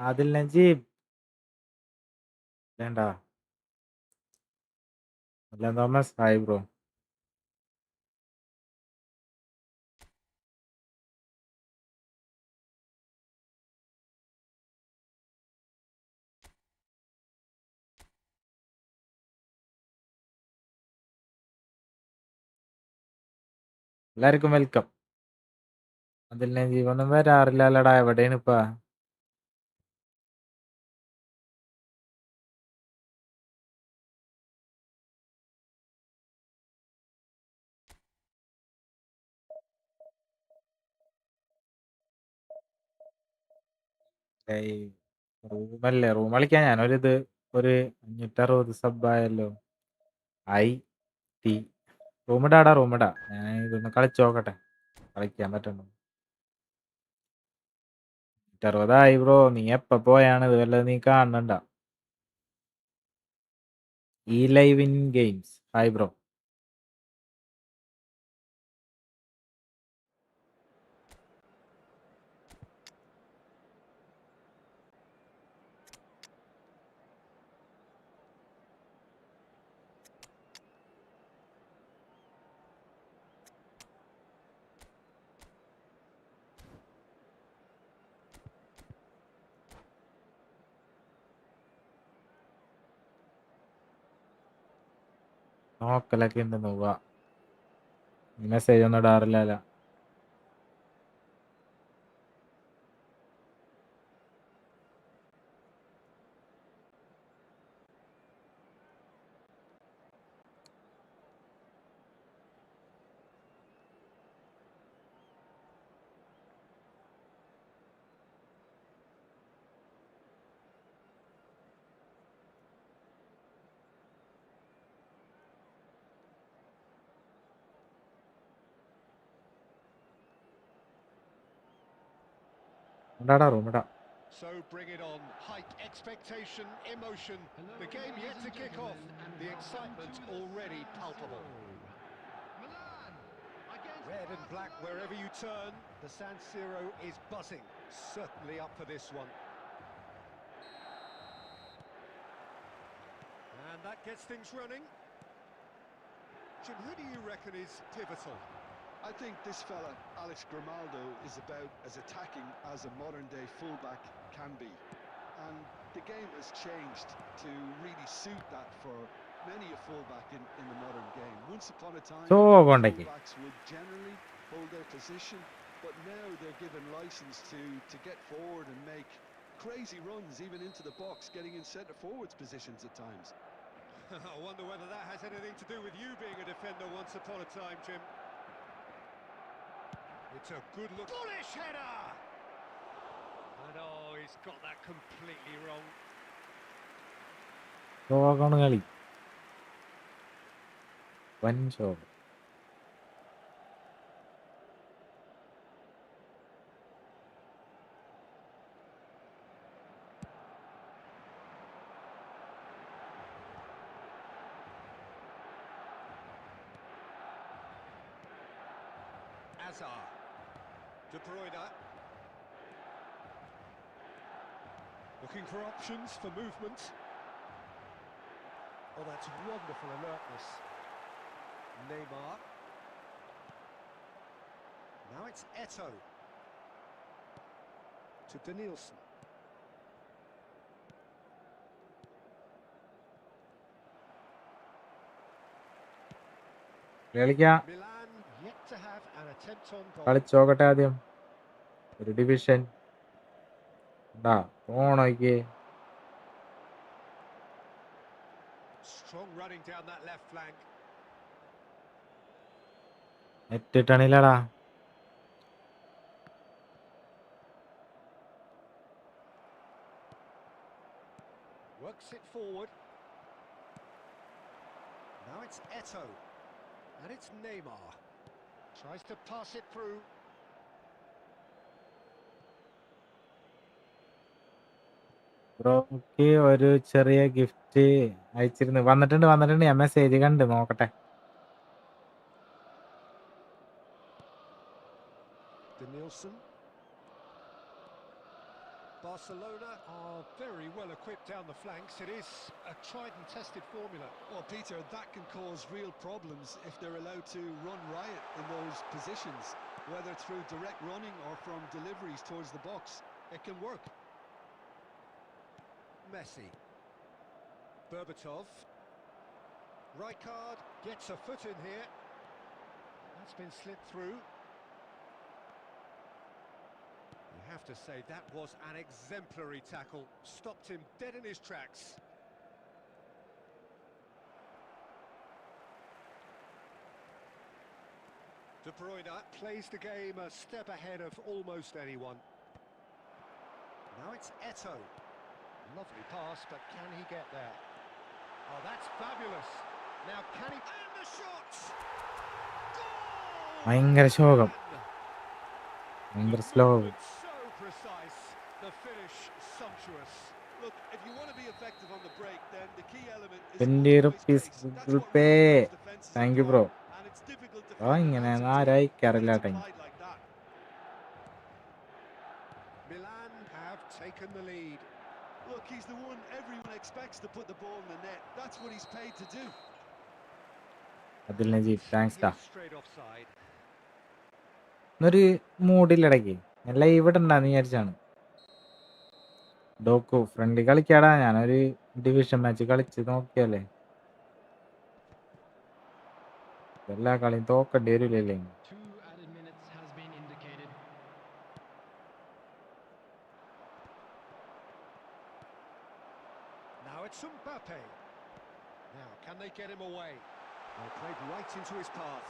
ആദിൽ നജീബ് വേണ്ട. അല്ല Thomas hi bro. എല്ലാവർക്കും വെൽക്കം. അതിൽ നജീബ് ഒന്നും വരാറില്ലല്ലടാ, എവിടെയാണ് ഇപ്പ? റൂമല്ലേ, റൂം കളിക്കാൻ ഞാനൊരിത് ഒരു 560 സബ്ബായല്ലോ. റൂമിടാടാ, റൂമിടാ. ഞാൻ ഇതൊന്ന് കളിച്ചു നോക്കട്ടെ, കളിക്കാൻ പറ്റണ്ടോ. 560 ബ്രോ. നീ എപ്പ പോയാണ് ഇത്? വല്ലതും നീ കാണണ്ട. ഈ live in games. Hi bro. നോക്കലൊക്കെ ഉണ്ട് നോവാ. മെസ്സേജ് ഒന്നും ഇടാറില്ല. റൂമിടാ. So bring it on. Hike expectation, emotion. The game yet to kick off. The excitement already palpable. Red and black wherever you turn. The San Siro is buzzing. Certainly up for this one. And that gets things running. Jim, who do you reckon is pivotal? I think this fella, Alex Grimaldo, is about as attacking as a modern-day fullback can be. And the game has changed to really suit that for many a fullback in the modern game. Once upon a time, fullbacks would generally hold their position, but now they're given license to get forward and make crazy runs even into the box, getting in centre-forwards positions at times. I wonder whether that has anything to do with you being a defender once upon a time, Jim. It's a good look. Bullish header! And oh, he's got that completely wrong. കളി വൻ show. Azar. De Bruyne. Looking for options for movement. Oh, that's wonderful alertness. Neymar. Now it's Eto'o. To Danielson. കളിക്കാം. Milan yet to have an attempt on goal. കളിച്ചോക്കട്ടെ ആദ്യം. ഒരു division പോണോക്ക്. Strong running down that left flank. നെറ്റിട്ടണില്ലടാ. Works it forward. Now it's Eto'o. And it's Neymar. Tries to pass it through. ബ്രോക്ക് ഒരു ചെറിയ gift അയച്ചിരുന്നു. വന്നിട്ടുണ്ട്. ഞാൻ മെസ്സേജ് കണ്ട് നോക്കട്ടെ. Danielson. Barcelona are very well equipped down the flanks. It is a tried and tested formula. Well, Peter, that can cause real problems if they're allowed to run riot in those positions, whether through direct running or from deliveries towards the box. It can work. Messi. Berbatov. Rijkaard gets a foot in here. That's been slipped through. You have to say that was an exemplary tackle. Stopped him dead in his tracks. De Bruyne plays the game a step ahead of almost anyone. Now it's Eto'o. Lovely pass, but can he get there? Oh, that's fabulous. Now can he... And the shot! Goal! ഭയങ്കര ശോകം, ഭയങ്കര slow. So precise. The finish sumptuous. Look, if you want to be effective on the break, then the key element is 20 always rupees pace. Google That's what Pay. really throws defenses Thank you, apart, bro. and it's difficult to ആ find ഇങ്ങനെ an answer to ആരായി when കയറില്ല it's time. applied like that. Milan have taken the lead. Look, he's the one everyone expects to put the ball in the net. That's what he's paid to do. അതിൽ Najeeb thanks ടാ. He's straight offside. എന്നൊരു മൂഡിലിടയ്ക്ക് ഞാൻ live ഇടണ്ടാന്ന് വിചാരിച്ചാണ്. ഡോക്കു friendly കളിക്കാടാ, ഞാനൊരു division match കളിച്ച് നോക്കിയല്ലേ, എല്ലാ കളിയും തോക്കേണ്ടി വരില്ലല്ലേ. Now it's Mbappe. Now, can they get him away? They played right into his path.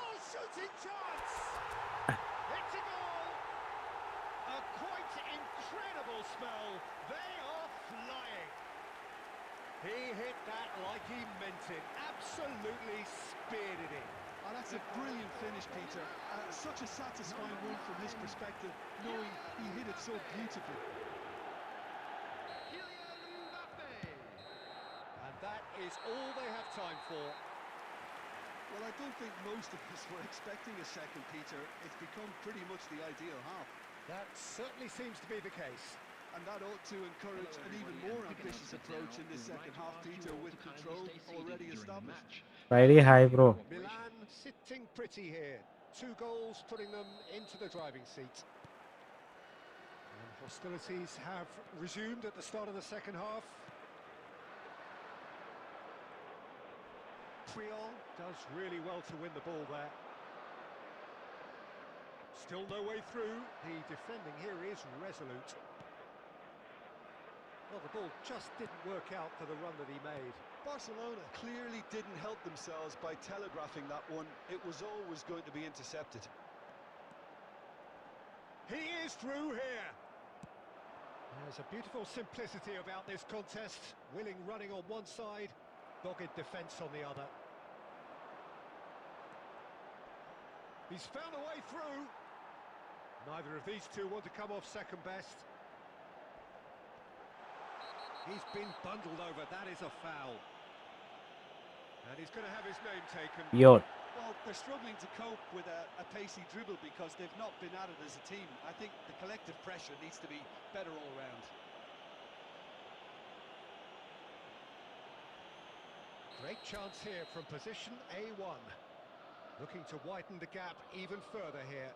Oh, shooting chance! It's a goal! A quite incredible spell. They are flying. He hit that like he meant it. Absolutely speared it in. Oh, that's a brilliant finish, Peter. Such a satisfying one from his perspective, knowing he hit it so beautifully. And that is all they have time for. Well, I don't think most of us were expecting a second, Peter. It's become pretty much the ideal half. That certainly seems to be the case. And that ought to encourage an even more ambitious approach in this second half, Peter, with control already established. Friday hi bro. Milan sitting pretty here. 2 goals putting them into the driving seat. And hostilities have resumed at the start of the second half. Puyol does really well to win the ball there. Still no way through. The defending here is resolute. Well, the ball just didn't work out for the run that he made. Barcelona clearly didn't help themselves by telegraphing that one. It was always going to be intercepted. He is through here. There's a beautiful simplicity about this contest. Willing running on one side, dogged defence on the other. He's found a way through. Neither of these two want to come off second best. He's been bundled over. That is a foul. And he's going to have his name taken. Yo. Well, they're struggling to cope with a pacey dribble because they've not been at it as a team. I think the collective pressure needs to be better all round. Great chance here from position A1. Looking to widen the gap even further here.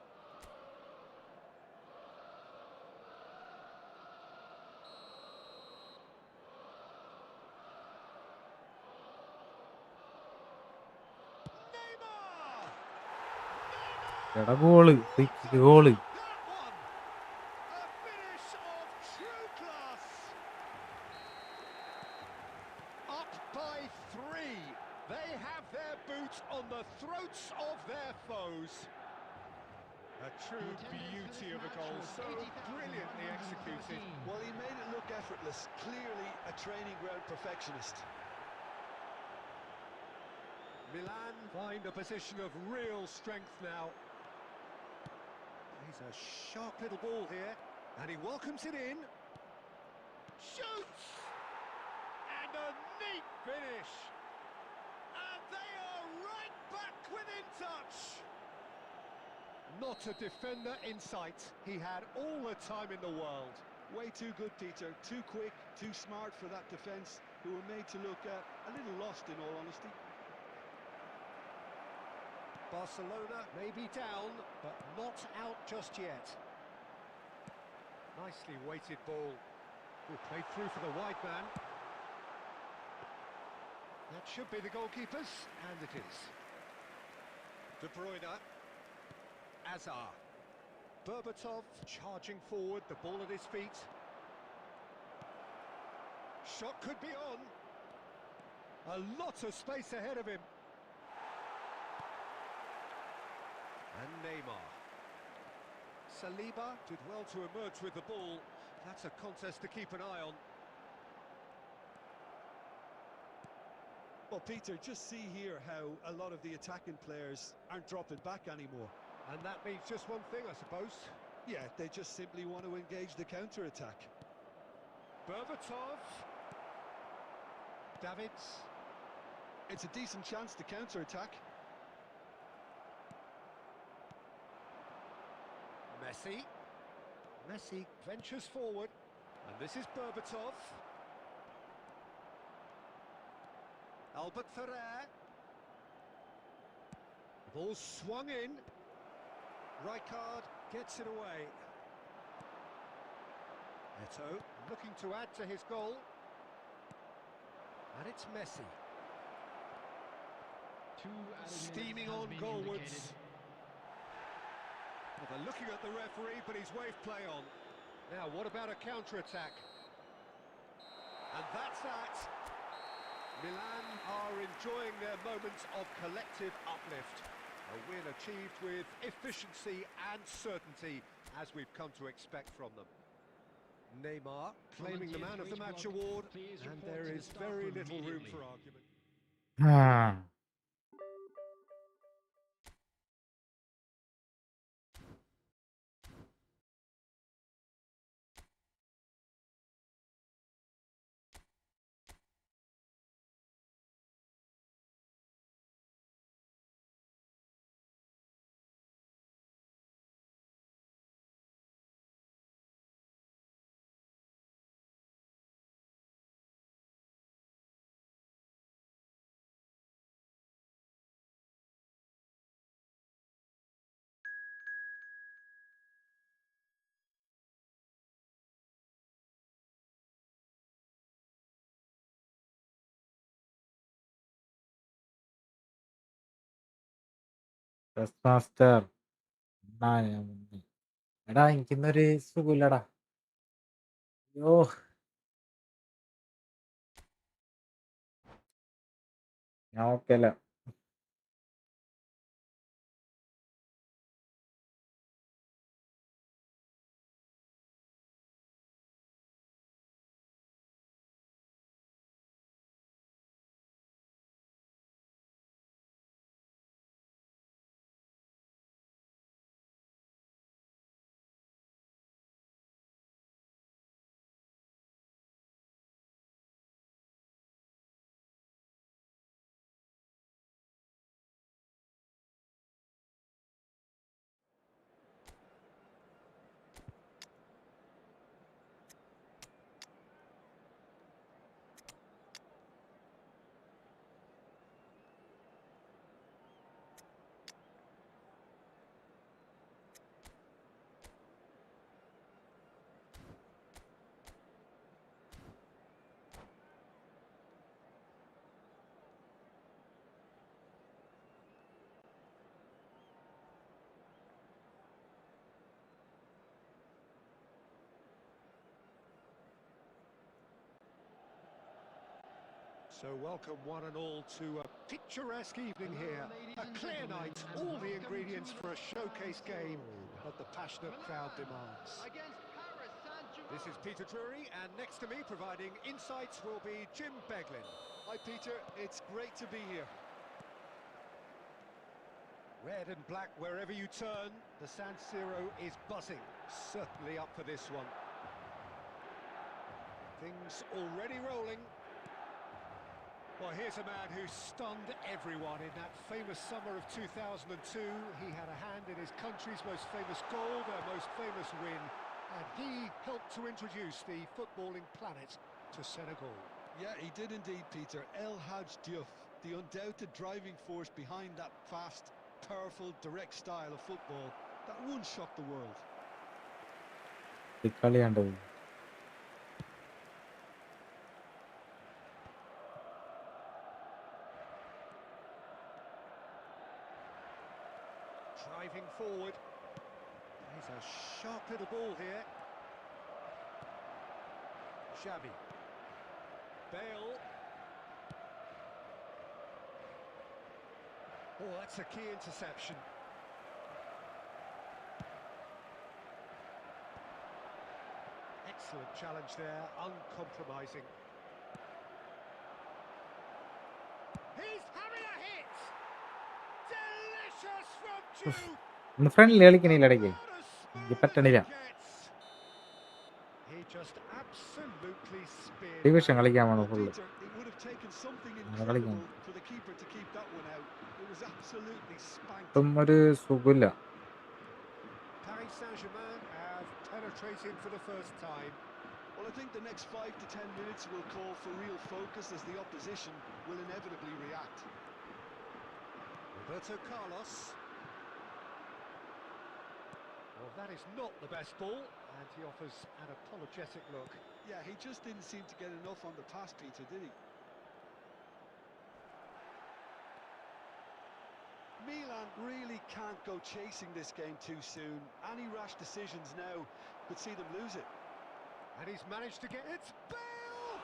എടാ goal, goal. Up by 3. They have their boot on the throats of their foes. A true beauty of a goal, so brilliantly executed. Well, he made it look effortless. Clearly a training ground perfectionist. Milan find a position of real strength now. He's a sharp little ball here, and he welcomes it in. Shoots! And a neat finish. And they are right back within touch. Not a defender in sight. He had all the time in the world. Way too good, Peter. Too quick, too smart for that defence, who were made to look a little lost, in all honesty. Barcelona may be down, but not out just yet. Nicely weighted ball. Oh, played through for the wide man. That should be the goalkeeper's, and it is. De Bruyne. Azar. Berbatov charging forward, the ball at his feet. Shot could be on. A lot of space ahead of him. And Neymar. Saliba did well to emerge with the ball. That's a contest to keep an eye on. Well, Peter, just see here how a lot of the attacking players aren't dropping back anymore. And that means just one thing, I suppose. Yeah, they just simply want to engage the counter-attack. Berbatov. Davids. It's a decent chance to counter-attack. Messi. Messi ventures forward. And this is Berbatov. Albert Ferrer. The ball swung in. Rijkaard gets it away. Eto'o looking to add to his goal. And it's Messi. Steaming on goalwards. Well, they're looking at the referee, but he's waved play on. Now, what about a counter-attack? And that's that. Milan are enjoying their moments of collective uplift. A win achieved with efficiency and certainty, as we've come to expect from them. Neymar claiming the Man of the Match award, and there is very little room for argument. Ah. Press master. എടാ എനിക്കിന്നൊരു സുഖമില്ലടാ. അയ്യോ, ഞാൻ okay അല്ല. So welcome one and all to a picturesque evening here. A clear night, all the ingredients for a showcase game that the passionate crowd demands. This is Peter Drury, and next to me providing insights will be Jim Beglin. Hi, Peter. It's great to be here. Red and black wherever you turn, the San Siro is buzzing. Certainly up for this one. Things already rolling. Well, here's a man who stunned everyone in that famous summer of 2002. He had a hand in his country's most famous goal, their most famous win. And he helped to introduce the footballing planet to Senegal. Yeah, he did indeed, Peter. El Hadj Diouf, the undoubted driving force behind that fast, powerful, direct style of football that once shocked the world. ഈ കളി കണ്ടോ? Driving forward. He's a sharp little ball here. Xavi. Bale. Oh, that's a key interception. Excellent challenge there, uncompromising. He's having a hit! Delicious from Jude! ഒന്ന് friendly കളിക്കണില്ല ഇടയ്ക്ക്. About as എനിക്ക് smooth as പറ്റണില്ല. it gets. He just absolutely speared division that. കളിക്കാൻ Well, വേണം full. Peter, it would have taken something അങ്ങനെ കളിക്കണം. incredible for the keeper to keep that one out. It was absolutely spanked. ഇപ്പം ഒരു സുഖമില്ല. Paris Saint-Germain have penetrated for the first time. Well, I think the next 5 to 10 minutes will call for real focus as the opposition will inevitably react. Roberto Carlos. Well, that is not the best ball, and he offers an apologetic look. Yeah, he just didn't seem to get enough on the pass, Peter, did he? Milan really can't go chasing this game too soon. Any rash decisions now could see them lose it. And he's managed to get it. Bale!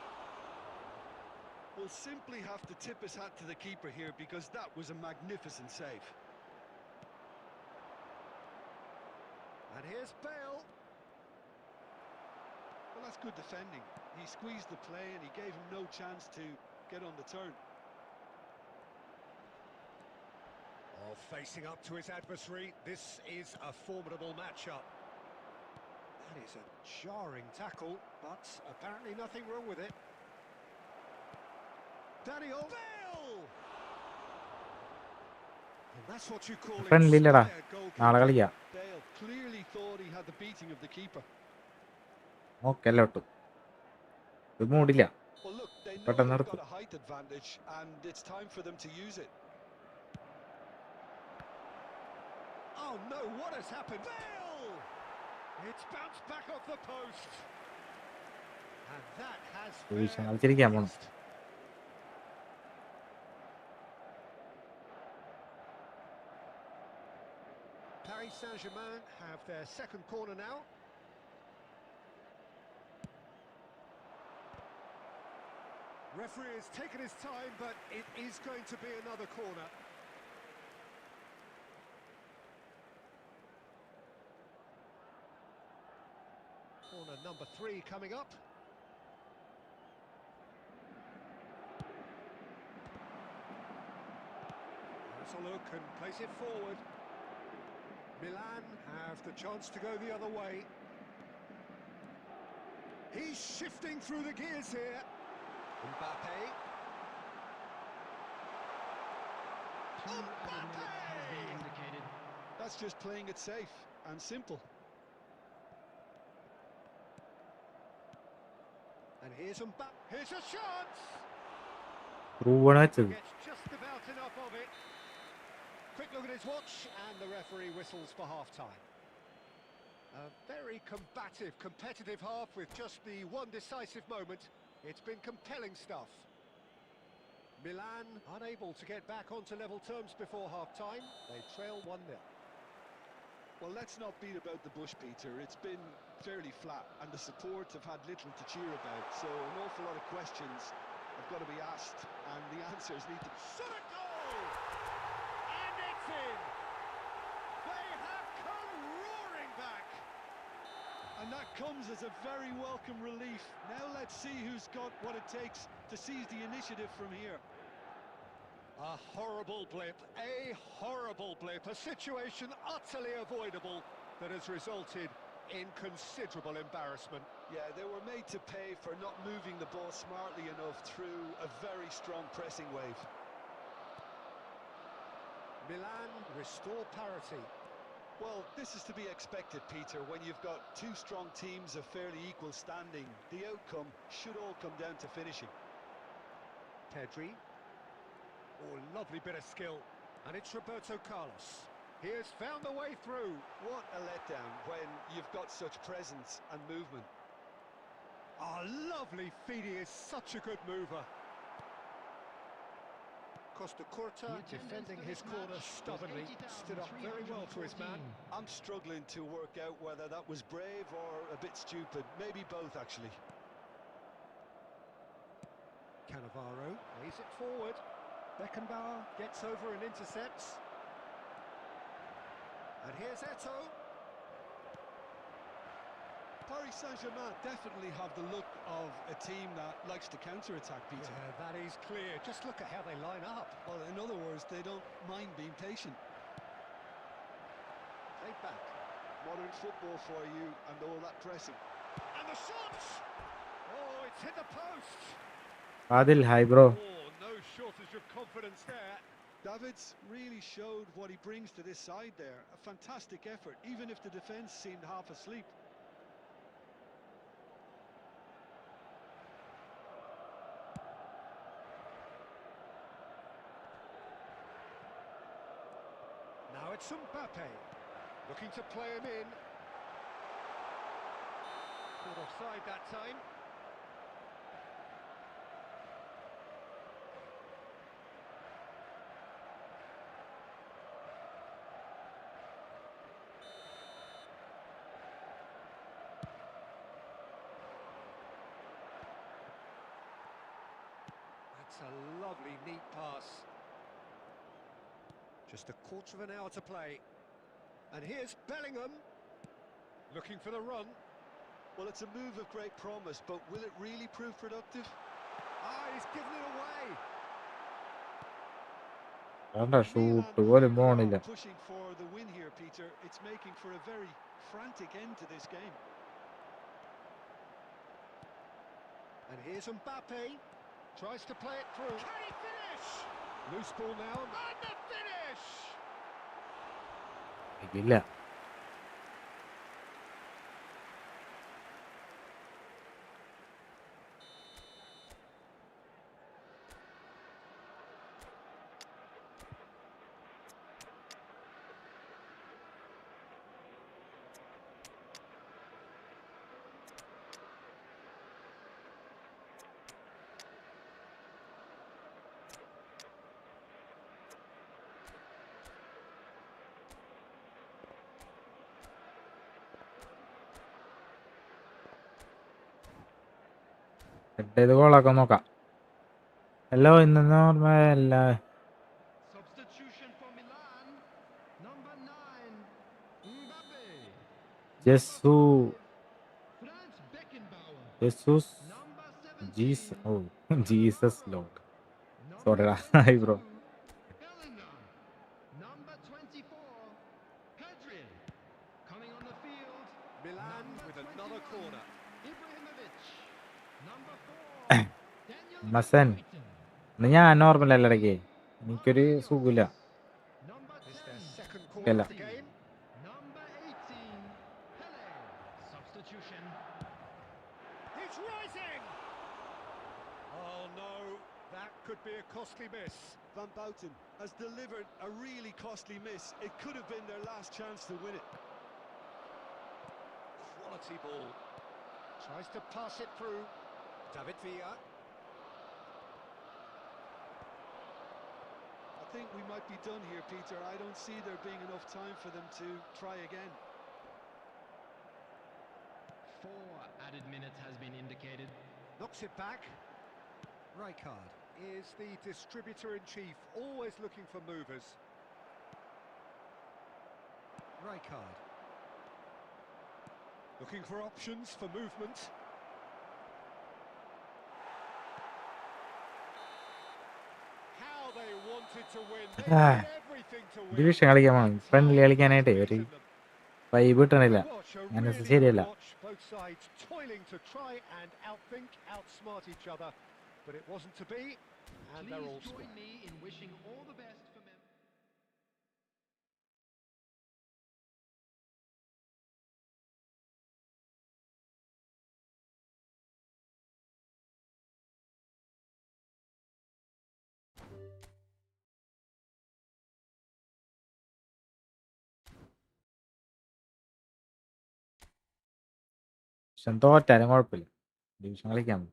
We'll simply have to tip his hat to the keeper here because that was a magnificent save. And here's Bale. Well, that's good defending. He squeezed the play and he gave him no chance to get on the turn. Oh, facing up to his adversary, this is a formidable matchup. That is a jarring tackle, but apparently nothing wrong with it. Daniel Bale! And that's what you call friendly ഇല്ലടാ. inspired goalkeeping. നാളെ കളിക്കാം. Bale clearly thought he had the beating of the keeper. Okay അല്ലോട്ടു. ഇത് മൂടില്ല. Well, look, they know പെട്ടെന്ന് they've എടുത്തു. got a height advantage and it's time for them to use it. Oh no, what has happened? Bale! It's bounced back off the post. And that has division been കളിച്ചിരിക്കാൻ പോണം. missed. Paris Saint-Germain have their second corner now. Referee has taken his time, but it is going to be another corner. Corner number 3 coming up. Has a look and plays it forward. Milan have the chance to go the other way. He's shifting through the gears here. Mbappe. Mbappe! That's just playing it safe and simple. And here's Mbappe. Here's a chance. ത്രൂവാണ് വെച്ചത്. Gets just about enough of it. Quick look at his watch, and the referee whistles for half-time. A very combative, competitive half with just the one decisive moment. It's been compelling stuff. Milan unable to get back onto level terms before half-time. They trail 1-0. Well, let's not beat about the bush, Peter. It's been fairly flat and the support have had little to cheer about. So an awful lot of questions have got to be asked and the answers need to... Shot a goal! And it's in! They have come roaring back! And that comes as a very welcome relief. Now let's see who's got what it takes to seize the initiative from here. A horrible blip, a situation utterly avoidable that has resulted in considerable embarrassment. Yeah, they were made to pay for not moving the ball smartly enough through a very strong pressing wave. Milan restore parity. Well, this is to be expected, Peter. When you've got two strong teams of fairly equal standing, the outcome should all come down to finishing. Pedri. Oh, lovely bit of skill. And it's Roberto Carlos. He has found the way through. What a letdown when you've got such presence and movement. Oh, lovely feed. He is such a good mover. Costa Curta defending his corner stubbornly, stood up very well to his man. I'm struggling to work out whether that was brave or a bit stupid. Maybe both, actually. Cannavaro lays it forward. Beckenbauer gets over and intercepts. And here's Eto'o. Paris Saint-Germain definitely have the look of a team that likes to counter-attack, Peter. Yeah, that is clear. Just look at how they line up. Well, in other words, they don't mind being patient. Played back. Modern football for you and all that pressing. And the shot! Oh, it's hit the post! Adil, hi bro. Oh, no shortage of confidence there. Davids really showed what he brings to this side there. A fantastic effort, even if the defence seemed half asleep. Now it's Mbappe, looking to play him in. Caught offside that time. That's a lovely, neat pass. Just a quarter of an hour to play. And here's Bellingham, looking for the run. Well, it's a move of great promise, but will it really prove productive? Ah, he's given it away. Anda shoot Milan പോലും really പോണില്ല. are pushing for the win here, Peter. It's making for a very frantic end to this game. And here's Mbappe, tries to play it through. Can he finish? Loose ball now, and the finish! ഇല്ല. ഇത് ഗോളാക്കാൻ നോക്കാം. Hello ഇന്ന് normal Substitution for Milan, number 9, Mbappe. ജെസു Franz Beckenbauer, Jesus number 17. ജീസ് ഓ Jesus lord. Number സോറിടാ. Hi bro. 22, Bellingham. Number 24, Pedri. Coming on the field, Milan number with another 21, corner. Ibrahimovic. Number 4, Daniel മസൻ Brighton. ഇന്ന് ഞാൻ normal അല്ല ഇടയ്ക്ക്. എനിക്കൊരു സുഖമില്ല. Number It's 10, their second corner Pela. of the game. number 18, Pele. Substitution. He's rising! Oh no, that could be a costly miss. Van Bouten has delivered a really costly miss. It could have been their last chance to win it. Quality ball. Tries to pass it through. David Villa. I think we might be done here, Peter. I don't see there being enough time for them to try again. 4 added minutes has been indicated. Knocks it back. Rijkaard is the distributor-in-chief, always looking for movers. Rijkaard. Looking for options for movement. How they wanted to win. They did everything to win. Division കളിക്കാൻ പോകണം. Friendly കളിക്കാനായിട്ടേ ഒരു vibe കിട്ടണില്ല. Watch, a മനസ്സ് really ശരിയല്ല. good watch. Both sides toiling to try and outthink, outsmart each other, but it wasn't to be, and they're all Please join square. me in wishing all the best division തോറ്റാലും കുഴപ്പമില്ല, division കളിക്കാൻ പോകും.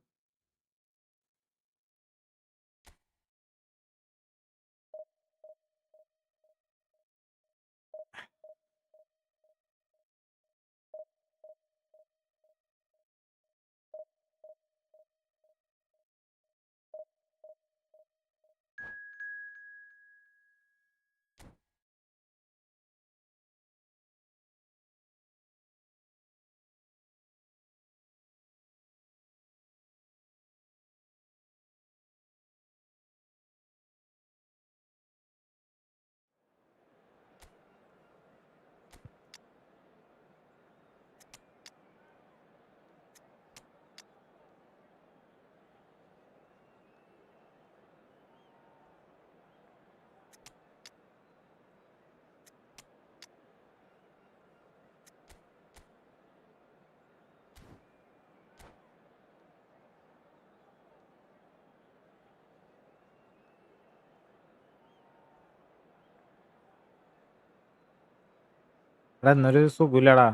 എടാ ഇന്നൊരു സുഖമില്ലടാ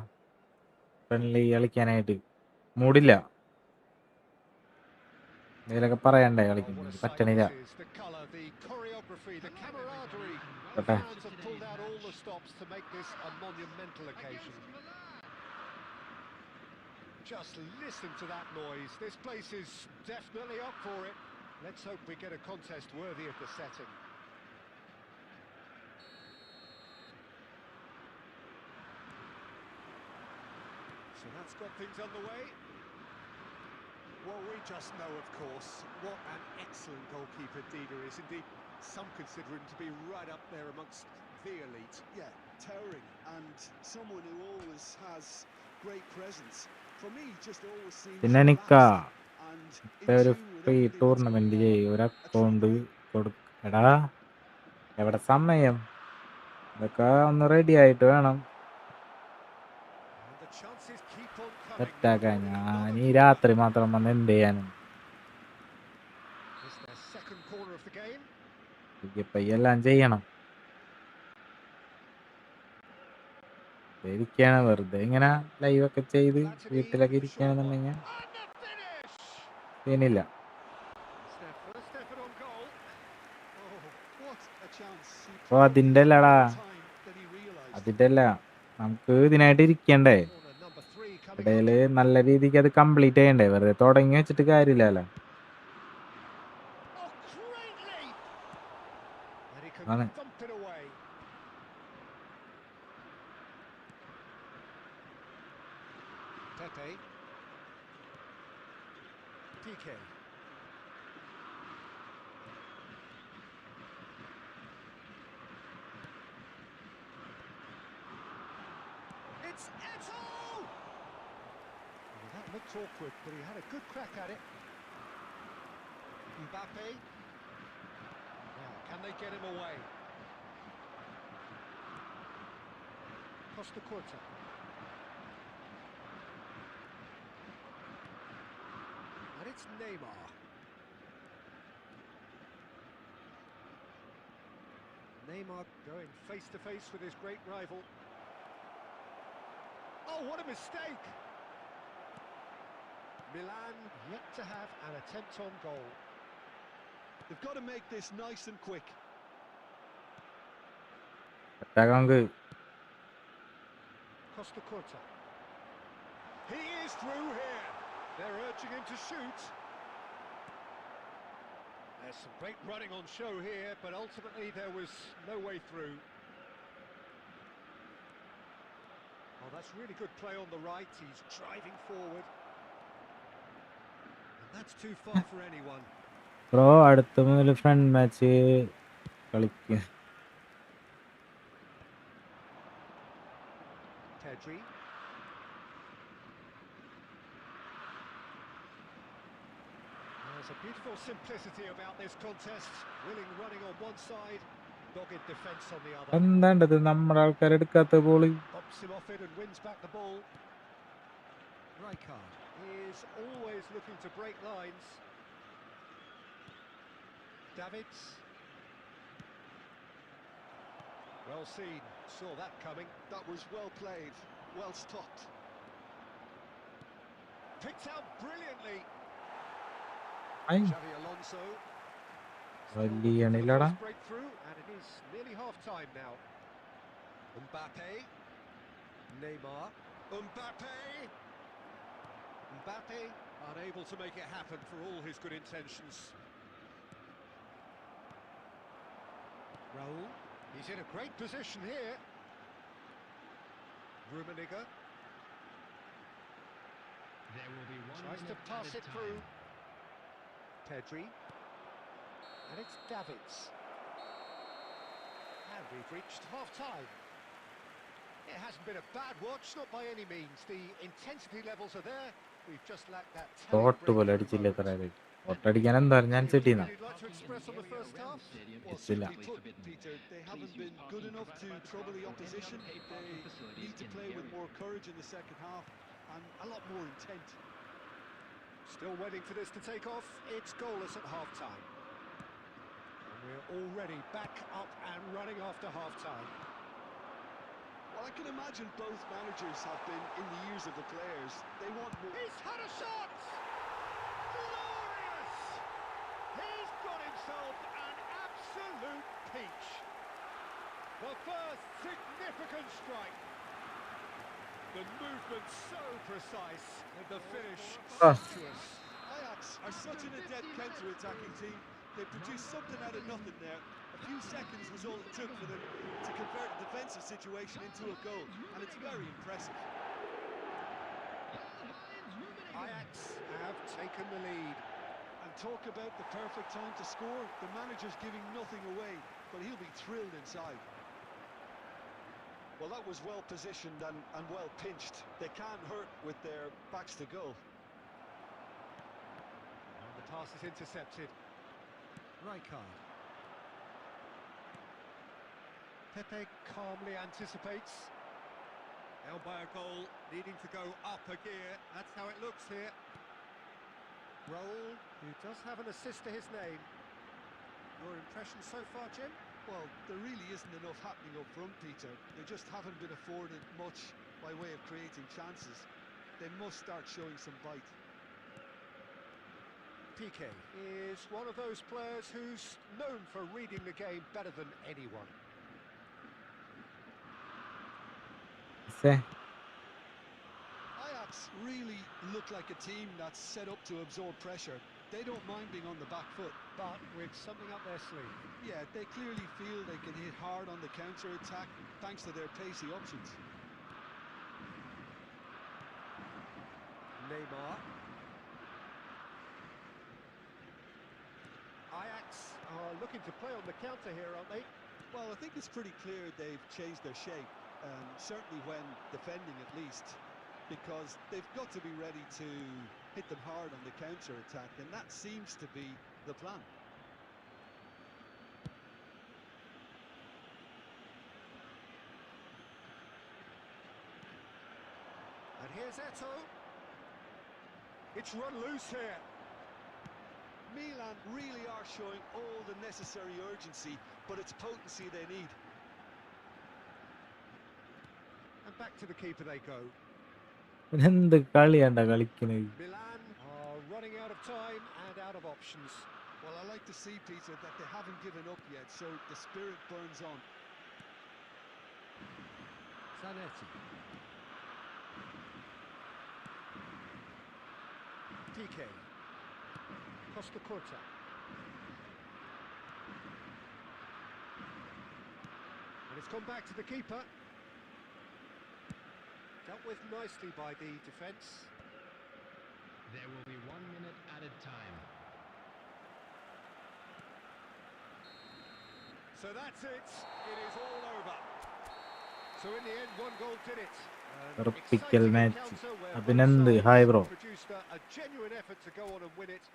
friendly കളിക്കാനായിട്ട്, മൂടില്ല. എന്തെങ്കിലുമൊക്കെ പറയണ്ടേ Oh, what a കളിക്കുന്നത്, sight പറ്റണില്ല. this is. The colour, the choreography, the camaraderie. The Okay. fans have pulled out all the stops to make this a monumental occasion. Just listen to that noise. This place is definitely up for it. Let's hope we get a contest worthy of the setting. So that's got things underway. Well, we just know, of course, what an excellent goalkeeper Dida is. Indeed, some consider him to be right up there amongst the elite. Yeah, towering, and someone who always has great presence. For me, just always seems പിന്നെ relaxed നിക്കാ and ഇപ്പൊ in ഒരു tune with free everything that's tournament going on. ചെയ്യും, ഒരു A account trophy. എടാ എവിടെ സമയം, ഇതൊക്കെ ഒന്ന് റെഡി ആയിട്ട് വേണം And the chances keep on coming. സെറ്റാക്കാൻ. Recording ഞാൻ another ഈ corner. രാത്രി മാത്രം വന്ന് എന്ത് ചെയ്യാനും, It's their second corner of the game. എല്ലാം ചെയ്യണം. ഇരിക്കുകയാണ് വെറുതെ ഇങ്ങനെ ലൈവൊക്കെ ചെയ്ത് വീട്ടിലൊക്കെ ഇരിക്കുകയാണെന്നുണ്ടെങ്കിൽ And the finish! സീനില്ല. It's their first effort on goal. Oh, what a chance. He അപ്പോൾ അതിൻ്റെ probably അല്ലടാ, had more time than he realised. അതിൻ്റെ അല്ല, നമുക്ക് ഇതിനായിട്ട് ഇരിക്കണ്ടേ, Corner number 3 coming ഇടയിൽ up. നല്ല രീതിക്ക് അത് കംപ്ലീറ്റ് ചെയ്യണ്ടേ, വെറുതെ തുടങ്ങി വെച്ചിട്ട് കാര്യമില്ലല്ലോ. Oh, great leap! And he can അതാണ് thump it away. Pepe. PK. It's Eto! Well, that looked awkward, but he had a good crack at it. Mbappe. Now, can they get him away? Costa Curta. And it's Neymar. Neymar going face to face with his great rival. Oh, what a mistake! Milan yet to have an attempt on goal. They've got to make this nice and quick. നമുക്ക് Costa Curta. He is through here. They're urging him to shoot. There's some great running on show here, but ultimately there was no way through. Oh, that's really good play on the right. He's driving forward. And that's too far for anyone. Bro അടുത്ത മുതൽ front match കളിക്കും. Pedri. There's a beautiful simplicity about this contest. Willing running on one side, dogged defence on the other. എന്താണ്ടത് നമ്മുടെ ആൾക്കാർ എടുക്കാത്ത ball. Bumps him off it and wins back the ball. Rijkaard is always looking to break lines. Davids. Well seen, saw that coming. That was well played, well stopped. Picked out brilliantly. Ay, Xavi Alonso. Still looking for the വലിയണില്ലടാ. first breakthrough, and it is nearly half-time now. Mbappe. Neymar. Mbappe. Mbappe unable to make it happen for all his good intentions. Raul. He's in a great position here. Rummenigge There will be 1 tries to minute pass added it through. time. Pedri. And it's Davids. And we've reached half-time. It hasn't been a bad watch, not by any means. The intensity levels are there. We've just lacked that telling thought പോലെ breakthrough അടിച്ചില്ല moment. എത്ര പേര്. തോട്ടടിക്കാൻ എന്താ ഞാൻ Anything സിറ്റിന്നാ. you'd like to express on the first half? Well, Still simply put, Peter, they haven't been good enough to trouble the opposition. They need to play with more courage in the second half and a lot more intent. Still waiting for this to take off. It's goalless at half-time. And we're already back up and running after half-time. Well, I can imagine both managers have been in the ears of the players. They want more. He's had a shot! Glorious! He's got himself an absolute peach. The first significant strike. The movement so precise and the finish sumptuous. Ajax are such an adept counter-attacking team. They produced something out of nothing there. A few seconds was all it took for them to convert a defensive situation into a goal, and it's very impressive. Ajax have taken the lead. And talk about the perfect time to score. The manager's giving nothing away, but he'll be thrilled inside. Well, that was well positioned and well pinched. They can't hurt with their backs to goal. And the pass is intercepted. Rijkaard. Pepe calmly anticipates. Held by a goal, needing to go up a gear. That's how it looks here. Raul, who does have an assist to his name. Your impression so far, Jim? Well, there really isn't enough happening up front, Peter. They just haven't been afforded much by way of creating chances. They must start showing some bite. Piqué is one of those players who's known for reading the game better than anyone. Say, Ajax really look like a team that's set up to absorb pressure. They don't mind being on the back foot. But with something up their sleeve. Yeah, they clearly feel they can hit hard on the counter-attack thanks to their pacey options. Neymar. Ajax are looking to play on the counter here, aren't they? Well, I think it's pretty clear they've changed their shape, certainly when defending at least, because they've got to be ready to hit them hard on the counter-attack, and that seems to be the plan. And here's Eto. It's run loose here. Milan really are showing all the necessary urgency, but it's potency they need. And back to the keeper they go. എന്ത് കളിയാണ്ടാ കളിക്കുന്നത്. Milan are running out of time and out of options. Well, I like to see, Peter, that they haven't given up yet, so the spirit burns on. Zanetti. Piqué. Costa Curta. And it's come back to the keeper. Dealt with nicely by the defence. There will be 1 minute added time. So that's it. It is all over. So in the end, one goal did it. An Typical exciting match. encounter where Abhinandan, both hi sides bro. produced a genuine effort to go on and win it.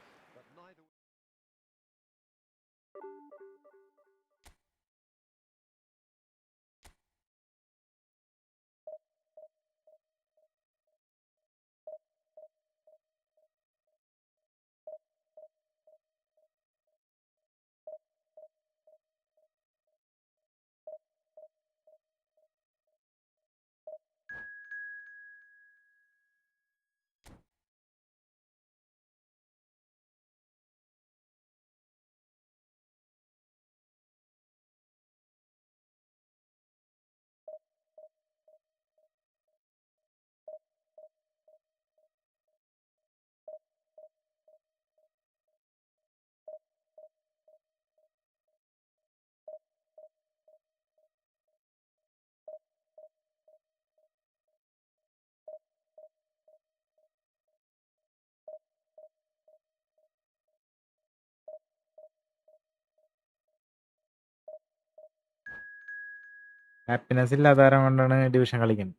Happiness ഇല്ലാത്ത കാരണം കൊണ്ടാണ് division കളിക്കുന്നത്.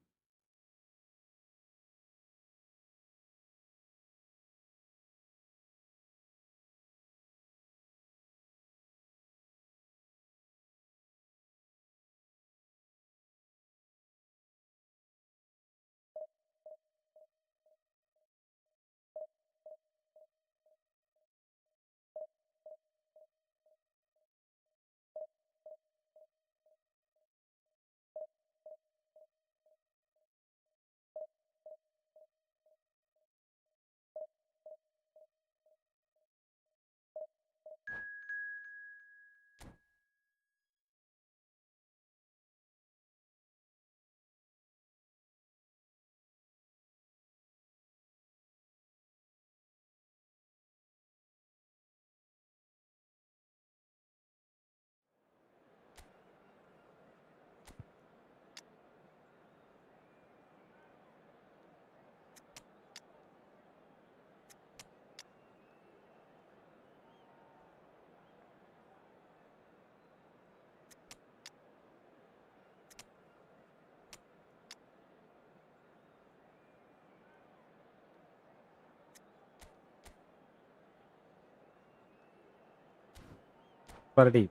പറടി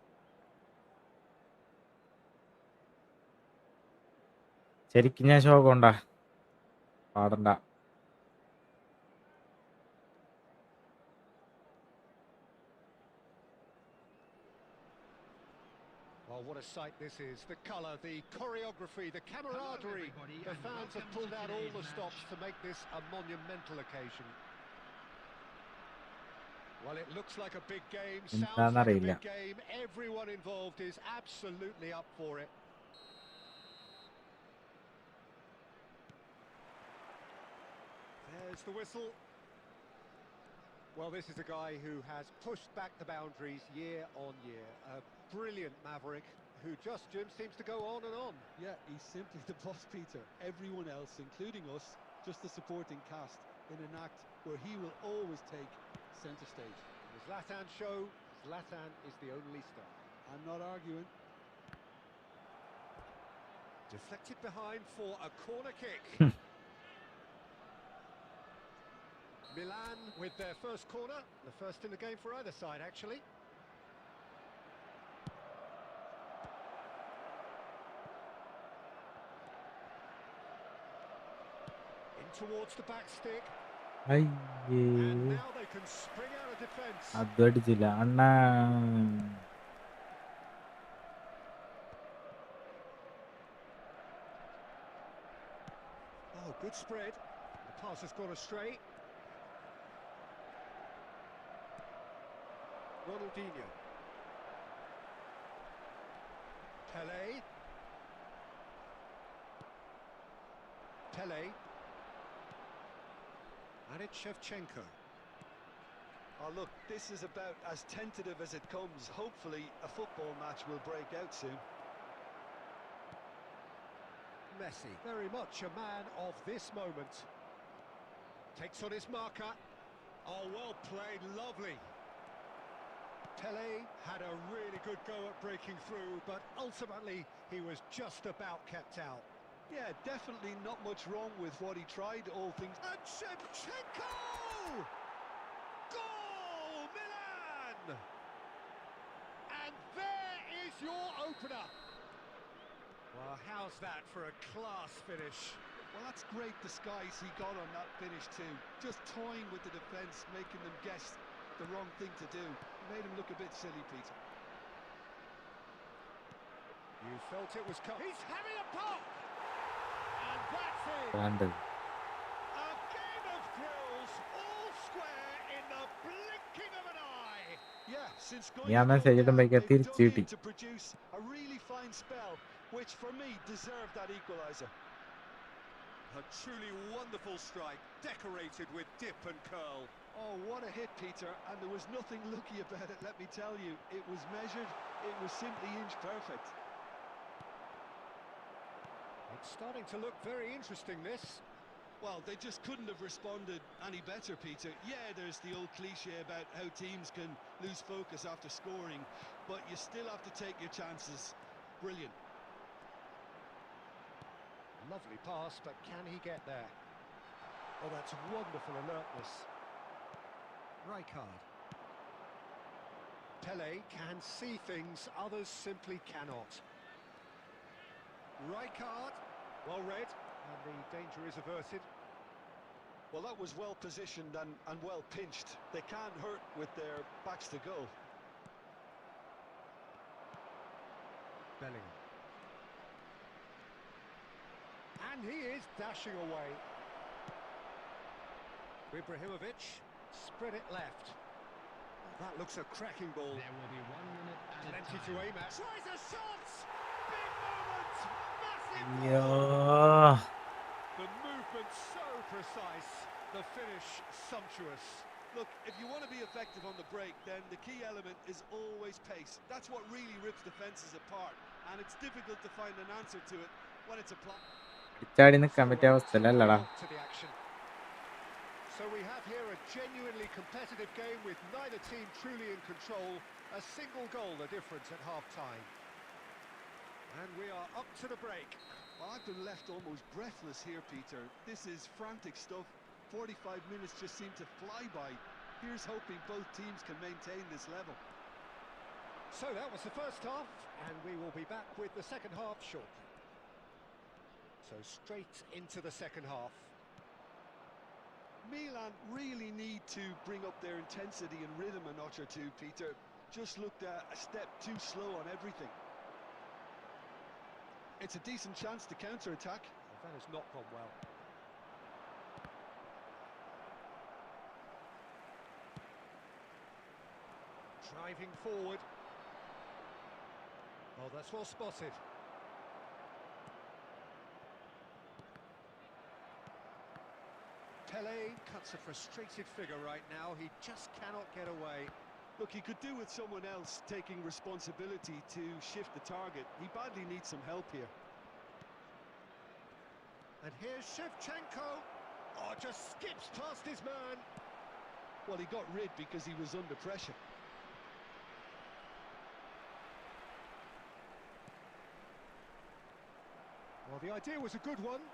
ശരിക്കും ഞാൻ ശോകം ഉണ്ടാ പാടണ്ട. Oh, what a sight this is. The colour, the choreography, the camaraderie. The fans have pulled out all the stops to make this a monumental occasion. Well, it looks like a big game, sounds like a എന്താണെന്നറിയില്ല. big game. Everyone involved is absolutely up for it. There's the whistle. Well, this is a guy who has pushed back the boundaries year on year. A brilliant maverick who just, Jim, seems to go on and on. Yeah, he's simply the boss, Peter. Everyone else, including us, just a supporting cast in an act where he will always take centre stage. In the Zlatan show, Zlatan is the only star. I'm not arguing. Deflected behind for a corner kick. Milan with their first corner, the first in the game for either side, actually. In towards the back stick, അയ്യേ and now they can spring out of defence. അതും അടിച്ചില്ല അണ്ണാ. Oh, good spread. The pass has gone astray. Ronaldinho. Pele. And it's Shevchenko. Oh, look, this is about as tentative as it comes. Hopefully, a football match will break out soon. Messi, very much a man of this moment. Takes on his marker. Oh, well played, lovely. Pele had a really good go at breaking through, but ultimately he was just about kept out. Yeah, definitely not much wrong with what he tried, all things... And Shevchenko! Goal, Milan! And there is your opener. Well, how's that for a class finish? Well, that's great disguise he got on that finish too. Just toying with the defence, making them guess the wrong thing to do. Made him look a bit silly, Peter. You felt it was coming. He's having a pop! And that's it! രണ്ട് A game of thrills, all square in the blinking of an eye. Yeah, since going ഞാൻ to message go down, ഇടുമ്പോഴേക്ക് they've തിരിച്ചു dug കിട്ടി. in to produce a really fine spell, which for me deserved that equaliser. A truly wonderful strike, decorated with dip and curl. Oh, what a hit, Peter, and there was nothing lucky about it, let me tell you. It was measured, it was simply inch perfect. It's starting to look very interesting, this. Well, they just couldn't have responded any better, Peter. Yeah, there's the old cliche about how teams can lose focus after scoring, but you still have to take your chances. Brilliant. Lovely pass, but can he get there? Oh, that's wonderful alertness. Rijkaard. Pele can see things others simply cannot. Rijkaard, well read, and the danger is averted. Well, that was well positioned and well pinched. They can't hurt with their backs to goal. Bellingham. And he is dashing away. Ibrahimovic, spread it left. Oh, that looks a cracking ball. There will be 1 minute added Plenty time. to aim at. Tries a shot! Big moment! Massive അയ്യോ goal! The movement so precise, the finish sumptuous. Look, if you want to be effective on the break, then the key element is always pace. That's what really rips defenses apart, and it's difficult to find an answer to it when it's applied. അടിച്ചാടി നിൽക്കാൻ പറ്റിയ അവസ്ഥയിലല്ലടാ. To the action. So we have here a genuinely competitive game with neither team truly in control. A single goal the difference at half-time. And we are up to the break. Well, I've been left almost breathless here, Peter. This is frantic stuff. 45 minutes just seem to fly by. Here's hoping both teams can maintain this level. So that was the first half, and we will be back with the second half shortly. So straight into the second half. Milan really need to bring up their intensity and rhythm a notch or two, Peter. Just looked a step too slow on everything. It's a decent chance to counter-attack. Well, that has not gone well. Driving forward. Oh, that's well spotted. Pele cuts a frustrated figure right now. He just cannot get away. Look, he could do with someone else taking responsibility to shift the target. He badly needs some help here. And here's Shevchenko. Oh, just skips past his man. Well, he got rid because he was under pressure. Well, the idea was a good one.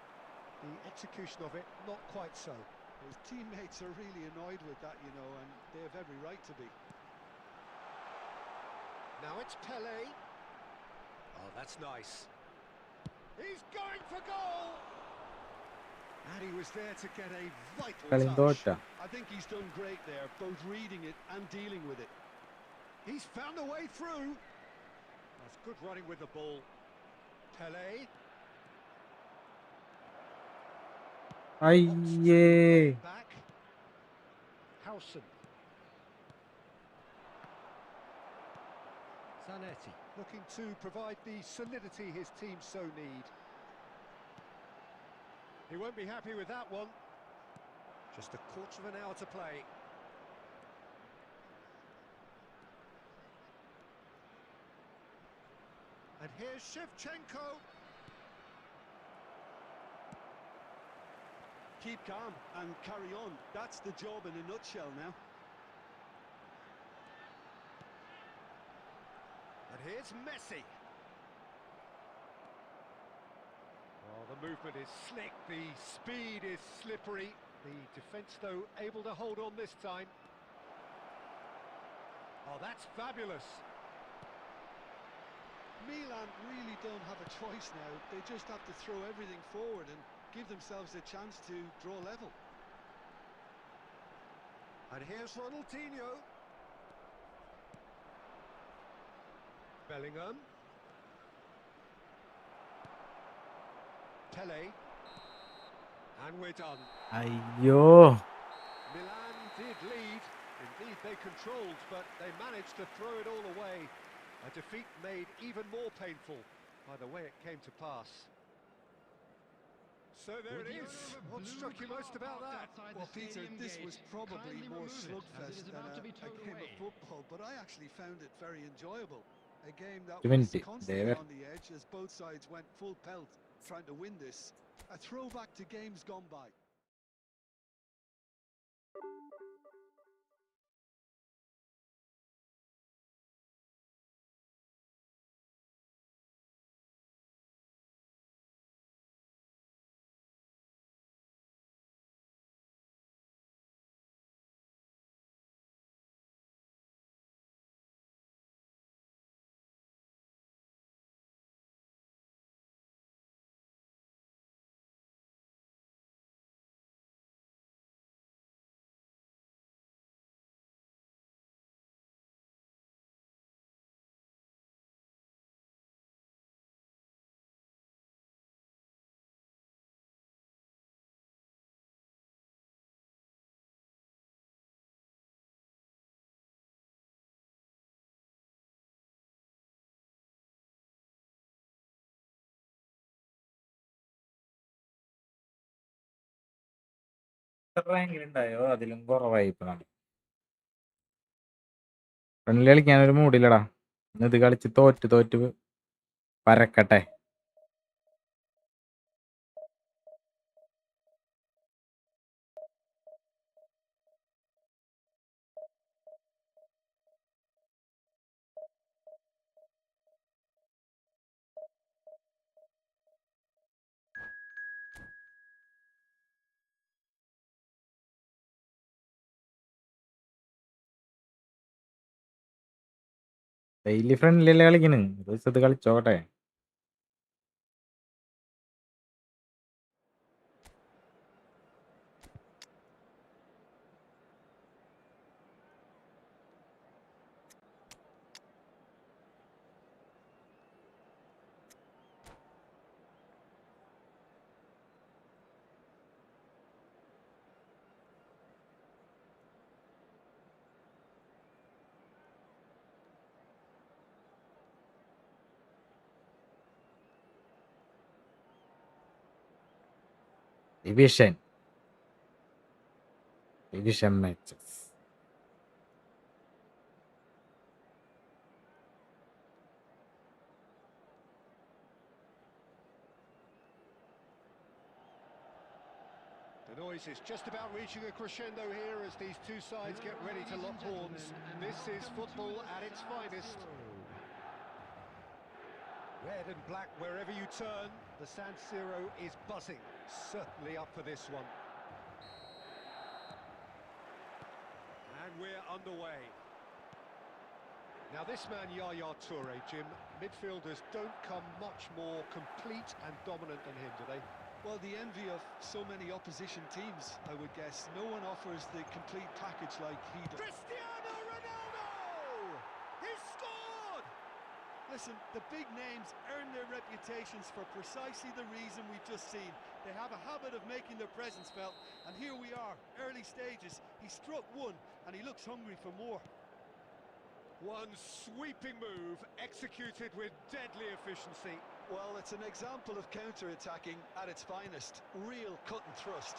The execution of it, not quite so. His teammates are really annoyed with that, you know, and they have every right to be. Now it's Pele. Oh, that's nice. He's going for goal! And he was there to get a vital കളിയും touch. തോറ്റ. I think he's done great there, both reading it and dealing with it. He's found a way through. That's good running with the ball. Pele. അയ്യേ Back. Howson. Zanetti looking to provide the solidity his team so need. He won't be happy with that one. Just a quarter of an hour to play. And here's Shevchenko. Keep calm and carry on. That's the job in a nutshell now. And here's Messi. Oh, the movement is slick, the speed is slippery. The defence, though, able to hold on this time. Oh, that's fabulous. Milan really don't have a choice now. They just have to throw everything forward and give themselves a chance to draw level. And here's Ronaldinho. Bellingham. Pele. And we're done. അയ്യോ Milan did lead. Indeed, they controlled, but they managed to throw it all away. A defeat made even more painful by the way it came to pass. So there it is. What struck you most about that? Well, Peter, this was probably more slugfest than a game of football, but I actually found it very enjoyable. A game that was Divinity, constantly David. on the edge as both sides went full pelt trying to win this. A throwback to games gone by. റാങ്കിലുണ്ടായോ അതിലും കുറവായി ഇപ്പൊ നമ്മൾ. Friendly കളിക്കാനൊരു മൂടില്ലടാ. ഇന്ന് ഇത് കളിച്ച് തോറ്റ് പരക്കട്ടെ. Daily friendly അല്ലേ കളിക്കണ്, ഒരു ദിവസം ഇത് കളിച്ചോട്ടെ. Division matches. The noise is just about reaching a crescendo here as these two sides get ready to lock horns. This is football at its finest. Red and black wherever you turn, the San Siro is buzzing. Certainly up for this one. And we're underway. Now this man Yaya Toure, Jim, midfielders don't come much more complete and dominant than him, do they? Well, the envy of so many opposition teams, I would guess. No one offers the complete package like he does. Cristiano Ronaldo! He scored! Listen, the big names earn their reputations for precisely the reason we've just seen. They have a habit of making their presence felt, and here we are, early stages. He struck one, and he looks hungry for more. One sweeping move, executed with deadly efficiency. Well, it's an example of counter-attacking at its finest. Real cut and thrust.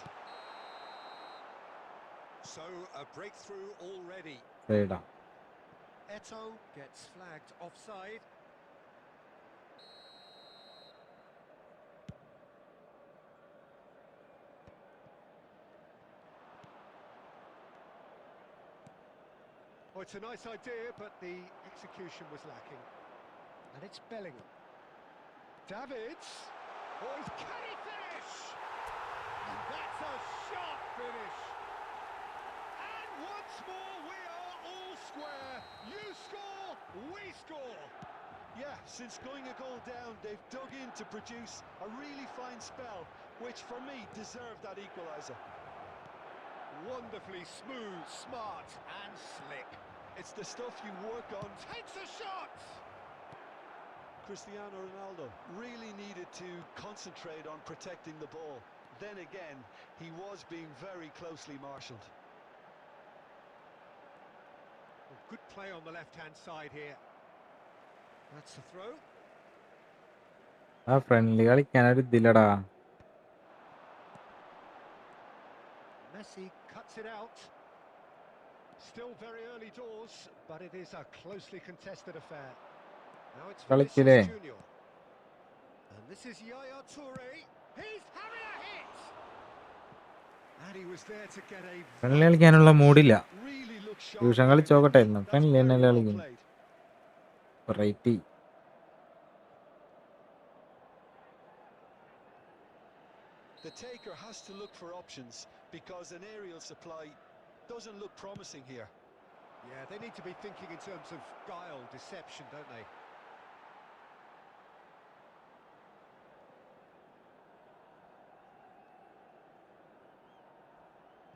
So, a breakthrough already. സൈഡാ. Eto gets flagged offside. Oh, it's a nice idea, but the execution was lacking. And it's Bellingham. Davids. Oh, can he finish? And that's a sharp finish. And once more, we are all square. You score, we score. Yeah, since going a goal down, they've dug in to produce a really fine spell, which for me deserved that equaliser. Wonderfully smooth, smart and slick. It's the stuff you work on. Takes a shot! Cristiano Ronaldo really needed to concentrate on protecting the ball. Then again, he was being very closely marshalled. Well, good play on the left-hand side here. That's the throw. ആ friendly കളിക്കാനൊരു ഇതില്ലടാ. Messi cuts it out. Still very early doors, but it is a closely contested affair. Now it's കളിച്ചില്ലേ? Vinicius Junior. And this is Yaya Toure. He's having a hit! And he was there to get a... friendly കളിക്കാനുള്ള മൂടില്ല. Really looks sharp. Tuition കളിച്ചോക്കട്ടെ. ഇന്ന് That's friendly very തന്നെ well കളിക്കുന്നു. played. Variety. The taker has to look for options because an aerial supply doesn't look promising here. Yeah, they need to be thinking in terms of guile, deception, don't they?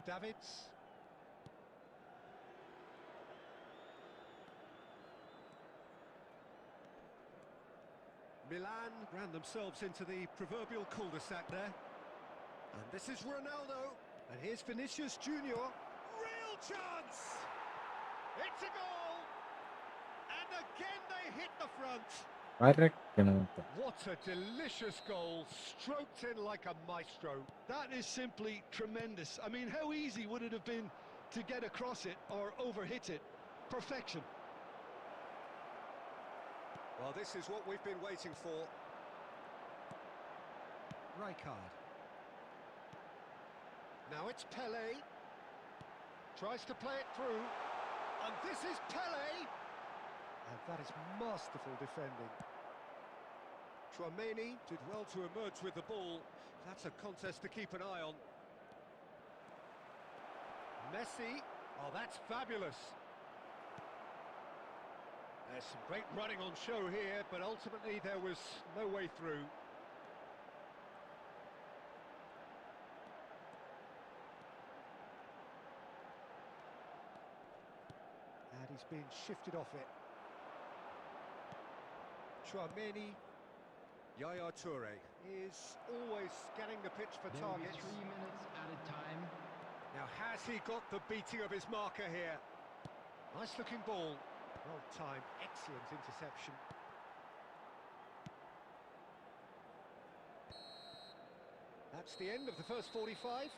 Davids. Milan ran themselves into the proverbial cul-de-sac there. And this is Ronaldo. And here's Vinicius Junior. Real chance! It's a goal! And again they hit the front. What a delicious goal, stroked in like a maestro. That is simply tremendous. I mean, how easy would it have been to get across it or overhit it? Perfection. Well, this is what we've been waiting for. Rijkaard. Now it's Pele. Tries to play it through. And this is Pele. And that is masterful defending. Tchouaméni did well to emerge with the ball. That's a contest to keep an eye on. Messi. Oh, that's fabulous. There's some great running on show here, but ultimately there was no way through. And he's being shifted off it. Tchouaméni. Yaya Toure is always scanning the pitch for There will be targets. 3 minutes added time. Now, has he got the beating of his marker here? Nice looking ball. Well timed, excellent interception. That's the end of the first 45.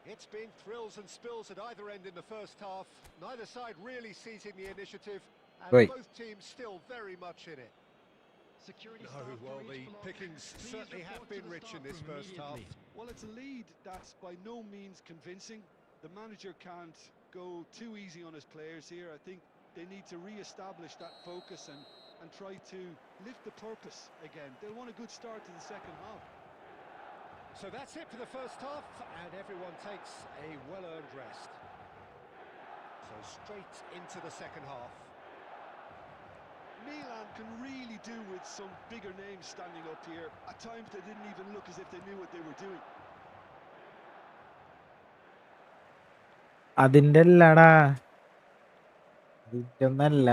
It's been thrills and spills at either end in the first half. Neither side really seizing the initiative, and Wait. both teams still very much in it. Security No, staff well, to the each block. pickings Please certainly have report to been the rich in staff this room first half. immediately. Well, it's a lead that's by no means convincing. The manager can't go too easy on his players here. I think they need to re-establish that focus and try to lift the purpose again. They'll want a good start to the second half. So that's it for the first half, and everyone takes a well-earned rest. So straight into the second half. Milan can really do with some bigger names standing up here. At times they didn't even look as if they knew what they were doing. അതിന്റെ അല്ലടാ, അതിന്റെ ഒന്നല്ല.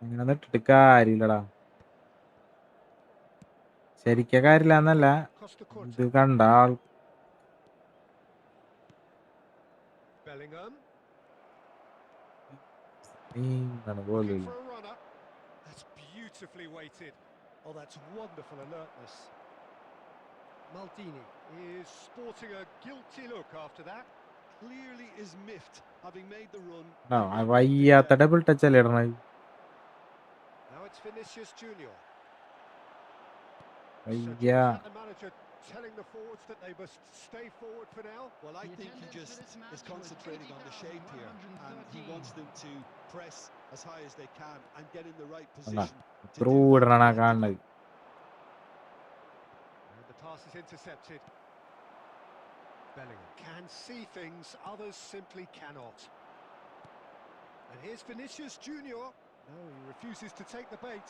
അങ്ങനെ ഇട്ടിട്ട് കാര്യമില്ലടാ. ശരിക്കും കാര്യമില്ല, Costa ഇത് Curta. കണ്ട ആൾ Bellingham. നീങ്ങണ Looking പോലും. for a runner. That's beautifully weighted. Oh, that's wonderful alertness. Maldini is sporting a guilty look after that. Clearly is miffed, having made the run. വയ്യാത്ത ഡബിൾ ടച്ച് അല്ലേ ഇടണ. Now it's Vinicius Junior. വയ്യ. Is that the manager telling the forwards that they must stay forward for now? Well, I think he just is concentrating on the shape here, and he wants them to press as high as they can and get in the right position to through do that ഇടണ effectively. കാണുന്നത്. And the pass is intercepted. Bellingham can see things others simply cannot. And here's Vinicius Junior. No, he refuses to take the bait.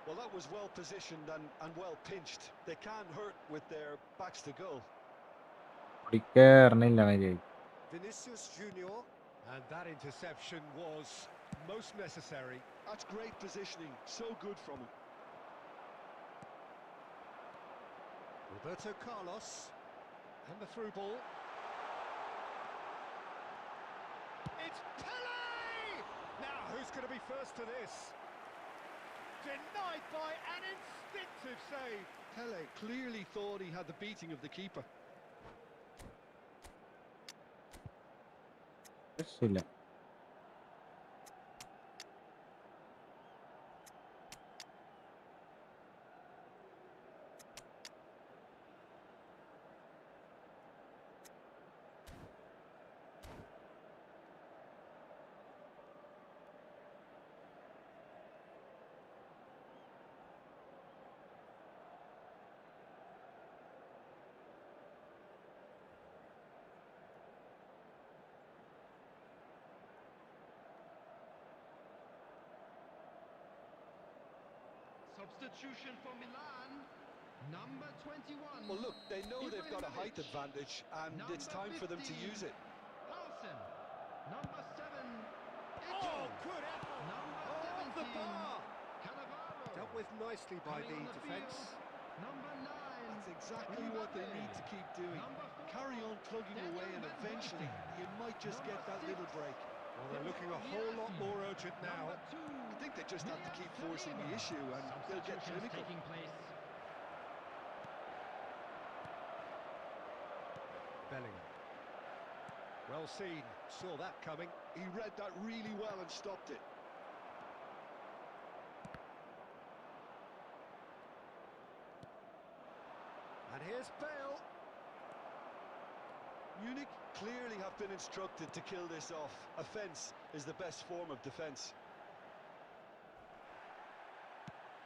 Well, that was well positioned and well pinched. They can hurt with their backs to goal. പിടിക്കേറണില്ല മര്യാദ. Vinicius Junior. And that interception was most necessary. That's great positioning, so good from him. Roberto Carlos. And the through ball. It's Pele! Now, who's going to be first to this? Denied by an instinctive save. Pele clearly thought he had the beating of the keeper. രക്ഷയില്ല. Substitution for Milan. Number 21. Well, look, they know they've got a height advantage, and it's time for them to use it. Paulsen. Number 7. Oh, good effort. Number Off the 17. bar. Cannavaro. Dealt with nicely by the Coming on defence. field. Number 9. That's exactly what they need to keep doing. Number 4. Carry on plugging Daniel away, and Van eventually Hoyten. you might just get that little break. Well, they're looking a whole lot more urgent now. I think they just have to keep forcing the issue and they'll get clinical. Taking place. Bellingham. Well seen, saw that coming. He read that really well and stopped it. And here's Bale. Munich clearly have been instructed to kill this off. Offence is the best form of defence.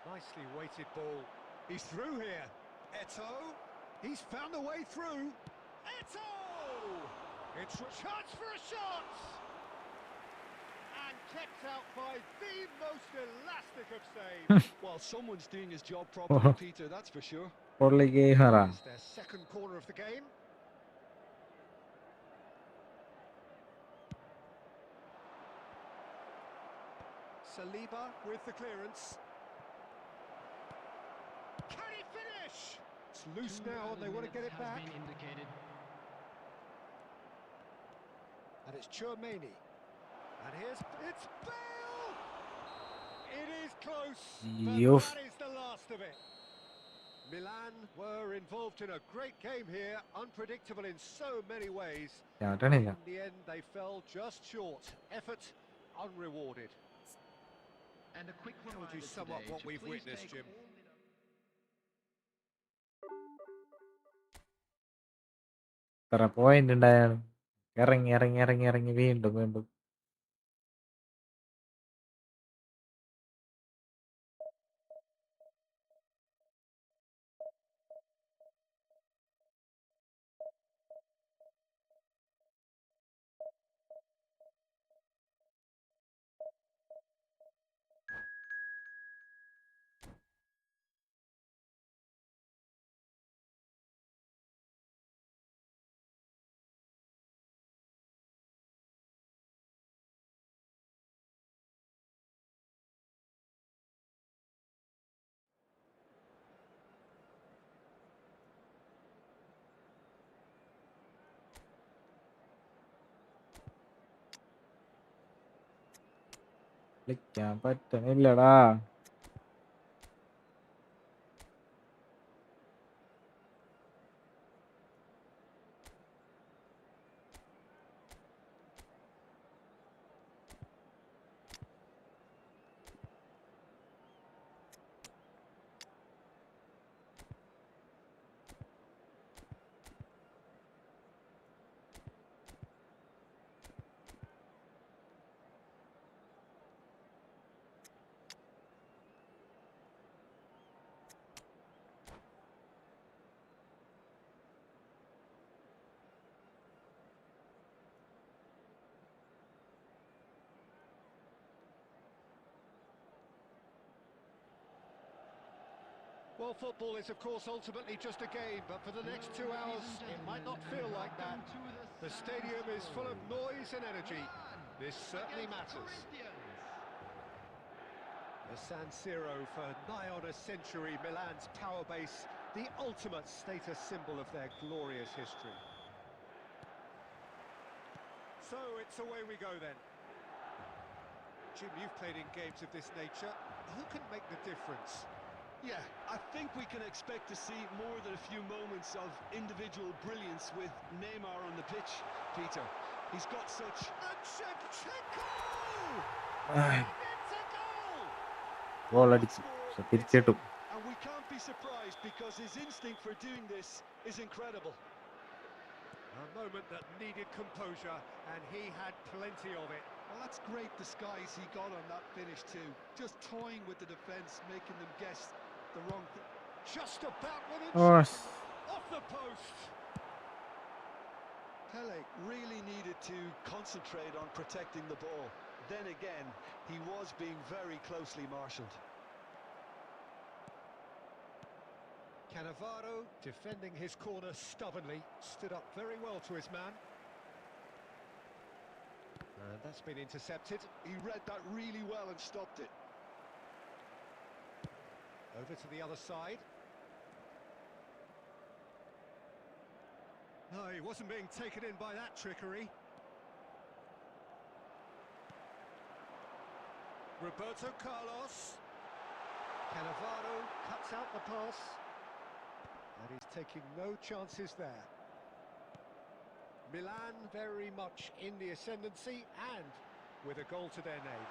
Nicely weighted ball. He's through here. Eto. He's found a way through. Eto! It's a chance for a shot! And kept out by the most elastic of saves. Well, someone's doing his job properly, Peter, that's for sure. പൊള്ളി ഗെയിമറാ. It's their second corner of the game. Saliba with the clearance. Can he finish? It's loose now and they want to get it back. Been indicated. And it's Chouameni. And it's Bale! It is close, Yuff. but that is the last of it. Milan were involved in a great game here, unpredictable in so many ways. ചാട്ടണില്ല. In the end, they fell just short. Effort unrewarded. And a quick How would you reminder sum up today what to we've please witnessed, take Jim? all എത്ര point ഉണ്ടായാണ്. ഇറങ്ങി ഇറങ്ങി ഇറങ്ങി ഇറങ്ങി വീണ്ടും വീണ്ടും. കളിക്കാൻ പറ്റണില്ലടാ. Well, football is, of course, ultimately just a game, but for the next 2 hours, it might not feel like that. The stadium is full of noise and energy. This certainly matters. The San Siro for nigh on a century, Milan's power base, the ultimate status symbol of their glorious history. So it's away we go then. Jim, you've played in games of this nature. Who can make the difference? Yeah, I think we can expect to see more than a few moments of individual brilliance with Neymar on the pitch, Peter. He's got such... And Shevchenko! ആയ്. And it's a goal! Goal അടിച്ചു. പക്ഷെ തിരിച്ചിട്ടു. And we can't be surprised because his instinct for doing this is incredible. A moment that needed composure, and he had plenty of it. Well, that's great disguise he got on that finish too. Just toying with the defence, making them guess the wrong thing. Just about within Oh, seconds, off the post. Pele really needed to concentrate on protecting the ball. Then again, he was being very closely marshalled. Cannavaro defending his corner stubbornly, stood up very well to his man. And that's been intercepted. He read that really well and stopped it. Over to the other side. No, he wasn't being taken in by that trickery. Roberto Carlos. Cannavaro cuts out the pass. And he's taking no chances there. Milan very much in the ascendancy and with a goal to their name.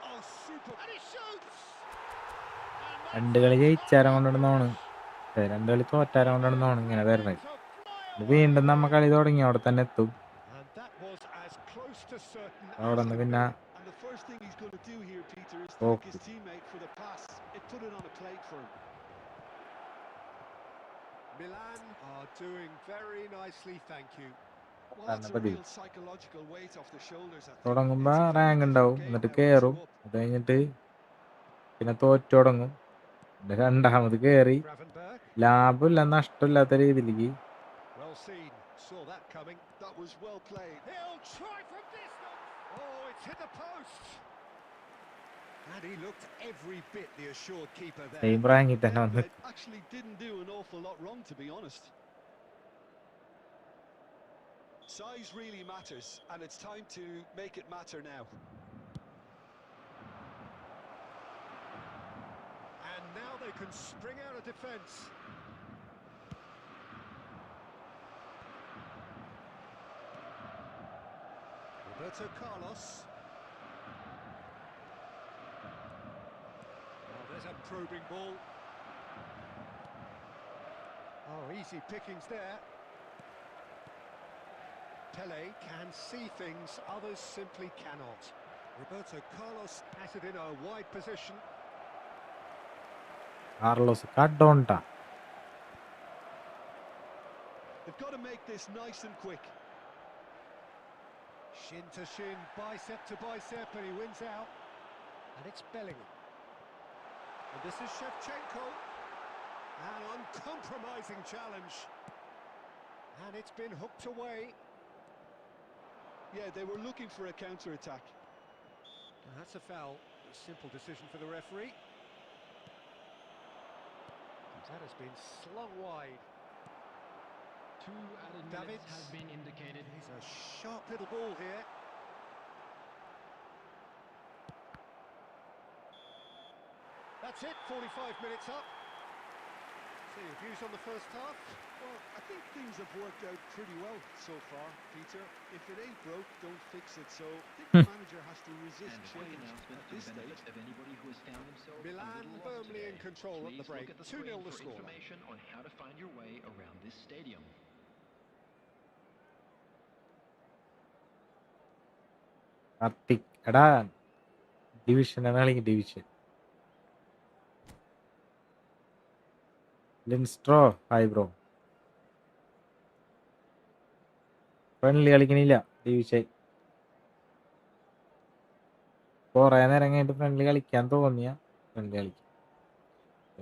Oh, super! And he shoots! രണ്ട് കളി ജയിച്ചാരം കൊണ്ടിടുന്നതാണ്, രണ്ട് കളി തോറ്റാരം കൊണ്ടിടുന്നതാണ് ഇങ്ങനെ വരുന്നത്. ഇത് വീണ്ടും നമ്മ കളി തുടങ്ങി അവിടെ തന്നെ എത്തും. അവിടെ നിന്ന് പിന്നെ okay. Milan are doing very nicely, thank you. തുടങ്ങുമ്പോ റാങ്ക് ഉണ്ടാവും, എന്നിട്ട് കയറും, അത് കഴിഞ്ഞിട്ട് പിന്നെ തോറ്റു തുടങ്ങും, പിന്നെ രണ്ടാമത് കയറി ലാഭമില്ല നഷ്ടമില്ലാത്ത രീതിയിലേക്ക്. Well seen, saw that coming. That was well played. He'll try from distance. Oh, it's hit the post. And he looked every bit the assured keeper there. Same റാങ്കിൽ തന്നെ വന്ന്. Actually didn't do an awful lot wrong, to be honest. Size really matters, and it's time to make it matter now. And now they can spring out of defence. Roberto Carlos. Oh, there's a probing ball. Oh, easy pickings there. Pele can see things others simply cannot. Roberto Carlos has it in a wide position. Carlos കണ്ടോണ്ട. They've got to make this nice and quick. Shin to shin, bicep to bicep, and he wins out. And it's Bellingham. And this is Shevchenko. An uncompromising challenge. And it's been hooked away. Yeah, they were looking for a counter-attack. And that's a foul. A simple decision for the referee. That has been slung wide. 2 added minutes has been indicated. He's a sharp little ball here. That's it, 45 minutes up. So your views on the first half? Well, I think things have worked out pretty well so far, Peter. If it ain't broke, don't fix it. So I think the manager has to resist change at this stage. Of anybody who has found themselves Milan firmly in control at the break. 2-0 the score. Information on how to find your way around this stadium. Karthik എടാ division കളിക്ക് division. ലിൻസ്ട്രോ hi bro. Friendly കളിക്കണില്ല division. കുറേ നേരം കഴിഞ്ഞിട്ട് friendly കളിക്കാൻ തോന്നിയ friendly കളിക്കും.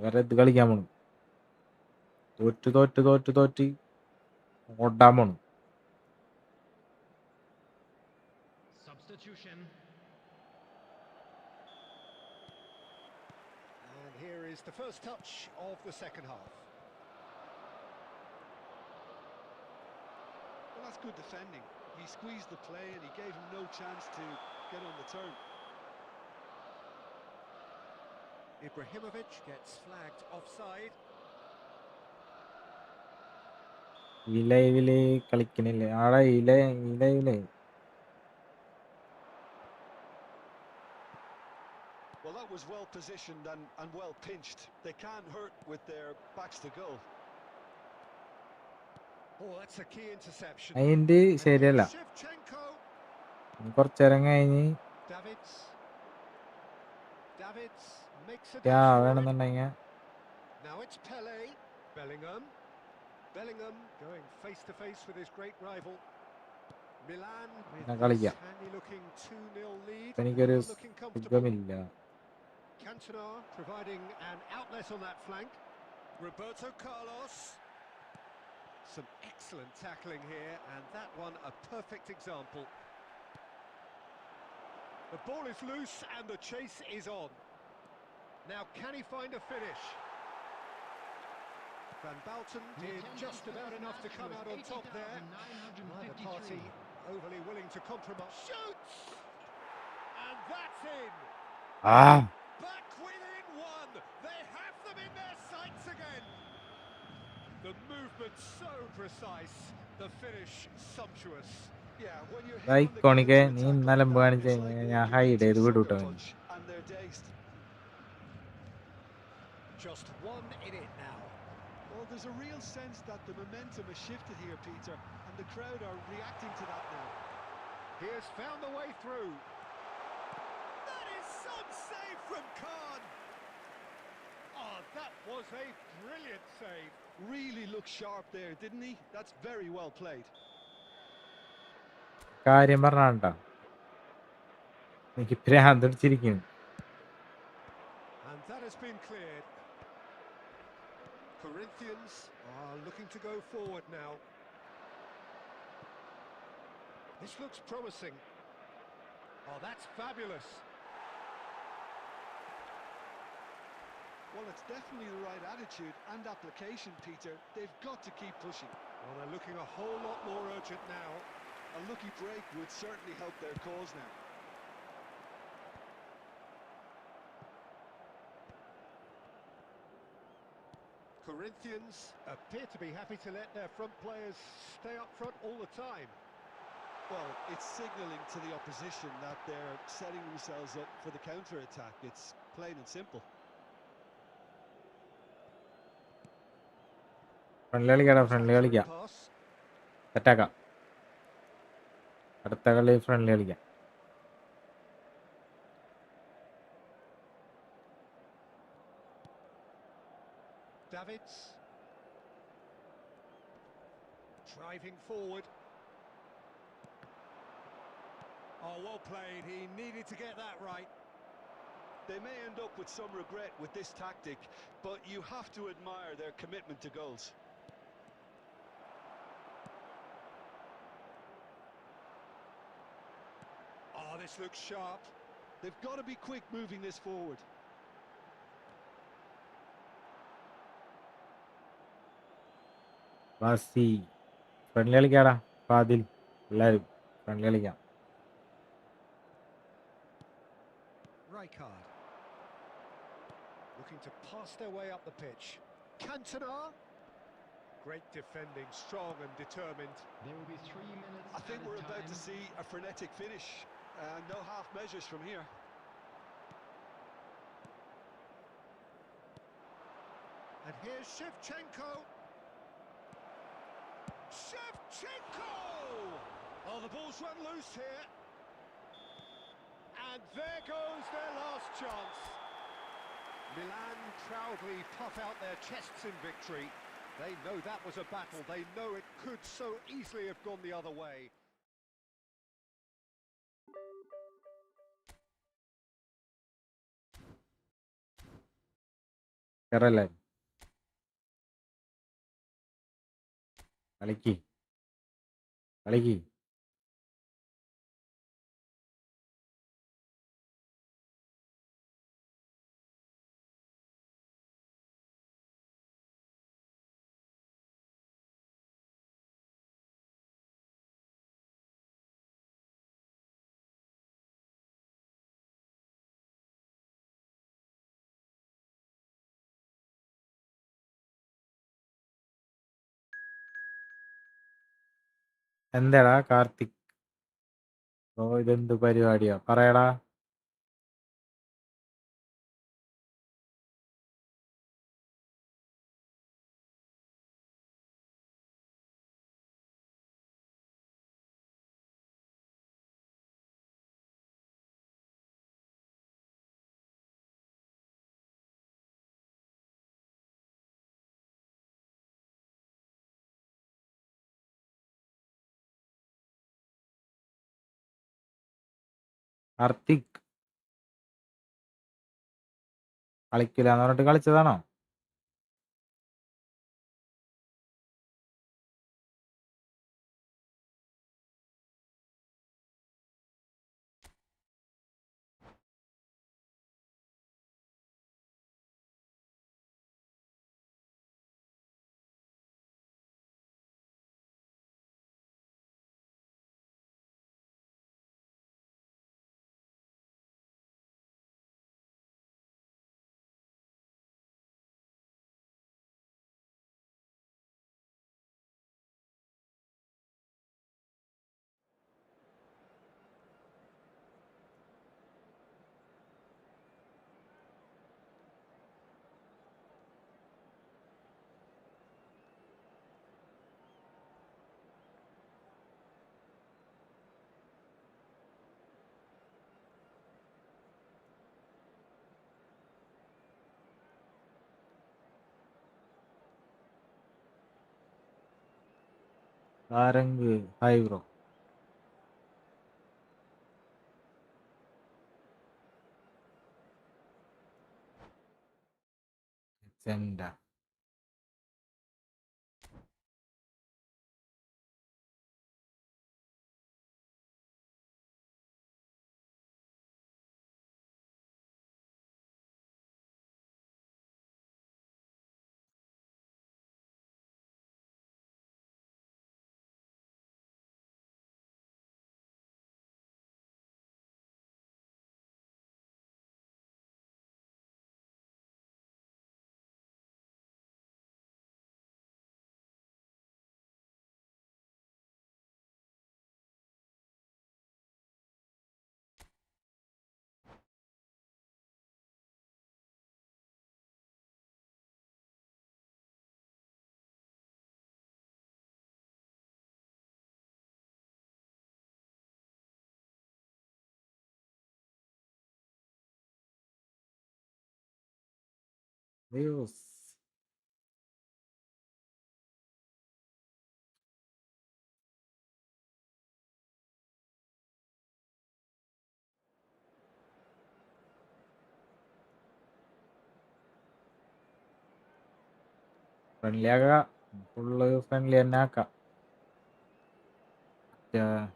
വേറെ ഇത് കളിക്കാൻ പോണു. തോറ്റ് തോറ്റ് തോറ്റ് തോറ്റ് ഓടാൻ പോണു. Substitution. And here is the first touch of the second half. Well, that's good defending. He squeezed the play and he gave him no chance to get on the turn. Ibrahimovic gets flagged offside. ഈ ലൈവില് കളിക്കണില്ലേ ആടാ? ഈ ലൈവില് Well, that was well positioned and well pinched. They can't hurt with their backs to goal. Oh, that's a key interception. അതിന്റെ ശരിയല്ല. Shevchenko. കുറച്ചേരം കഴിഞ്ഞ് Davids makes a വേണമെന്നുണ്ടെങ്കിൽ now it's Pele. Bellingham going face to face with his great rival. Milan with this handy looking 2-0 lead. എനിക്കൊരു Looking comfortable. സുഖമില്ല. Cantona providing an outlet on that flank. Roberto Carlos. Some excellent tackling here, and that one a perfect example. The ball is loose and the chase is on. Now can he find a finish? Van Balten did just about enough to come out on top there. Neither party overly willing to compromise. Shoots! And that's in! Ah, Back within one. They have them in their sights again. The movement so precise. The finish sumptuous. Yeah, when you're hit on the iconic. counter നീ attack ഇന്നലെ like that, കാണിച്ചു it's like കഴിഞ്ഞാൽ a ഞാൻ hide defensive ചെയ്ത് sucker വിടൂട്ടോ. punch, and they're dazed. Just one in it now. Well, there's a real sense that the momentum has shifted here, Peter, and the crowd are reacting to that now. He has found the way through. That is some save from Khan. Oh, that was a brilliant save. Really looked sharp there, didn't he? That's very well played. കാര്യം പറഞ്ഞാണ്ടാ എനിക്ക് ഭ്രാന്ത് പിടിച്ചിരിക്കുന്നു. And that has been cleared. Corinthians are looking to go forward now. This looks promising. Oh, that's fabulous. Well, it's definitely the right attitude and application, Peter. They've got to keep pushing. Well, they're looking a whole lot more urgent now. A lucky break would certainly help their cause now. Corinthians appear to be happy to let their front players stay up front all the time. Well, it's signalling to the opposition that they're setting themselves up for the counter-attack. It's plain and simple. Friendly കളിക്കാടാ, friendly കളിക്കാം. Pass. സെറ്റാക്കാം. അടുത്ത കളി friendly കളിക്കാം. Davids. Driving forward. Oh, well played. He needed to get that right. They may end up with some regret with this tactic, but you have to admire their commitment to goals. Oh, this looks sharp. They've got to be quick moving this forward. ബാസി friendly കളിക്കാടാ. ഫാദിൽ എല്ലാവരും friendly കളിക്കാം. Rijkaard. Looking to pass their way up the pitch. Cantona. Great defending, strong and determined. There will be 3 minutes. I think we're about to time. see a frenetic finish. No half measures from here. And here's Shevchenko. Shevchenko! Oh, the ball's run loose here. And there goes their last chance. Milan proudly puff out their chests in victory. They know that was a battle. They know it could so easily have gone the other way. കേറല്ലേ കളിക്ക് കളിക്ക്. എന്താടാ കാർത്തിക്? ഓ, ഇതെന്ത് പരിപാടിയാ പറയടാ. കാർത്തിക് കളിക്കില്ലാന്ന് പറഞ്ഞിട്ട് കളിച്ചതാണോ? Sarang, hi bro. Senda. Dios. Friendly aga. Full friendly annaka. Yeah.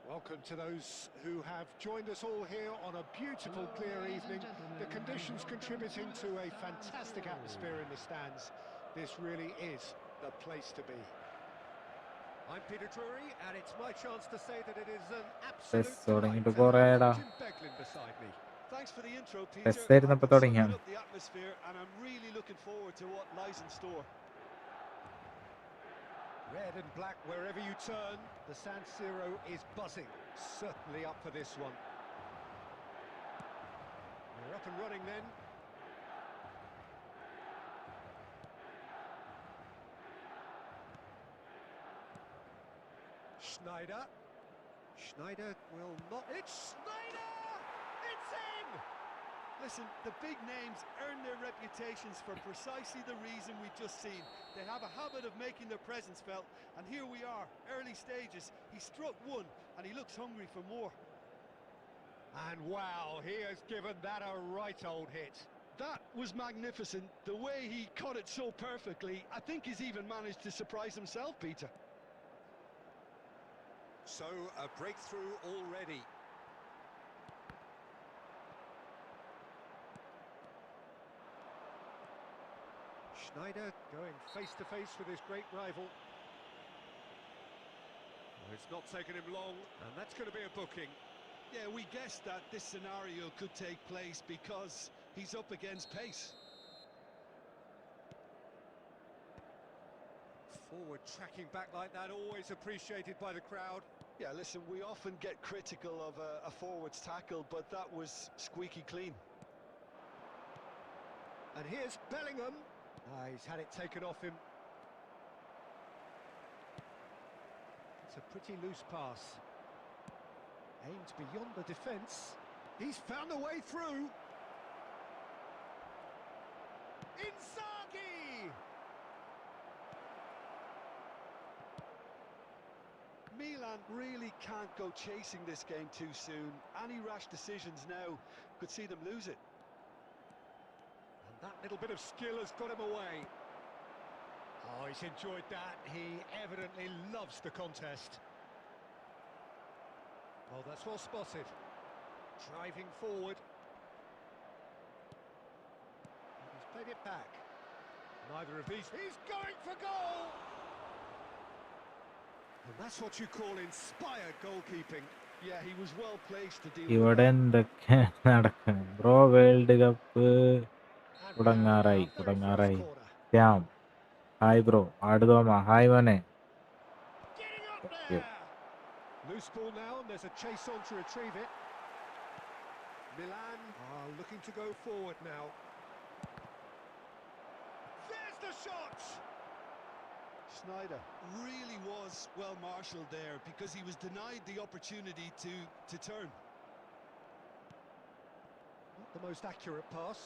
Welcome to those who have joined us all here on a beautiful, clear evening. The conditions contributing to a fantastic atmosphere in the stands. This really is the place to be. I'm Peter Drury, and it's my chance to say that it is an absolute delight to have Martin Beglin beside me. Thanks for the intro, Peter. Yes, I can sum തുടങ്ങിയാണ്. up the atmosphere, and I'm really looking forward to what lies in store. Red and black wherever you turn, the San Siro is buzzing. Certainly up for this one. We're up and running then. Schneider will not... It's Schneider! It's in! Listen, the big names earn their reputations for precisely the reason we've just seen. They have a habit of making their presence felt, and here we are, early stages. He struck one, and he looks hungry for more. And wow, he has given that a right old hit. That was magnificent. The way he caught it so perfectly, I think he's even managed to surprise himself, Peter. So, a breakthrough already. Schneider going face-to-face with his great rival. Well, it's not taken him long, and that's going to be a booking. Yeah, we guessed that this scenario could take place because he's up against pace. Forward tracking back like that, always appreciated by the crowd. Yeah, listen, we often get critical of a forward's tackle, but that was squeaky clean. And here's Bellingham. He's had it taken off him. It's a pretty loose pass. Aimed beyond the defence. He's found a way through. Inzaghi! Milan really can't go chasing this game too soon. Any rash decisions now could see them lose it. And that little bit of skill has got him away. Oh, he's enjoyed that. He evidently loves the contest. Oh, that's well spotted. Driving forward. He's played it back. Neither of these. He's going for goal! And that's what you call inspired goalkeeping. Yeah, he was well placed to deal with ഇവിടെ that. എന്തൊക്കെ നടക്കണം bro? World cup And തുടങ്ങാറായി now, their first corner. Shyam hi bro. Aadu Thoma hi മോനെ. Getting up Thank you. there! Loose ball now, and there's a chase on to retrieve it. Milan are looking to go forward now. There's the shot! Snyder really was well marshalled there because he was denied the opportunity to turn. Not the most accurate pass.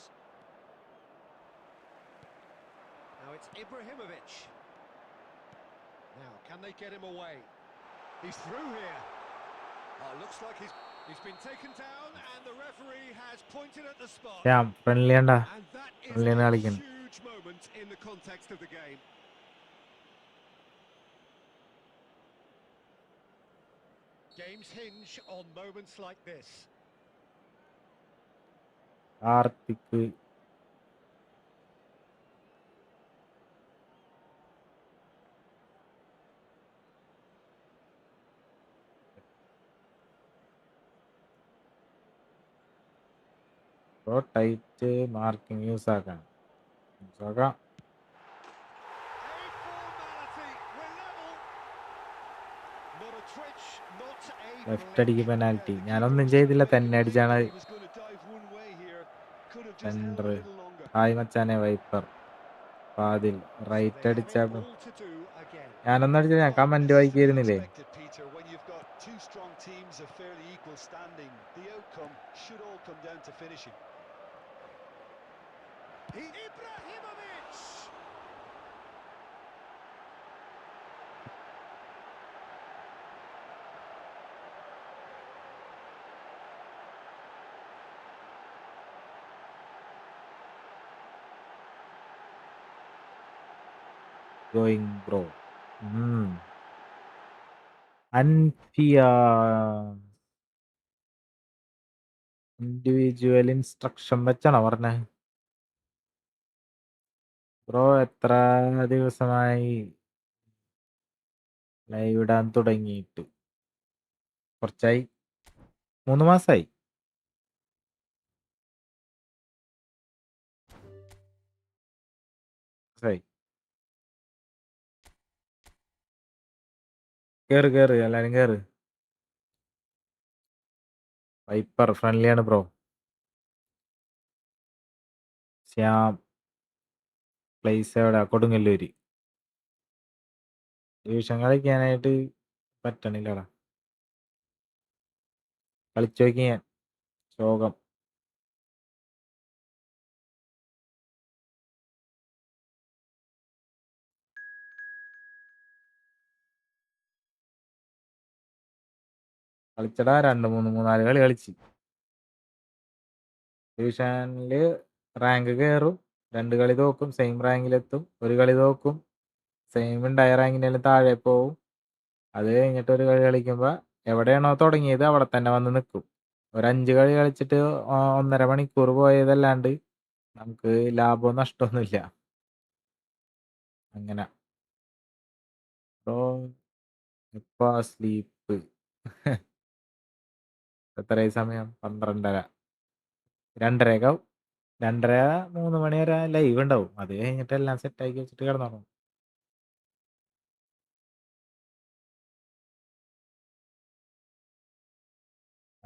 Now it's Ibrahimovic. Now, can they get him away? He's through here. Oh, looks like he's been taken down, and the referee has pointed at the spot. Shyam friendly ഉണ്ടാ? And that is friendly a കളിക്കുന്നു. huge moment in the context of the game. Games hinge on moments like this. Karthik bro tight marking use ആക്കാം. A formality. We're level. Not a twitch, not a left blink. അടിക്ക് penalty. Yeah, the keeper ഞാനൊന്നും was ചെയ്തില്ല, trying to തന്നെ make the അടിച്ചാണ്. mistake. He was going to dive one way here. Could have just held centre a little longer. Hi മച്ചാനെ viper പാതിൽ So right they have അടിച്ചാ. it all to do again. ഞാനൊന്നും അടിച്ച ഞാൻ Oh, comment this is to be വായിക്കായിരുന്നില്ലേ? expected, Peter. When you've got two strong teams of fairly equal standing, the outcome should all come down to finishing. Ibrahimovic! Going bro. Anfiya individual instruction വെച്ചാണോ പറഞ്ഞേ? Bro എത്ര ദിവസമായി live ഇടാൻ തുടങ്ങിയിട്ട്? കുറച്ചായി, 3 മാസമായി. കേറ് കേറ് എല്ലാരും കേറ്. വൈപ്പർ ഫ്രണ്ട്ലിയാണ് ബ്രോ. ശ്യാം പ്ലേസ് എവിടെ? കൊടുങ്ങല്ലൂര്. ഡിവിഷൻ കളിക്കാനായിട്ട് പറ്റണില്ലടാ. കളിച്ചു നോക്കി ഞാൻ. ശോകം. കളിച്ചടാ, 2-3-4 കളി കളിച്ച്. ഡിവിഷനില് റാങ്ക് കയറും, 2 കളി തോക്കും, സെയിം റാങ്കിലെത്തും, 1 കളി തോക്കും, സെയിം ഉണ്ടായ റാങ്കിനെല്ലാം താഴെ പോവും. അത് കഴിഞ്ഞിട്ട് 1 കളി കളിക്കുമ്പോ എവിടെയാണോ തുടങ്ങിയത് അവിടെ തന്നെ വന്ന് നിൽക്കും. ഒരു 5 കളി കളിച്ചിട്ട് 1.5 മണിക്കൂർ പോയതല്ലാണ്ട് നമുക്ക് ലാഭവും നഷ്ടമൊന്നുമില്ല. അങ്ങനെ ബ്രോ ഇപ്പൊ സ്ലീപ്പ് എത്രയായി സമയം? 12:30. 2:30 2:30-3 മണി വരെ ലൈവ് ഉണ്ടാവും. അത് കഴിഞ്ഞിട്ട് എല്ലാം സെറ്റാക്കി വെച്ചിട്ട് കിടന്നുറങ്ങും.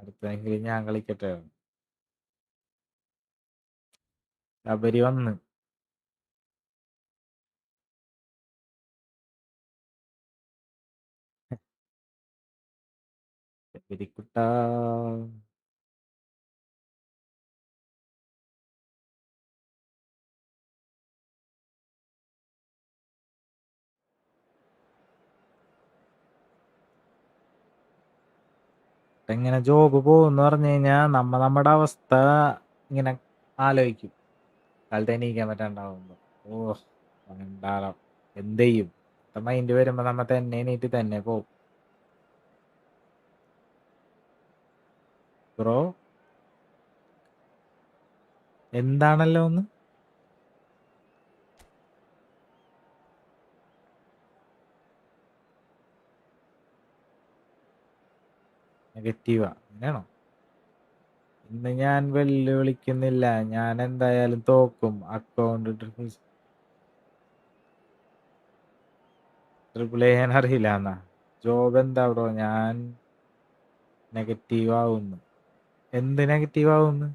അടുത്തെങ്കിലും ഞാൻ കളിക്കട്ടെ. ശബരി വന്ന്. ശബരിക്കുട്ടാ എങ്ങനെ ജോബ് പോകുമെന്ന് പറഞ്ഞു കഴിഞ്ഞാൽ നമ്മുടെ അവസ്ഥ ഇങ്ങനെ ആലോചിക്കും. കാലത്ത് എണീക്കാൻ പറ്റാണ്ടാവുമ്പോ ഓ വേണ്ടാലോ, എന്ത് ചെയ്യും? മൈൻഡ് വരുമ്പോ നമ്മ തന്നെ എണീറ്റ് തന്നെ പോവും. ബ്രോ എന്താണല്ലോ ഒന്ന് നെഗറ്റീവാ അങ്ങനെയാണോ? ഇന്ന് ഞാൻ വെല്ലുവിളിക്കുന്നില്ല, ഞാൻ എന്തായാലും തോക്കും. അക്കൗണ്ട് ട്രിപ്പിൾ ചെയ്യാൻ അറിയില്ല എന്നാ. ജോബ് എന്താ ബ്രോ? ഞാൻ നെഗറ്റീവ് ആവുന്നു. എന്ത് നെഗറ്റീവ് ആവുന്നു?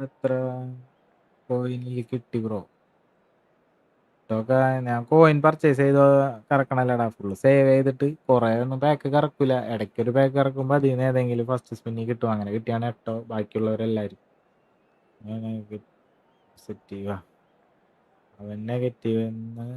എത്ര കോയിനിൽ കിട്ടി ബ്രോ? ഞാൻ കോയിൻ പർച്ചേസ് ചെയ്ത് കറക്കണല്ലടാ. ഫുള്ള് സേവ് ചെയ്തിട്ട് കുറെ ഒന്നും പാക്ക് കറക്കൂല. ഇടയ്ക്കൊരു പാക്ക് കറക്കുമ്പോൾ അതിൽ നിന്ന് ഏതെങ്കിലും ഫസ്റ്റ് സ്പിന്നി കിട്ടും. അങ്ങനെ കിട്ടിയാണ് 8 ബാക്കിയുള്ളവരെല്ലാവരും. പോസിറ്റീവാ. അവൻ നെഗറ്റീവ് എന്ന്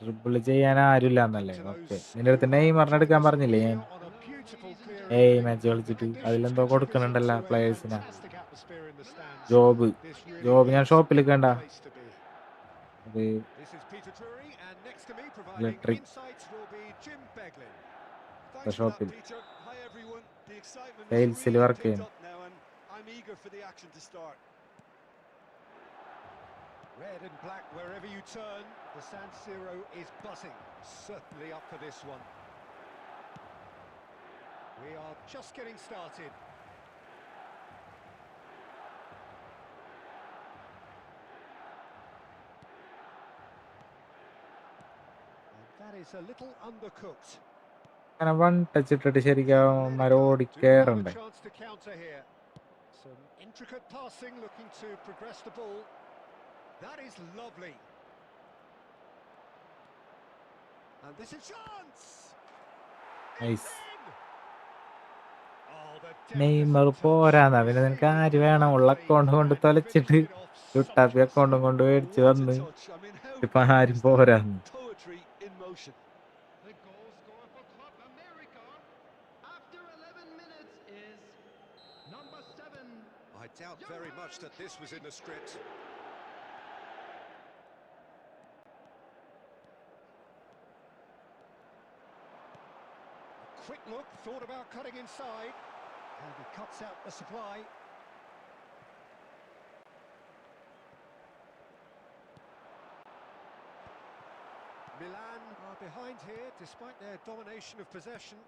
ട്രിപ്പിൾ ചെയ്യാൻ ആരുമില്ല എന്നല്ലേ? ഓക്കെ, നിന്റെ അടുത്ത് നെയ്മറിനെ എടുക്കാൻ പറഞ്ഞില്ലേ ഞാൻ? മാച്ച് കളിച്ചിട്ട് അതിലെന്തോ കൊടുക്കണുണ്ടല്ലോ പ്ലേയേഴ്സിനാ. ജോബ് ഞാൻ ഷോപ്പിൽ കണ്ട അത് ഇലക്ട്രിക് Thanks for that, ഷോപ്പിൽ Peter. Hi, everyone. The excitement has സെയിൽസിൽ really work picked ചെയ്യുന്നു. up now, and I'm eager for the action to start. Red and black wherever you turn. The San Siro is buzzing. Certainly up for this one. We are just getting started. And that is a little undercooked. അങ്ങനെ one touch ഇട്ടിട്ട് ശരിക്കും അവന്മാർ Do have a ഓടിക്കേറണ്ടേ? chance to counter here. Some intricate passing, looking to progress the ball. That is lovely. And this is chance. Nice. Oh, the Neymar depth of പോരാന്നാ. touch. പിന്നെ നിനക്ക് ആര് വേണം? ഉള്ള account കൊണ്ട് തൊലച്ചിട്ട് ലുട്ടാപ്പി അക്കൗണ്ടും കൊണ്ട് മേടിച്ച് What a വന്ന് touch. I mean, how ഇപ്പൊ good ആരും is that? പോരാന്ന്. Poetry in motion. The goal scorer for Club America after 11 minutes is number 7. I doubt very much that this was in the script. A quick look, thought about cutting inside, and he cuts out the supply. Milan are behind here, despite their domination of possession.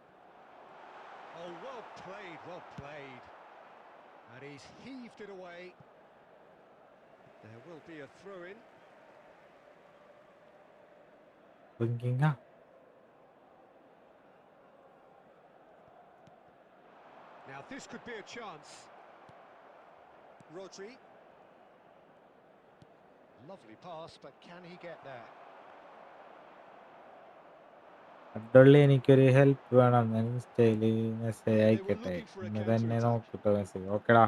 Oh, well played, well played. And he's heaved it away. There will be a throw-in. Thinking, Now this could be a chance. Rodri. Lovely pass, but can he get there? Abdulla എനിക്കൊരു help വേണം. ഇൻസ്റ്റയില് message They were അയക്കട്ടെ. looking for a ഇന്ന് തന്നെ counter-attack. നോക്കിട്ടോ message. ഓക്കെടാ.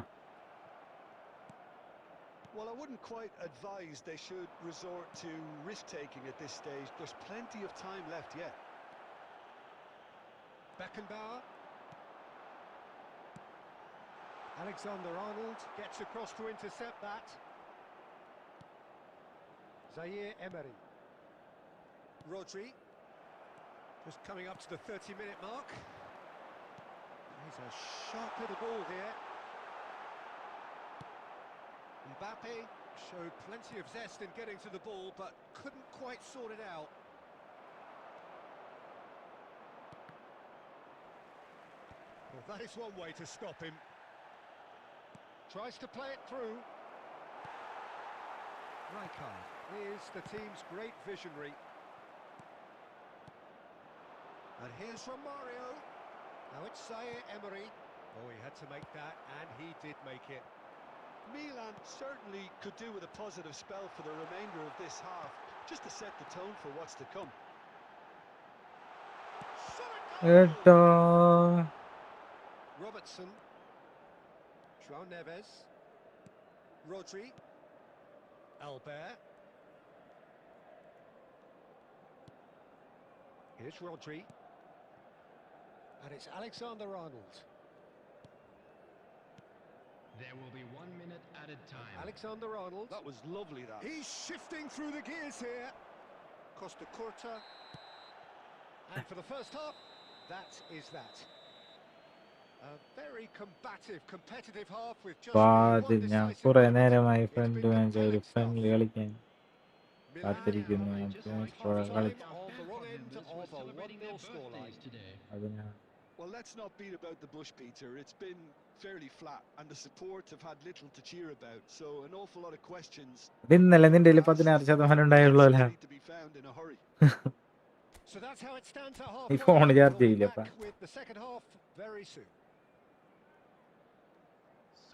Well, I wouldn't quite advise they should resort to risk-taking at this stage. There's plenty of time left yet. Beckenbauer. Alexander-Arnold gets across to intercept that. Zaire Emery. Rodri. Just coming up to the 30-minute mark. He's a sharp little ball here. Mbappe showed plenty of zest in getting to the ball, but couldn't quite sort it out. Well, that is one way to stop him. Tries to play it through. Rijkaard is the team's great visionary. And here's from Mario. Now it's Zaire Emery. Oh, he had to make that, and he did make it. Milan certainly could do with a positive spell for the remainder of this half, just to set the tone for what's to come. ഏട്ടോ Robertson. João Neves. Rodri. Albert. Here's Rodri. And it's Alexander-Arnold. There will be 1 minute added time. Alexander-Arnold. That was lovely, that. He's shifting through the gears here. Costa Curta. And for the first half, that is that. A very combative, competitive half with just one ഞാൻ decisive കുറെ moment. നേരമായി It's front been match ഒരു compelling stuff. Friendly കളിക്കാൻ Milan കാത്തിരിക്കുന്നു. coming അപ്പോൾ at ഇപ്പോൾ half-time കളിച്ചു on the wrong end of a 1-0 scoreline. അതിനാ Well, let's not beat about the bush, Peter. It's been fairly flat, and the support have had little to cheer about. So an awful lot of questions. ഇന്നലെ നിന്റെ Asked, 16% ഉണ്ടായുള്ളൂല്ല. answers need to be found in a hurry. So that's how it stands at ഈ phone half-way. Charge We'll be ചെയ്യില്ലപ്പാ. back with the second half very soon.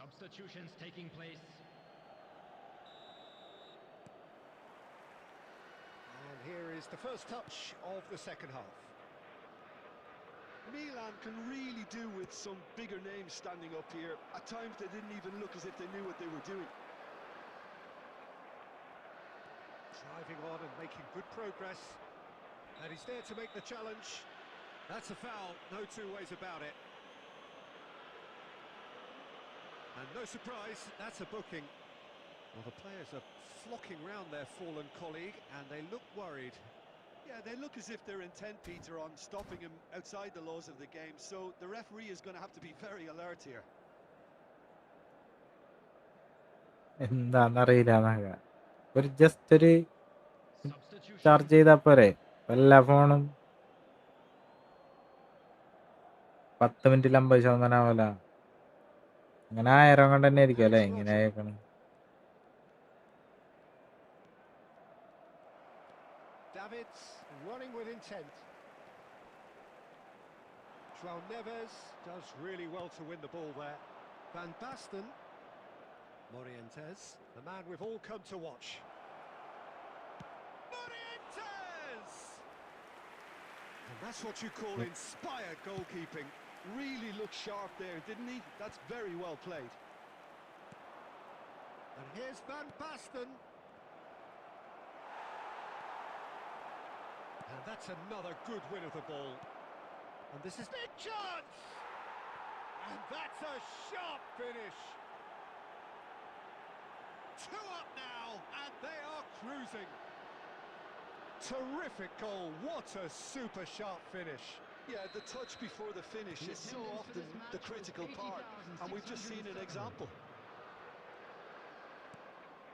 Substitutions taking place. And here is the first touch of the second half. Milan can really do with some bigger names standing up here. At times they didn't even look as if they knew what they were doing. Driving on and making good progress. And he's there to make the challenge. That's a foul, no two ways about it. And no surprise, that's a booking. Well, the players are flocking round their fallen colleague and they look worried. Yeah, they look as if they're intent, Peter, on stopping him outside the laws of the game. So the referee is going to have to be very alert here. എന്താന്നറിയില്ല. ഒരു just ഒരു Substitution. Charge ചെയ്താൽ പോരെ. എല്ലാ ഫോണും 10 മിനിറ്റിൽ 50% ആവല. അങ്ങനെ 1000 കൊണ്ട് തന്നെ ആയിരിക്കും അല്ലേ ഇങ്ങനെ ആയേക്കണം. Davids running with intent. João Neves does really well to win the ball there. Van Basten. Morientes, the man we've all come to watch. Morientes! And that's what you call inspired goalkeeping. Really looked sharp there, didn't he? That's very well played. And here's Van Basten. And that's another good win of the ball. And this is big chance! And that's a sharp finish. 2 up now, and they are cruising. Terrific goal, what a super sharp finish. Yeah, the touch before the finish is so often the critical part, and we've just seen an example.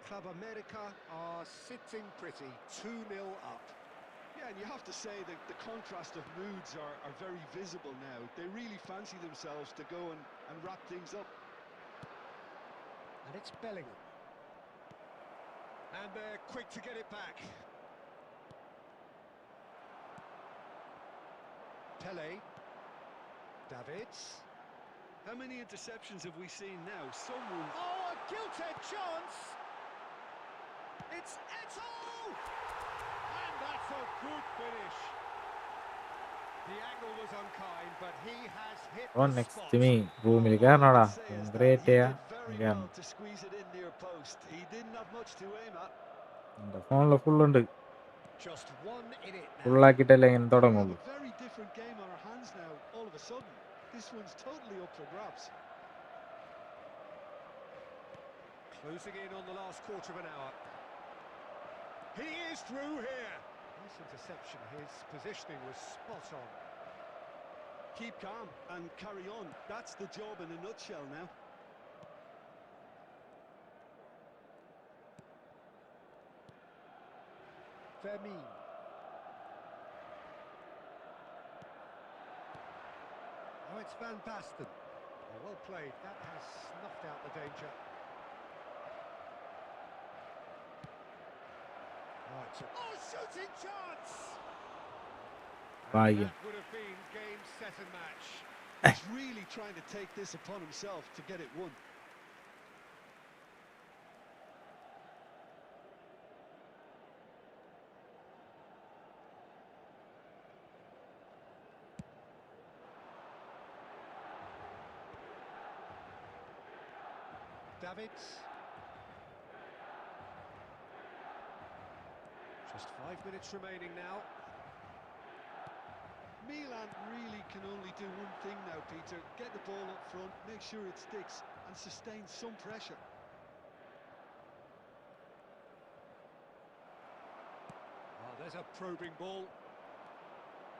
Club America are sitting pretty, 2-0 up. Yeah, and you have to say that the contrast of moods are very visible now. They really fancy themselves to go and wrap things up. And it's Bellingham. And they're quick to get it back. Pele. Davids. How many interceptions have we seen now? Someone... Oh, a gilt-edged chance! It's Eto! And that's a good finish. The angle was unkind, but he has hit on the next spot. Me റൂമിൽ All I കയറണോടാ. can say is that great he ചെയ്യാ. did very കയറണം. well to squeeze it in near post. He didn't have much to aim at. എൻ്റെ ഫോണിൽ ഫുള്ളുണ്ട്. Just one in it now. ഫുള്ളാക്കിയിട്ടല്ലേ ഇങ്ങനെ We have തുടങ്ങുള്ളൂ. a very different game on our hands now, all of a sudden. This one's totally up for grabs. Closing in on the last quarter of an hour. He is through here. Nice interception. His positioning was spot on. Keep calm and carry on. That's the job in a nutshell now. Fermin. Oh, it's Van Basten. Oh, well played. That has snuffed out the danger. Oh, it's a shooting chance! ഭാഗ്യം. That would have been game, set and match. He's really trying to take this upon himself to get it won. Davids. Just 5 minutes remaining now. Milan really can only do one thing now, Peter. Get the ball up front, make sure it sticks, and sustain some pressure. Oh, there's a probing ball.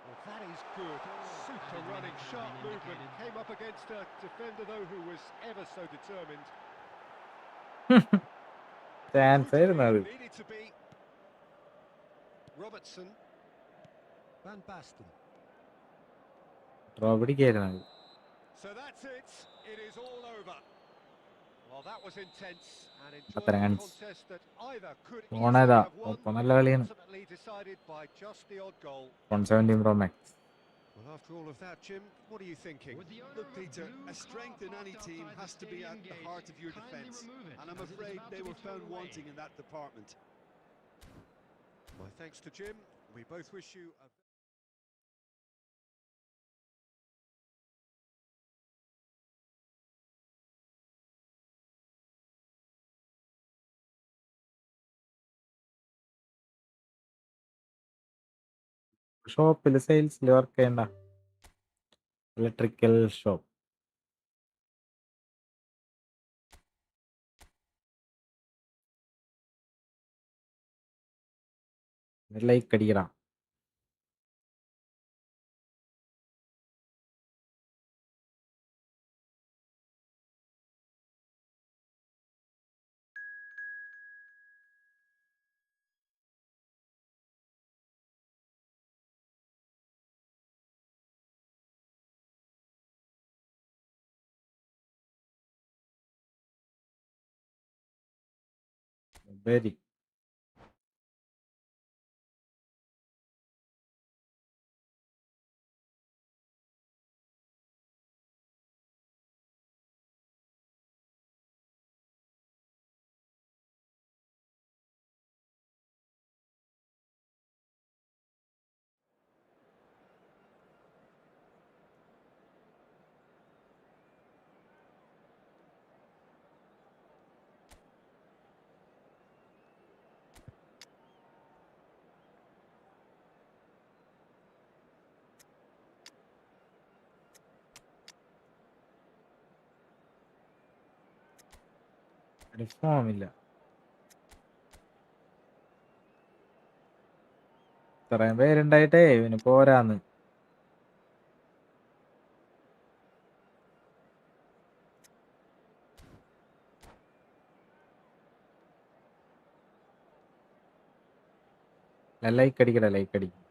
Well, that is good. Super running, sharp movement. Came up against a defender, though, who was ever so determined. Chance ആയിരുന്നു അത്. Needed to be. Robertson. Van Basten. Draw പിടിക്കായിരുന്നു അത്. So that's it. It is all over. Well, that was intense and അത്ര enjoyable കാണിച്ചു. contest that either could ഓണേതാ easily have won, ഒപ്പം നല്ല കളിയാണ്. ultimately decided by just the odd goal. 117 Pro Max. Well, after all of that, Jim, what are you thinking? Look, Peter, a strength in any team has to be at the heart of your defence, and I'm afraid they were found wanting in that department. My thanks to Jim. We both wish you a... ഷോപ്പിൽ സെയിൽസിൽ work ചെയ്യണ്ട, electrical shop. Like അടിക്കണം. Very ഫോമില്ല. ഇത്രയും പേരുണ്ടായിട്ടേ ഇവന് പോരാന്ന്. Like അടിക്കട, like അടിക്കും.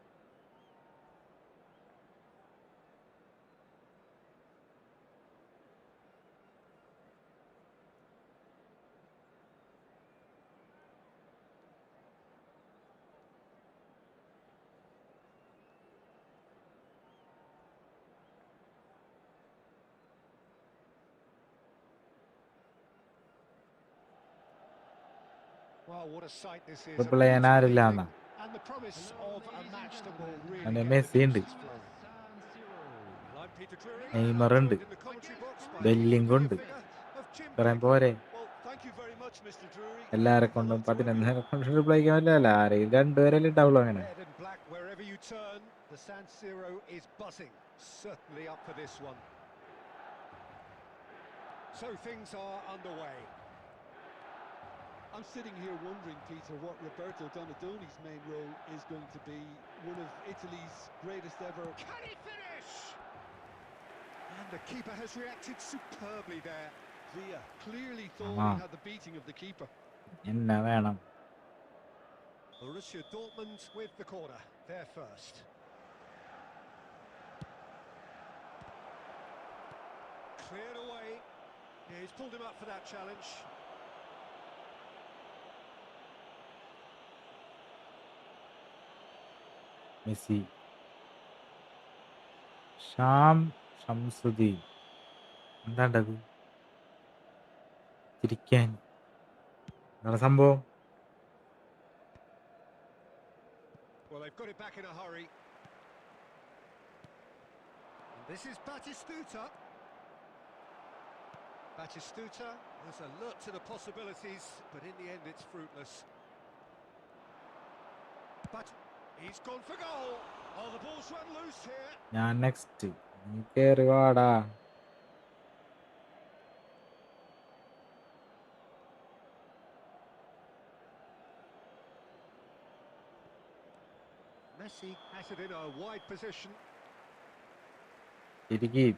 Well, what a sight this is. Triple ചെയ്യാൻ ആരില്ല എന്നാ. And the promise of a match that will really അവന്റെ get the Messi ഉണ്ട്, juices flowing. Well, I'm Peter Drury. Neymar ഉണ്ട്, Joined in the commentary box by the ബെല്ലിംഗ് ഉണ്ട്. figure of Jim ഇത്രയും Begley. പോരെ? Well, thank you very much, Mr. Drury. എല്ലാരെ കൊണ്ടും 11 കൊണ്ട് triple അടിക്കാൻ പറ്റില്ല. ആരെയും രണ്ടുപേരല്ലേ ഉണ്ടാവുള്ളൂ അങ്ങനെ. Red and black wherever you turn, the San Siro is buzzing. Certainly up for this one. So things are underway. I'm sitting here wondering, Peter, what Roberto Donadoni's main role is going to be. One of Italy's greatest ever. Can he finish? And the keeper has reacted superbly there. Villa clearly thought he had the beating of the keeper. എന്നാ വേണം? Borussia Dortmund with the corner. There first. Cleared away. Yeah, he's pulled him up for that challenge. Messi, Shamsuddin, എന്താണ്ടത് ചിരിക്കാൻ? എന്താണ് സംഭവം? Well, they've got it back in a hurry. And this is Batistuta. Batistuta has alert to the possibilities, but in the end it's fruitless. But he's gone for goal. Oh, the ball's run loose here. ഞാൻ next. നീ കേറി വാടാ. Messi has it in a wide position.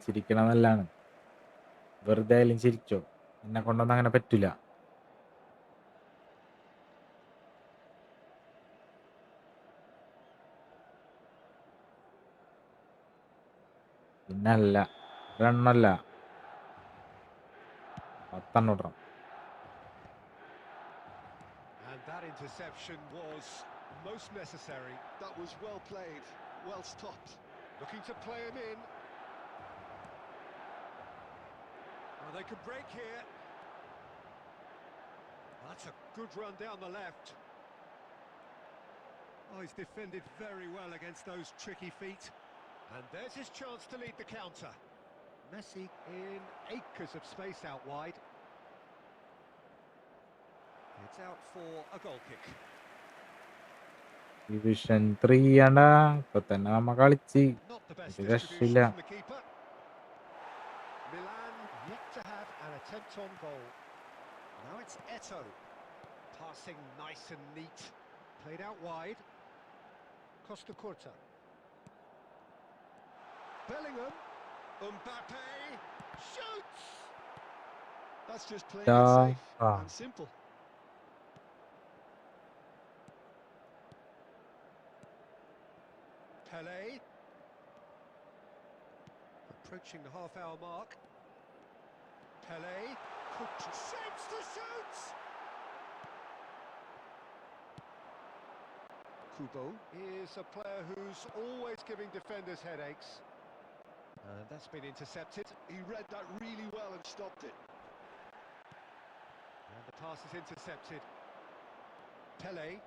ചിരിക്കണമെന്നാണ്. വെറുതെ ആയാലും ചിരിച്ചോ. എന്നെ കൊണ്ടൊന്നും അങ്ങനെ പറ്റില്ല. പിന്നല്ല, റണ്ണല്ല, 10 ഇടണം. And that interception was most necessary. That was well played, well stopped. Looking to play him in. Oh, they could break here. That's a good run down the left. Oh, he's defended very well against those tricky feet. And there's his chance to lead the counter. Messi in acres of space out wide. It's out for a goal kick. Division 3 ആണ്ടാ. ഇപ്പൊ തന്നെ നമ്മ കളിച്ച് Not the best ഒരു distribution രക്ഷയില്ല. from the keeper. Milan yet to have an attempt on goal. Now it's Eto'o. Passing nice and neat. Played out wide. Costa Curta. Bellingham. Mbappe. Shoots! That's just playing it safe Ah. and simple. Pele. Approaching the half-hour mark. Pele. Shapes to shoot! Kubo is a player who's always giving defenders headaches. And that's been intercepted. He read that really well and stopped it. And the pass is intercepted. Pele,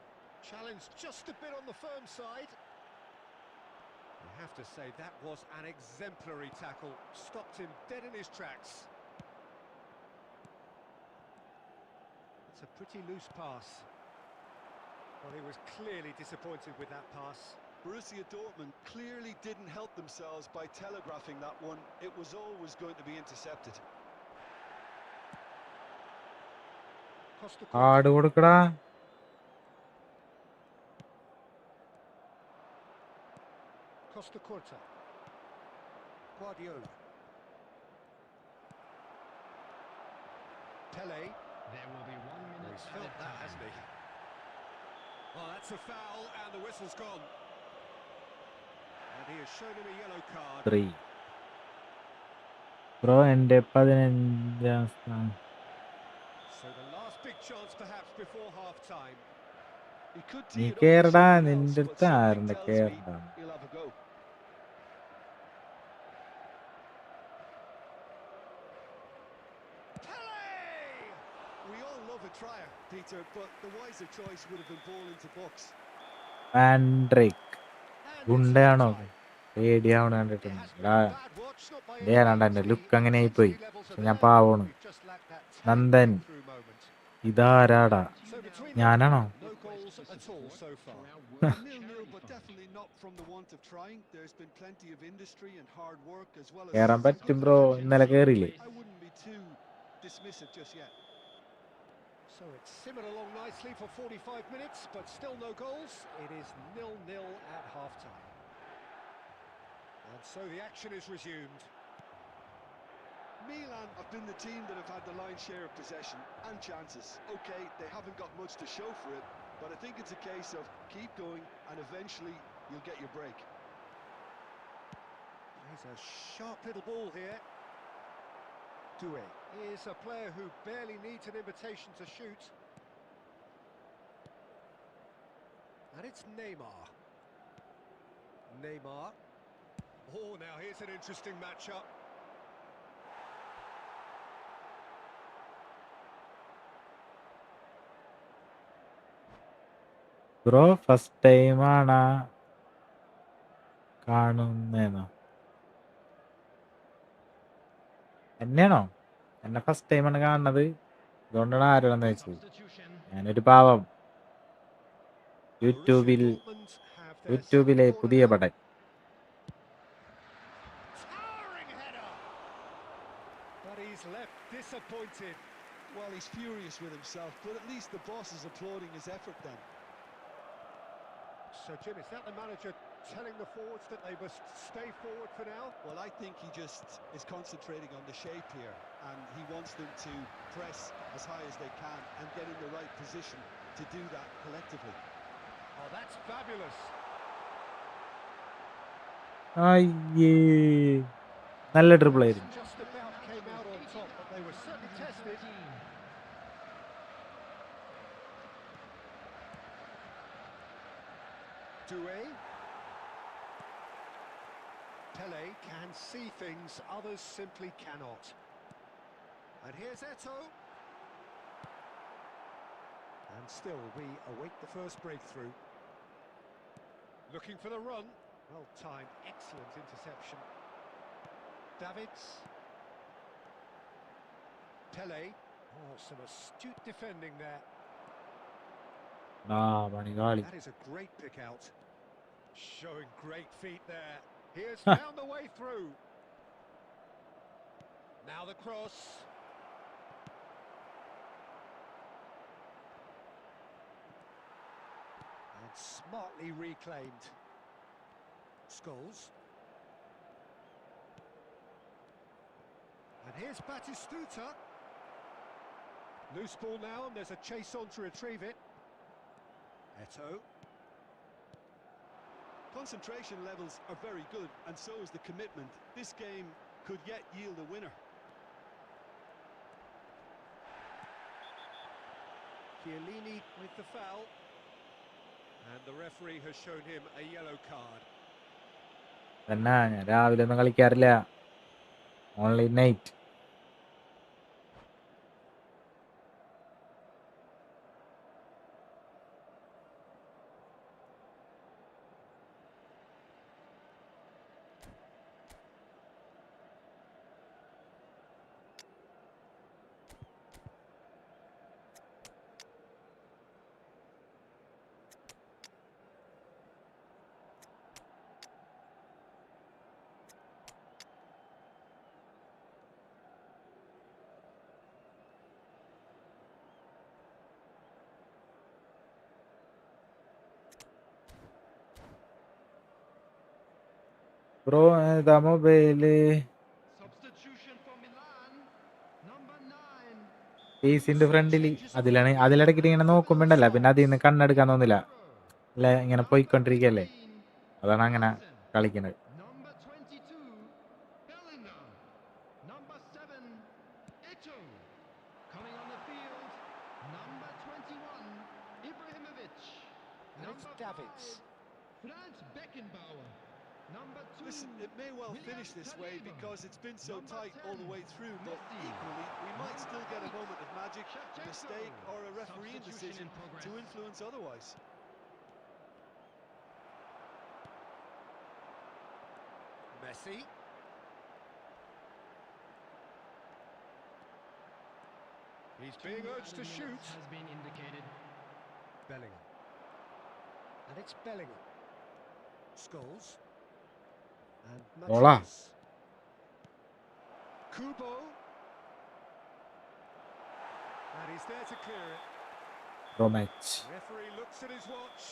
challenged just a bit on the firm side. I have to say, that was an exemplary tackle. Stopped him dead in his tracks. It's a pretty loose pass. Well, he was clearly disappointed with that pass. Borussia Dortmund clearly didn't help themselves by telegraphing that one. It was always going to be intercepted. Costa card കൊടുക്കടാ. Costa Curta. Guardiola. Pele. There will be 1 minute. He's felt that, hasn't he? Oh, that's a foul, and the whistle's gone. And he has shown him a yellow card. 3. Bro എൻ്റെ 15-ാം സ്ഥാനം. So the last big chance perhaps before half-time. He could നീ tee it up for കേറടാ. someone നിന്റെ else, but അടുത്ത് something ആരുണ്ട്? tells me കേറടാ. he'll have a go. Pele! We all love a trier, Peter, but the wiser choice would have been ball into box. Andrich And it's ഗുണ്ടയാണോ? half-time. പേടിയാവണ It കണ്ടിട്ട്. has been എടാ, a bad watch, not by any ദേണ്ടാ means. എൻ്റെ The look അങ്ങനെ ആയിപ്പോയി. intensity levels are പക്ഷെ ഞാൻ there. പാവമാണ്. We've just lacked that Nandan, breakthrough moment. ഇതാരാടാ? So between them, ഞാനാണോ? no goals at all so far. 0-0, but definitely not from the want of trying. There's been plenty of industry and hard work as well as കേറാൻ some പറ്റും good bro. defending. ഇന്നലെ കേറിയില്ലേ? I wouldn't be too dismissive just yet. So it's simmered along nicely for 45 minutes, but still no goals. It is 0-0 at half-time. And so the action is resumed. Milan have been the team that have had the lion's share of possession and chances. Okay, they haven't got much to show for it, but I think it's a case of keep going and eventually you'll get your break. There's a sharp little ball here. Doué is a player who barely needs an invitation to shoot. And it's Neymar. Neymar. Oh, now here's an interesting matchup. Bro first ടൈമാണ് കാണുന്നേന്നോ? എന്നെയാണോ? എന്നെ first ടൈമാണ് കാണുന്നത്. അതുകൊണ്ടാണ് ആരോടെന്ന് വെച്ചത്. ഞാനൊരു പാവം. Borussia യൂട്യൂബിലെ Dortmund have their second പുതിയ corner now. പടൻ. disappointed. Well, he's furious with himself, but at least the boss is applauding his effort then. So, Jim, is that the manager telling the forwards that they must stay forward for now? Well, I think he just is concentrating on the shape here, and he wants them to press as high as they can and get in the right position to do that collectively. Oh, that's fabulous. അയ്യേ നല്ല triple ആയിരുന്നു. Just about came out on top, but they were certainly tested. Doué. Pele can see things others simply cannot. And here's Eto'o. And still we await the first breakthrough. Looking for the run. Well timed, excellent interception. Davids. Pele. Oh, some astute defending there. പണികാളി. That is a great pick out. Showing great feet there. He has found the way through. Now the cross. And smartly reclaimed. Scholes. And here's Batistuta. Loose ball now, and there's a chase on to retrieve it. Eto'o. Concentration levels are very good, and so is the commitment. This game could yet yield a winner. Chiellini with the foul. And the referee has shown him a yellow card. എന്നാ ഞാൻ രാവിലെ ഒന്നും കളിക്കാറില്ല, only night. Bro ഏതാ mobile? Substitution for Milan, number 9. പീസിന്റെ ഫ്രണ്ടിൽ അതിലാണ്. അതിലിടയ്ക്കിട്ട് ഇങ്ങനെ നോക്കുമ്പോണ്ടല്ല, പിന്നെ അതിൽ നിന്ന് കണ്ണെടുക്കാൻ തോന്നില്ല. അല്ല ഇങ്ങനെ പോയിക്കൊണ്ടിരിക്കല്ലേ, അതാണ് അങ്ങനെ കളിക്കുന്നത്. Number 22, Bellingham. Number 7, Eto'o. Coming on the field, number 21, Ibrahimovic. And it's Number Davids. 5, Franz Beckenbauer. Number 2, Listen, it may well finish this way because it's been so tight all the way through, but equally, we might still get a moment of magic, a mistake, or a refereeing decision to influence otherwise. Messi. He's being urged to shoot. Has been indicated. Bellingham. And it's Bellingham. Scholes. And Hola. Matias. Kubo. And he's there to clear it. Bro match. Referee looks at his watch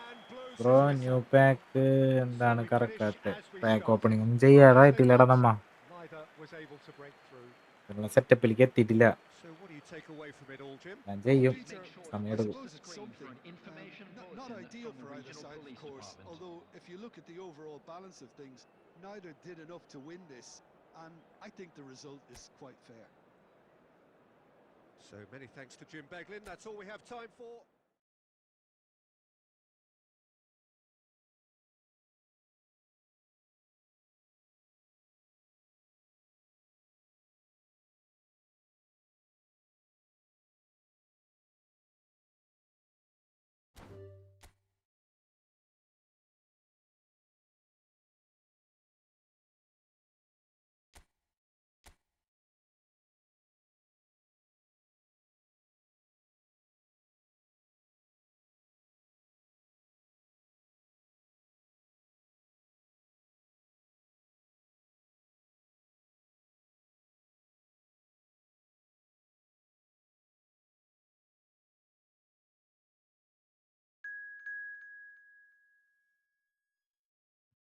and blows bro his new whistle. Pack എന്താണ് correct pack opening ഒന്നും ചെയ്യാറായിട്ടില്ലടാ നമ്മ. Neither was able to break through. നമ്മളെ സെറ്റപ്പിലേക്ക് എത്തിയിട്ടില്ല. So what do you take away from it all, Jim? ഞാൻ ചെയ്യും, Peter, സമയം I എടുക്കും. suppose it's something. Not ideal for either side, of course. Although, if you look at the overall balance of things, neither did enough to win this, and I think the result is quite fair. So many thanks to Jim Beglin. That's all we have time for.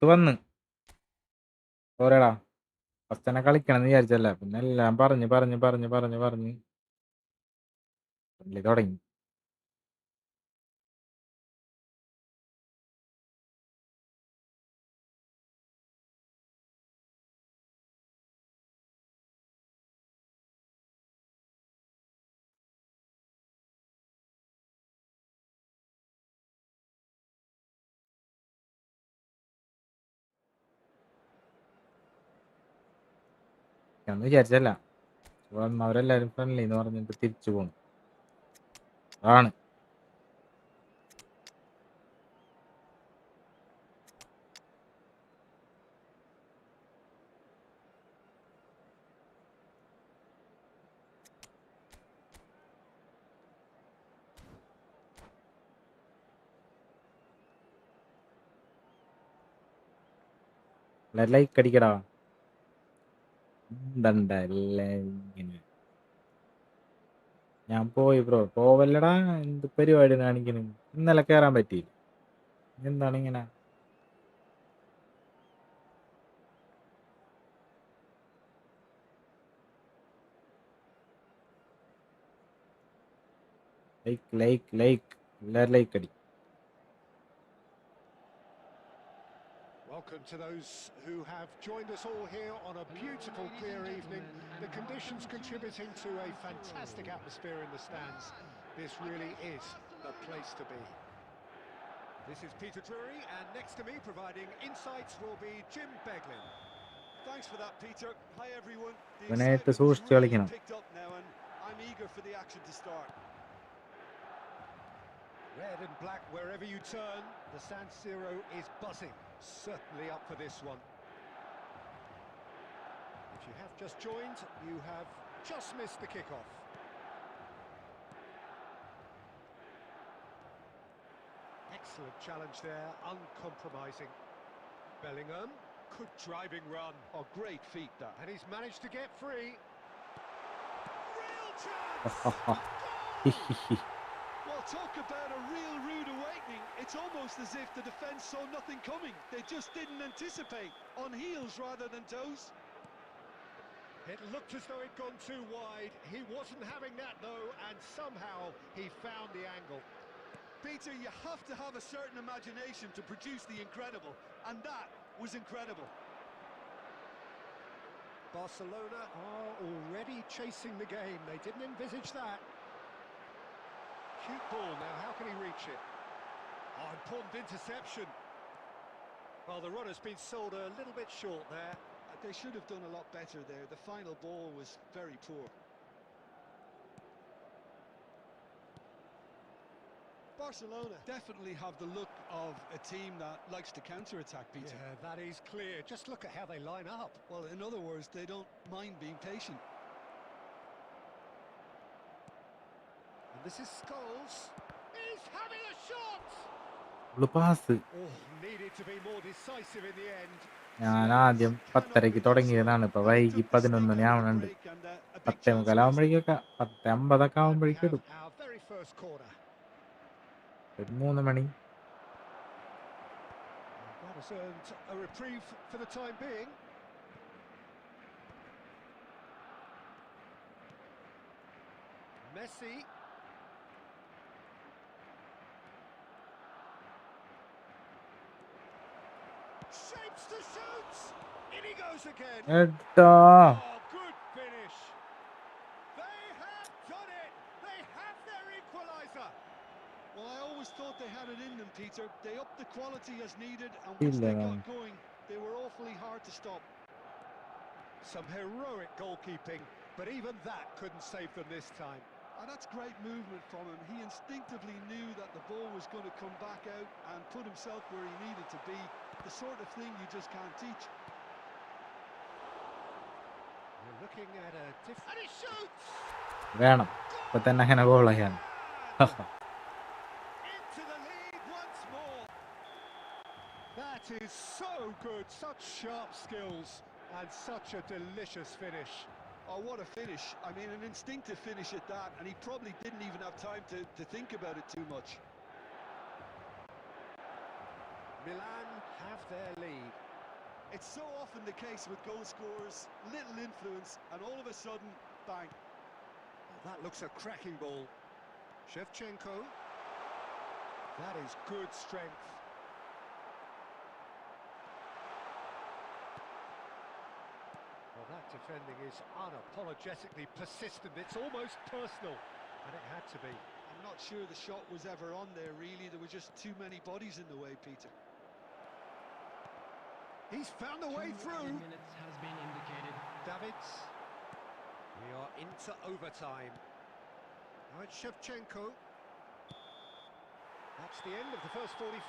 വന്ന് പോരാടാ first തന്നെ കളിക്കണം എന്ന് വിചാരിച്ചല്ല പിന്നെ എല്ലാം പറഞ്ഞ് തുടങ്ങി. എന്ന് വിചാരിച്ചല്ല വന്നവരെല്ലാരും friendly എന്ന് പറഞ്ഞിട്ട് തിരിച്ചു പോണു ആണ്. ലൈക്ക് അടിക്കടാ ഇങ്ങനെ ഞാൻ പോയി ബ്രോ പോവല്ലടാ എന്ത് പരിപാടി കാണിക്കണ് ഇന്നലെ കേറാൻ പറ്റിയില്ല എന്താണ് ഇങ്ങനെ ലൈക്ക് എല്ലാരും ലൈക്ക് അടി. Welcome to those who have joined us all here on a beautiful, clear evening. The conditions contributing to a fantastic atmosphere in the stands. This really is the place to be. This is Peter Drury, and next to me providing insights will be Jim Beglin. Thanks for that, Peter. Hi, everyone. The ഇവനായിട്ട് excitement has സൂക്ഷിച്ച് really കളിക്കണം. picked up now, and I'm eager for the action to start. Red and black wherever you turn, the San Siro is buzzing. Certainly up for this one. If you have just joined, you have just missed the kickoff. Excellent challenge there, uncompromising. Bellingham, good driving run. Oh, great feat, that. And he's managed to get free. Real chance! Well, talk about a real rude awakening. It's almost as if the defence saw nothing coming. They just didn't anticipate. On heels rather than toes. It looked as though it'd gone too wide. He wasn't having that, though, and somehow he found the angle. Peter, you have to have a certain imagination to produce the incredible, and that was incredible. Barcelona are already chasing the game. They didn't envisage that. Cute ball now, how can he reach it? Oh, important interception. Well, the runner's been sold a little bit short there. They should have done a lot better there. The final ball was very poor. Barcelona definitely have the look of a team that likes to counter-attack, Peter. Yeah, that is clear. Just look at how they line up. Well, in other words, they don't mind being patient. And this is Scholes. He's having a shot! Pass Oh, needed to be more decisive in the end. ഞാൻ ആദ്യം 10:30 തുടങ്ങിയതാണ് ഇപ്പൊ വൈകി 11 ആവണുണ്ട് 10:45 10:50 ആവുമ്പോഴേക്കും ഇടും Our very first corner. ഒരു 3 മണി. That has earned a reprieve for the time being. Messi. Shapes to shoot. In he goes again. എടാ Oh, good finish. They have done it. They have their equaliser. Well, I always thought they had it in them, Peter. They upped the quality as needed, and once they got going, they were awfully hard to stop. Some heroic goalkeeping, but even that couldn't save them this time. And that's great movement from him. He instinctively knew that the ball was going to come back out and put himself where he needed to be. The sort of thing you just can't teach. We're looking at a different... And he shoots! വേണം ഇപ്പൊ തന്നെ അങ്ങനെ ഗോളാണ്. Into the lead once more. That is so good. Such sharp skills and such a delicious finish. Oh, what a finish. I mean, an instinctive finish at that, and he probably didn't even have time to think about it too much. Milan have their lead. It's so often the case with goal scorers, little influence, and all of a sudden, bang. Well, that looks a cracking ball. Shevchenko. That is good strength. Well, that defending is unapologetically persistent. It's almost personal, and it had to be. I'm not sure the shot was ever on there, really. There were just too many bodies in the way, Peter. He's found a way 2 through. minutes has been indicated. Davids. We are into overtime. Now it's Shevchenko. That's the end of the first 45.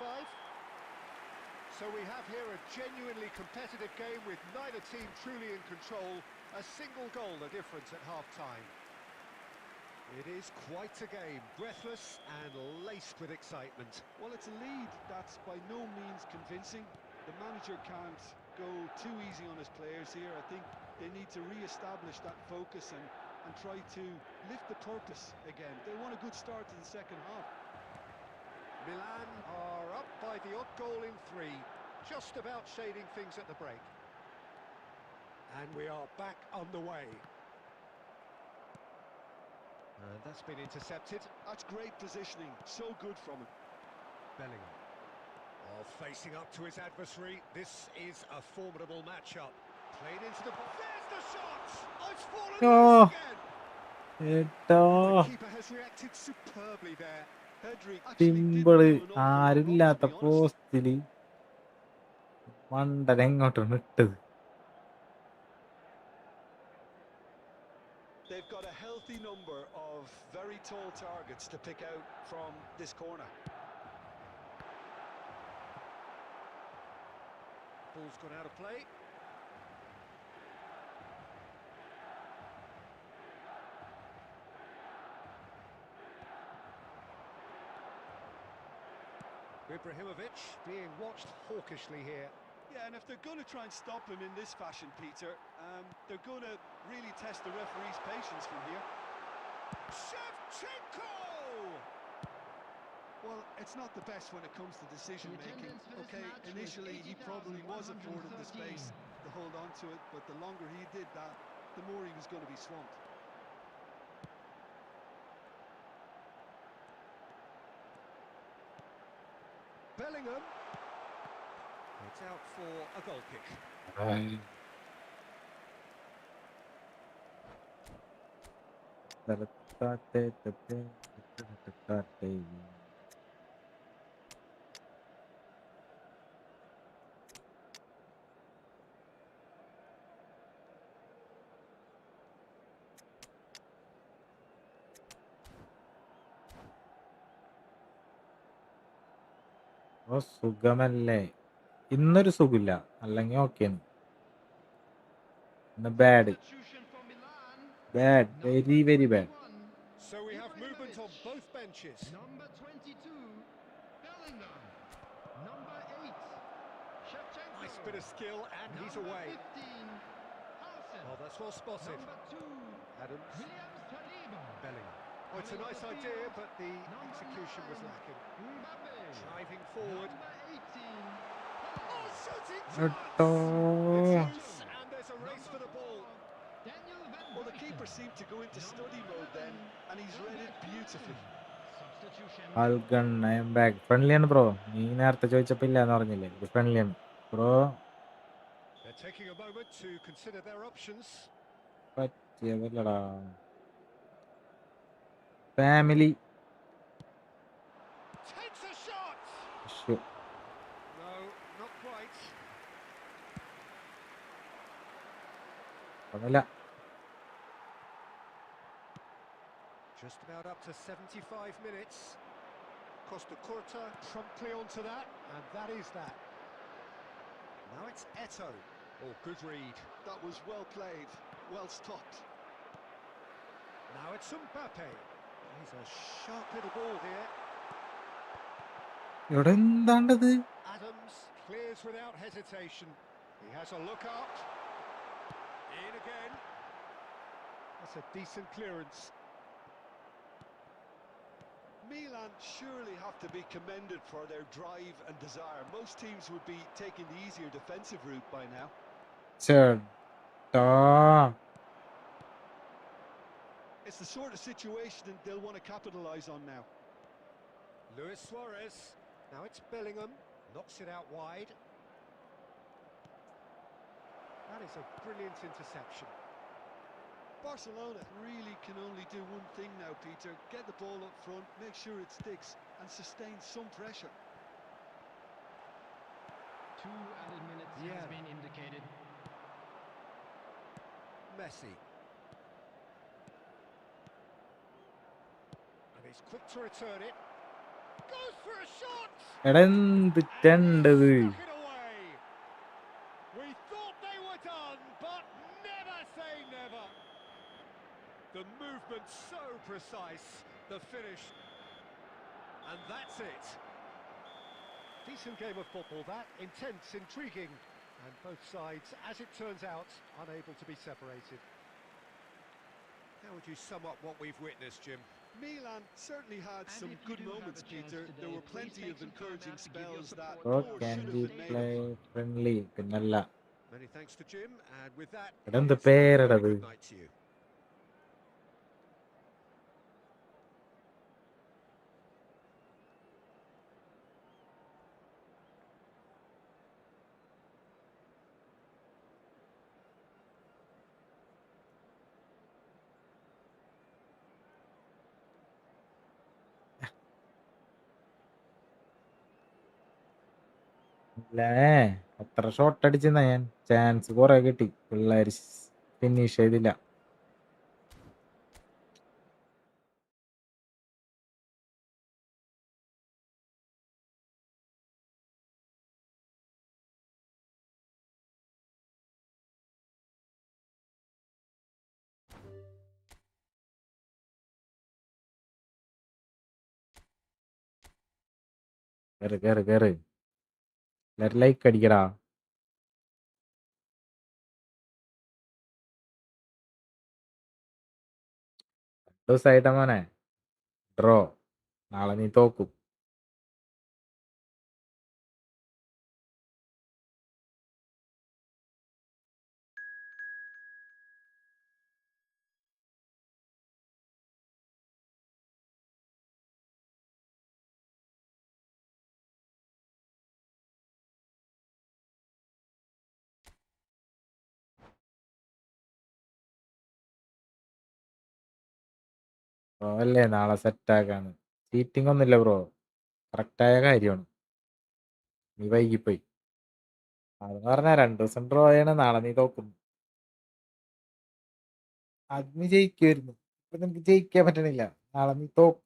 So we have here a genuinely competitive game with neither team truly in control. A single goal the difference at half-time. It is quite a game, breathless and laced with excitement. Well, it's a lead that's by no means convincing. The manager can't go too easy on his players here. I think they need to re-establish that focus and try to lift the purpose again. They want a good start to the second half. Milan are up by the odd goal in 3, just about shading things at the break. And we are back underway. And that's been intercepted. That's great positioning, so good from him. Bellingham. Oh, facing up to his adversary, this is a formidable matchup. Played into the box. There's the shot! Oh, it's fallen Oh. loose again! ഏട്ടോ The keeper has reacted superbly there. Pedri actually did simple pull an awful lot wrong, ആരുമില്ലാത്ത to be honest. പോസ്റ്റില് മണ്ടൻ എങ്ങോട്ടാണ് ഇട്ടത്. They've got a healthy number of very tall targets to pick out from this corner. Ball's gone out of play. Ibrahimovic being watched hawkishly here. Yeah, and if they're going to try and stop him in this fashion, Peter, they're going to really test the referee's patience from here. Shevchenko! Well, it's not the best when it comes to decision-making. Okay, initially he probably was afforded the space to hold on to it, but the longer he did that, the more he was going to be swamped. Bellingham. It's out for a goal kick. ഓ സുഖമല്ലേ? ഇന്നൊരു സുഖമില്ല, അല്ലെങ്കിൽ okay. ഇന്ന് bad, Substitution for Milan. Very very bad. So we have movement on both benches. Number 22, Bellingham. Number 8, Shevchenko. Nice bit of skill and he's Number away. 15, Howson. Well, that's well spotted. Number 2, Adams. Williams Saliba. Bellingham. Oh, it's a Coming on nice the idea, field, but the number execution was 9, lacking. Mbappe. Driving forward. Number 18, Oh, shooting ഏട്ടോ It's loose and there's a race for the ball. Daniel Van Well, the Buyten. keeper seemed to go into study mode then, and he's read it beautifully. Substitution. ആൽഗൺ I'm back. Friendly ആണ് bro. നീ നേരത്തെ ചോദിച്ചപ്പോ ഇല്ലാന്ന് പറഞ്ഞില്ലേ? ഇത് friendly ആണ് bro. They're taking a moment to consider their options. പറ്റിയതല്ലടാ. Family Takes a shot. Issue. No, not quite. ഒന്നുമില്ല. Just about up to 75 minutes. Costa Curta promptly onto that, and that is that. Now it's Eto. Oh, good read. That was well played, well stopped. Now it's Mbappe. He's a sharp little ball here. ഇവിടെ എന്താണ്ടത്? Adams clears without hesitation. He has a look up. In again. That's a decent clearance. Milan Milan surely have to be commended for their drive and desire. Most teams would be taking the easier defensive route by now. ചേട്ടാ It's the sort of situation that they'll want to capitalise on now. Luis Suarez. Now it's Bellingham. Knocks it out wide. That is a brilliant interception. Barcelona really can only do one thing now, Peter. Get the ball up front, make sure it sticks, and sustain some pressure. 2 added minutes has been indicated. Messi. And he's quick to return it. Goes for a shot! എടാ എന്തിട്ടണ്ടത് Stuck it away. We thought they were done, but never say never. The movement so precise, the finish, and that's it. Decent game of football, that. Intense, intriguing, and both sides, as it turns out, unable to be separated. How would you sum up what we've witnessed, Jim? Milan certainly had And some if you good do have moments, a chance Peter. today, There were please plenty take of some time encouraging out to give your spells support that oh more can should be have been play made of. Friendly പിന്നല്ല Many thanks to Jim, and with that, എടാ എന്ത് it's a very പേരെടത് good night to you. അത്ര shot അടിച്ചെന്നാ ഞാൻ chance കുറെ കിട്ടി പിള്ളേര് finish ചെയ്തില്ല കേറ് കേറ് കേറ് എല്ലാരും ലൈക്ക് അടിക്കടാ ദിവസമായിട്ടാ മോനെ ഡ്രോ നാളെ നീ തോക്കും ബ്രോ അല്ലേ നാളെ സെറ്റാക്കാണ് ചീറ്റിംഗ് ഒന്നുമില്ല ബ്രോ കറക്റ്റായ കാര്യമാണ് നീ വൈകിപ്പോയി അതെന്ന് പറഞ്ഞാ 2 ദിവസം ഡ്രോ ആണ് നാളെ നീ തോക്കും അത് നീ ജയിക്കുമായിരുന്നു ഇപ്പൊ നിനക്ക് ജയിക്കാൻ പറ്റണില്ല നാളെ നീ തോക്കും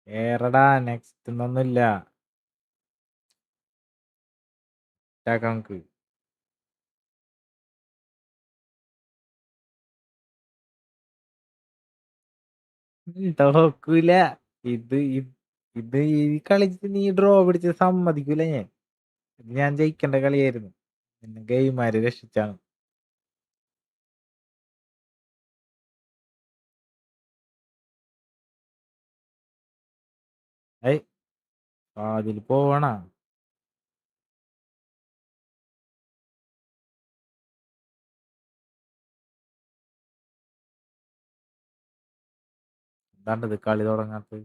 ഏറടാ നെക്സ്റ്റ് ഒന്നുമില്ല നമുക്ക് തോക്കൂല ഇത് ഇത് ഈ കളിച്ച് നീ ഡ്രോ പിടിച്ച് സമ്മതിക്കൂല ഞാൻ ജയിക്കേണ്ട കളിയായിരുന്നു പിന്നെ ഗെയിമാര് രക്ഷിച്ചാണ് ഏയ് അതിൽ പോവണ എന്താണ്ടത് കളി തുടങ്ങാത്തത്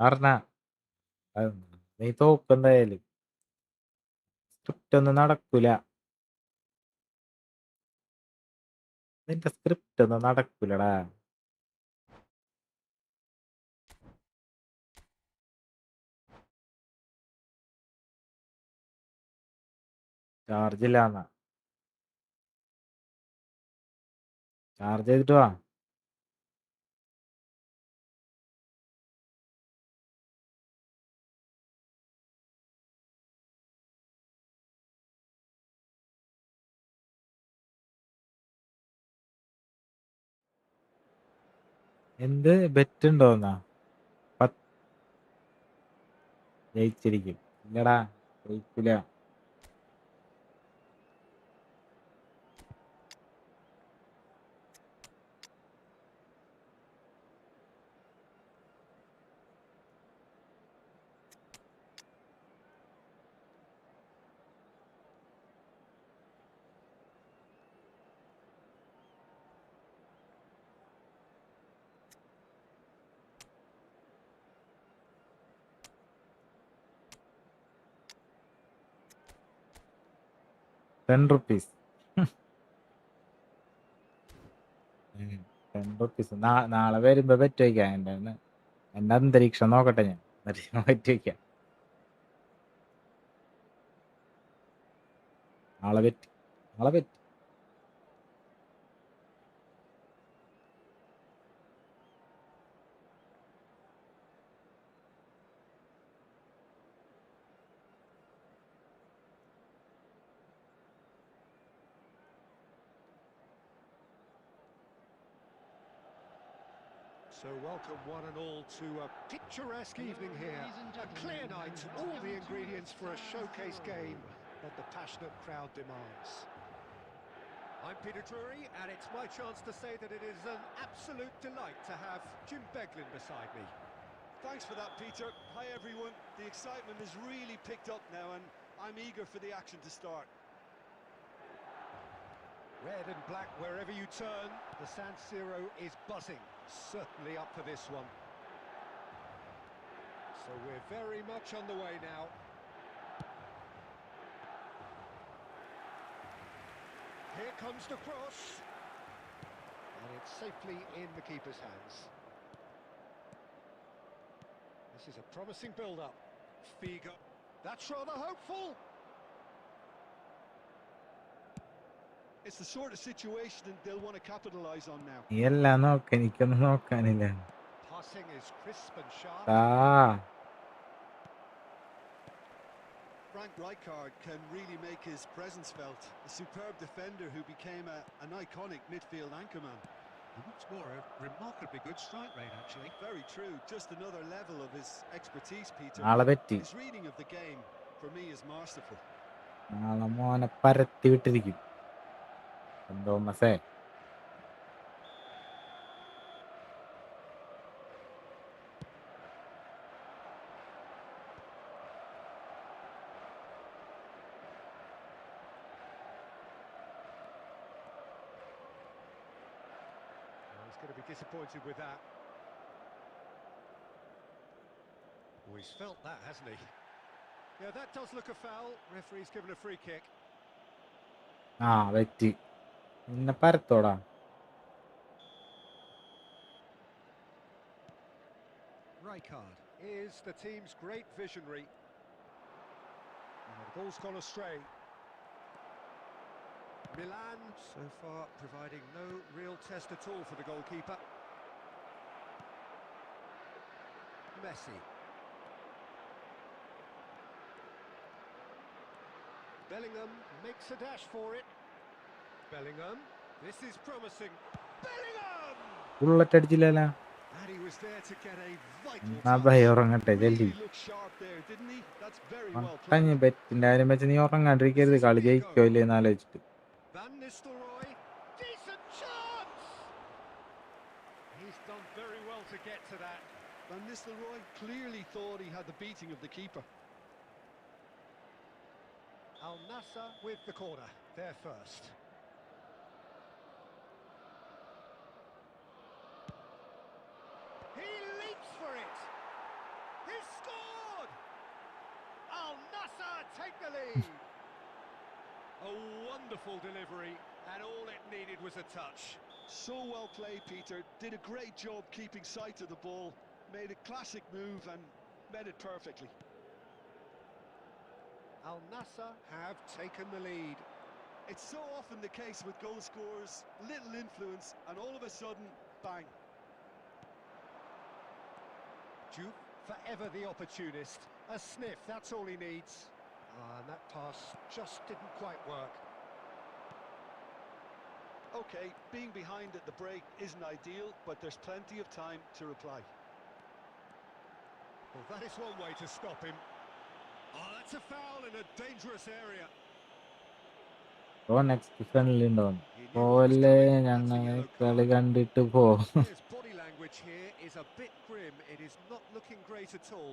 പറഞ്ഞ നീ തോക്കെന്തായാലും സ്ക്രിപ്റ്റ് ഒന്നും നടക്കൂല നിന്റെ സ്ക്രിപ്റ്റ് ഒന്നും നടക്കൂലടാ ചാർജ് ഇല്ലാന്നാ. ചാർജ് ചെയ്തിട്ട് വാ. എന്ത് ബെറ്റ് ഉണ്ടോന്നാ? ജയിച്ചിരിക്കും. ഇല്ലടാ, ജയിക്കില്ല. ₹10. 10 നാളെ വരുമ്പോ ബെറ്റ് വയ്ക്കാം. എന്റെ അന്തരീക്ഷം നോക്കട്ടെ ഞാൻ, എന്നിട്ട് ബെറ്റ് വയ്ക്കാം. നാളെ bet. So welcome one and all to a picturesque evening here. A clear night, all the ingredients for a showcase game that the passionate crowd demands. I'm Peter Drury, and it's my chance to say that it is an absolute delight to have Jim Beglin beside me. Thanks for that, Peter. Hi, everyone. The excitement has really picked up now, and I'm eager for the action to start. Red and black wherever you turn, the San Siro is buzzing. Certainly up for this one. So we're very much on the way now. Here comes the cross. And it's safely in the keeper's hands. This is a promising build-up. Figo. That's rather hopeful. It's the sort of situation that they'll want to capitalise on now. നീ എല്ലാം നോക്ക, എനിക്കൊന്നും നോക്കാനില്ല. Passing is crisp and sharp. Frank Rijkaard can really make his presence felt. A superb defender who became an iconic midfield anchorman. And what's more, a remarkably good strike rate, actually. Very true. Just another level of his expertise, Peter. നാളെ bet. His reading of the game, for me, is masterful. നാളെ മോനെ പരത്തി വിട്ടിരിക്കും. എന്തോ Massey. He's going to be disappointed with that. Oh, he's felt that, hasn't he? Yeah, that does look a foul. Referee's given a free kick. വെറ്റി. നിന്നെ പരത്തോടാ. Rijkaard is the team's great visionary. The ball's gone astray. Milan, so far, providing no real test at all for the goalkeeper. Messi. Bellingham makes a dash for it. Bellingham, this is promising. Bellingham! Bullet അടിച്ചില്ലല്ലോ. And he was there to get a vital എന്നാ touch. ഭയ ഉറങ്ങട്ടെ ജൽദി. Really looked sharp there, didn't he? That's very well played. മട്ടഞ്ഞ് ബെറ്റിന്റെ കാര്യം വെച്ച് നീ ഉറങ്ങാണ്ടിരിക്കരുത്. കളി ജയിക്കോ ഇല്ലേന്ന് ആലോചിച്ചിട്ട്. Van Nistelrooy, decent chance! He's done very well to get to that. Van Nistelrooy clearly thought he had the beating of the keeper. Al Nassr with the corner, there first. He leaps for it! He's scored! Al Nassr take the lead! A wonderful delivery, and all it needed was a touch. So well played, Peter. Did a great job keeping sight of the ball. Made a classic move and met it perfectly. Al Nassr have taken the lead. It's so often the case with goal scorers, little influence, and all of a sudden, bang. Juve, forever the opportunist. A sniff, that's all he needs. And that pass just didn't quite work. Okay, being behind at the break isn't ideal, but there's plenty of time to reply. Well, that is one way to stop him. Oh, that's a foul in a dangerous area. Bro next friendly ഉണ്ടാവും He knew what was പോലെ coming. That's a ഞങ്ങളെ yellow കളി card. കണ്ടിട്ട് പോ. His body language here is a bit grim. It is not looking great at all.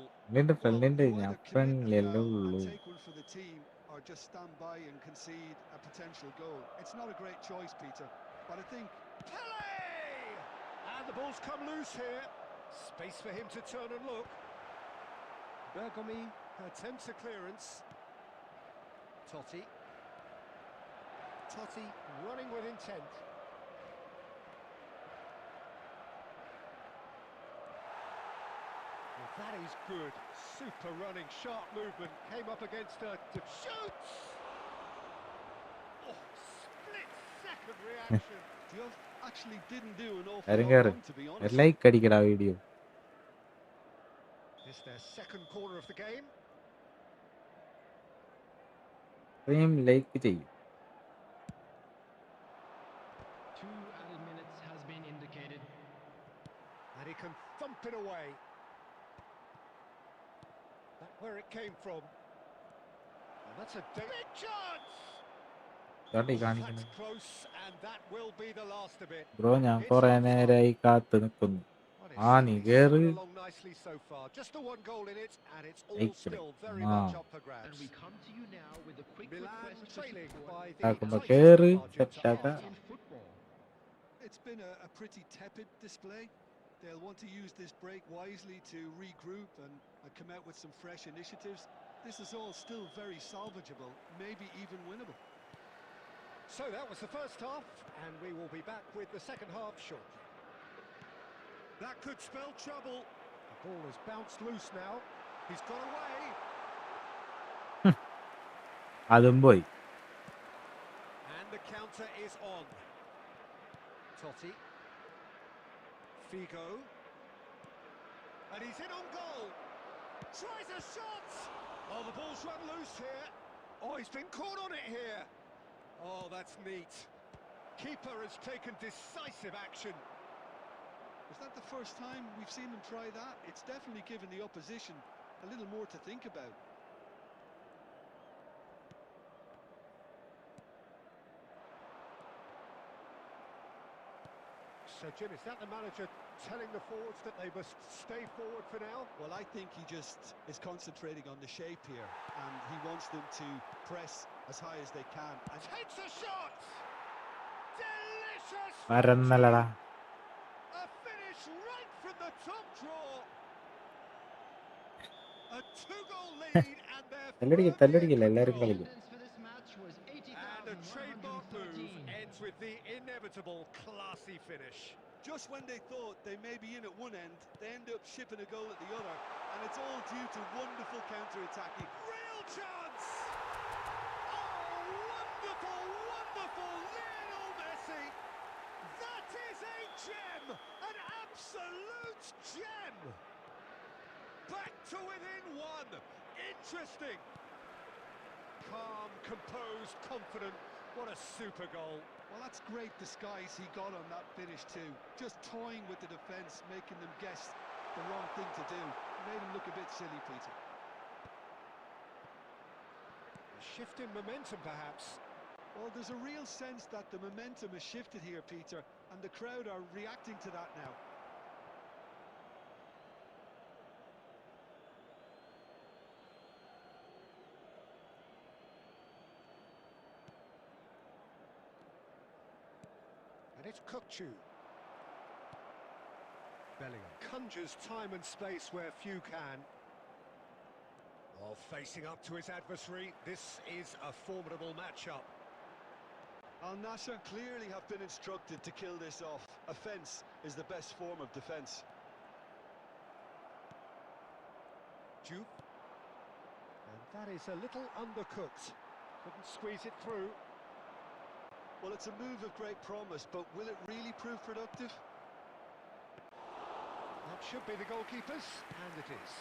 Friendly ഉണ്ട് You ഞാൻ either commit friendly a അല്ലേ foul ഉള്ളൂ. and take one for the team, or just stand by and concede a potential goal. It's not a great choice, Peter, but I think... Pele! And the ball's come loose here. Space for him to turn and look. Bergomi attempts a clearance. Totti. Totti running with intent. Well, that is good. Super running, sharp movement. Came up against a... Shoots! Oh, split-second reaction. Diouf actually didn't do an awful കാര്യം lot കയറ് wrong, to be honest. Like അടിക്കടാ video. This is their second corner of the game. Stream like ചെയ്യും. 2 added minutes has been indicated. And he can thump it away. That's where it came from. And that's a big chance! ഇതാണ്ടി That's കാണിക്കുന്നത്. close, and that will be the last of it. Bro ഞാൻ കുറെ നേരമായി കാത്തു നിൽക്കുന്നു. Well, Ah, it's നീ certainly കേറ്. swung along nicely so far. Just the one goal in it, and it's all Eight still very Ah. much up for And grabs. we come to you now with a quick Milan request to trailing support by the ആക്കുമ്പോ tightest കേറ് margin to സെറ്റാക്ക. half-time. in football. It's been a pretty tepid display. They'll want to use this break wisely to regroup and come out with some fresh initiatives. This is all still very salvageable, maybe even winnable. So that was the first half, and we will be back with the second half shortly. That could spell trouble. The ball has bounced loose now. He's got away. അതും പോയി. And the counter is on. Totti. Figo. And he's in on goal. Tries a shot. Oh, the ball's run loose here. Oh, he's been caught on it here. Oh, that's neat. Keeper has taken decisive action. Is that the first time we've seen them try that? It's definitely given the opposition a little more to think about. So, Jim, is that the manager telling the forwards that they must stay forward for now? Well, I think he just is concentrating on the shape here, and he wants them to press as high as they can. And Takes a shot! Delicious! പരന്നല്ലടാ. A finish right from the top draw. A 2-goal lead and they're firmly in തല്ലടിക്കില്ല എല്ലാരും control. കളിക്കും. Attendance for this match was And the trademark move 80,113. ends with the inevitable classy finish. just when they thought they may be in at one end, they end up shipping a goal at the other, and it's all due to wonderful counter-attacking. Real chance! Oh, wonderful, wonderful Lionel Messi! That is a gem! An absolute gem! Back to within one. Interesting. Calm, composed, confident. What a super goal. Well, that's great disguise he got on that finish too. Just toying with the defence, making them guess the wrong thing to do. Made him look a bit silly, Peter. A shift in momentum, perhaps. Well, there's a real sense that the momentum has shifted here, Peter, and the crowd are reacting to that now. And it's Kukçu. Bellingham conjures time and space where few can. Oh, facing up to his adversary, this is a formidable matchup. Al Nassr clearly have been instructed to kill this off. Offence is the best form of defence. Juve. And That is a little undercooked. Couldn't squeeze it through. Well, it's a move of great promise, but will it really prove productive? That should be the goalkeeper's, and it is.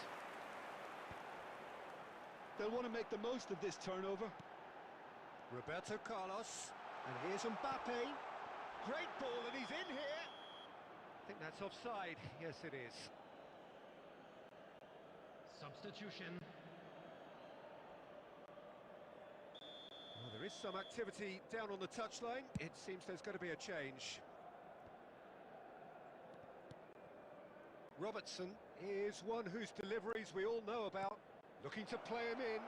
They'll want to make the most of this turnover. Roberto Carlos, and here's Mbappe. Great ball, and he's in here. I think that's offside. Yes, it is. Substitution. Well, there is some activity down on the touchline. It seems there's going to be a change. Robertson is one whose deliveries we all know about. Looking to play him in.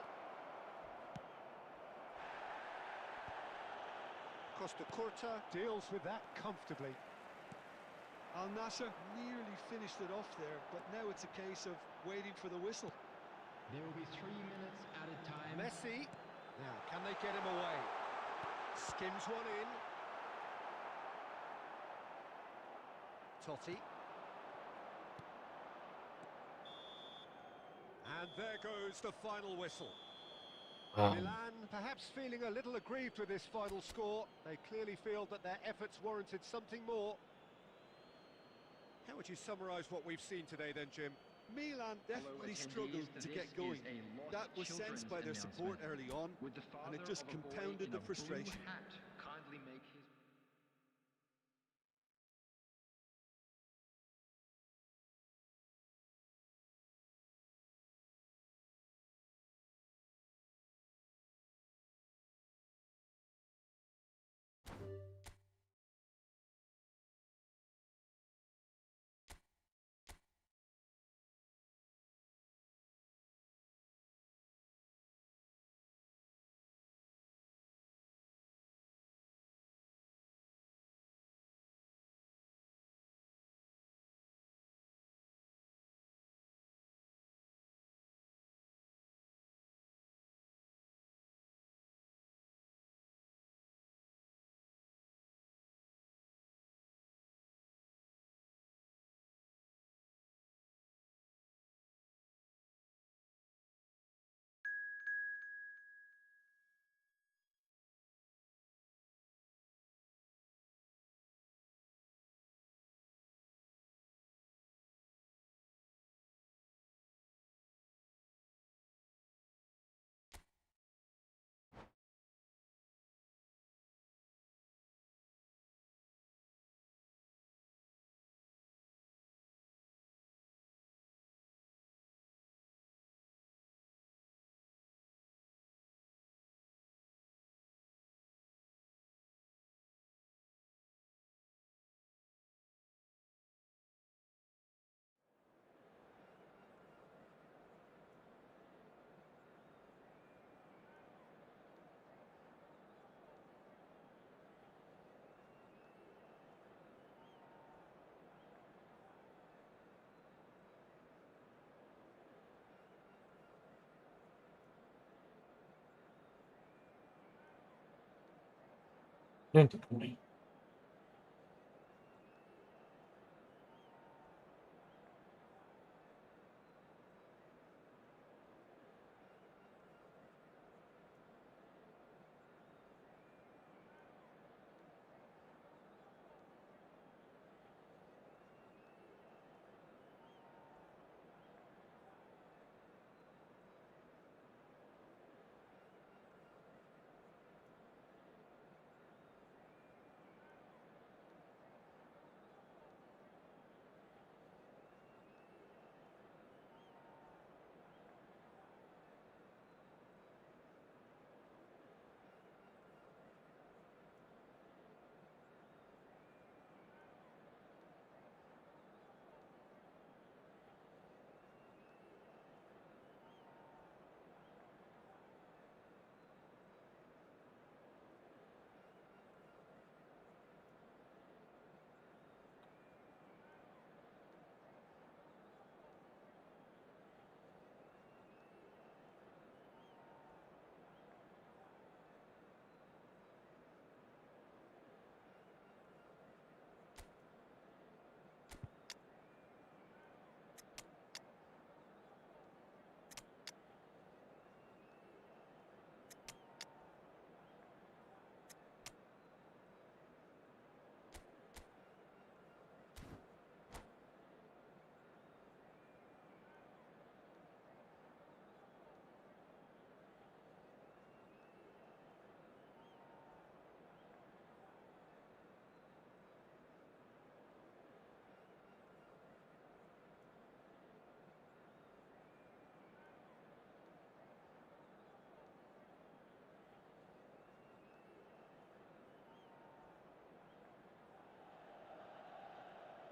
Costa Curta deals with that comfortably. Al Nasser nearly finished it off there, but now it's a case of waiting for the whistle. There will be 3 minutes added time. Messi. Now, can they get him away? Skims one in. Totti. And there goes the final whistle. Milan perhaps feeling a little aggrieved with this final score. They clearly feel that their efforts warranted something more. How would you summarise what we've seen today then, Jim? Milan definitely struggled to get going. That was sensed by their support early on, and it just compounded the frustration. Kindly make his...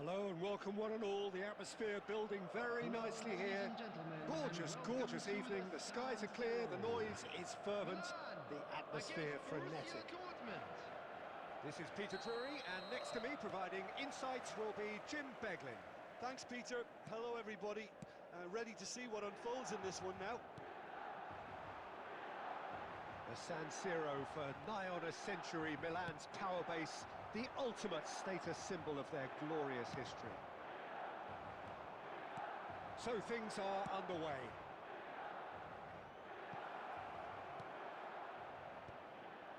Hello and welcome one and all. The atmosphere building very nicely here. Gorgeous, gorgeous evening. The skies are clear, the noise is fervent, the atmosphere frenetic. This is Peter Drury, and next to me providing insights will be Jim Beglin. Thanks, Peter. Hello, everybody. Ready to see what unfolds in this one now. The San Siro for nigh on a century, Milan's power base, the ultimate status symbol of their glorious history. So things are underway.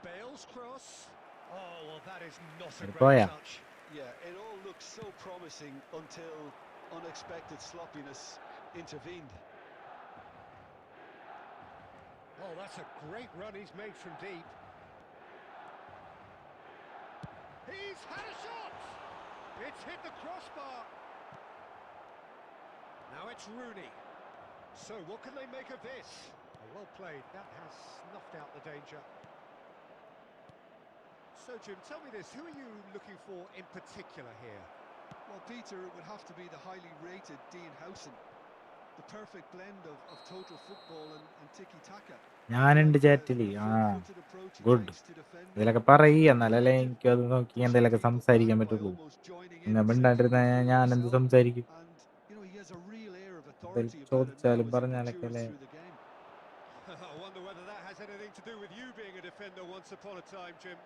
Bale's cross. Oh, well, that is not a great touch. Yeah, it all looks so promising until unexpected sloppiness intervened. Oh, that's a great run he's made from deep. He's had a shot! It's hit the crossbar. Now it's Rooney. So what can they make of this? Oh, well played. That has snuffed out the danger. So, Jim, tell me this. Who are you looking for in particular here? Well, Peter, it would have to be the highly rated Dean Howson. The perfect blend of total football and tiki-taka. ഞാനുണ്ട് ചാറ്റിൽ. Good. ഇതിലൊക്കെ പറയുക, എന്നാലല്ലേ എനിക്ക് അത് നോക്കി എന്തെങ്കിലുമൊക്കെ സംസാരിക്കാൻ പറ്റുള്ളൂ. നിങ്ങൾ മിണ്ടാണ്ടിരുന്ന ഞാനെന്ത് സംസാരിക്കും? എന്തെങ്കിലും ചോദിച്ചാലും പറഞ്ഞാലൊക്കെ അല്ലേ. I wonder whether that has anything to do with you being a defender once upon a time, Jim.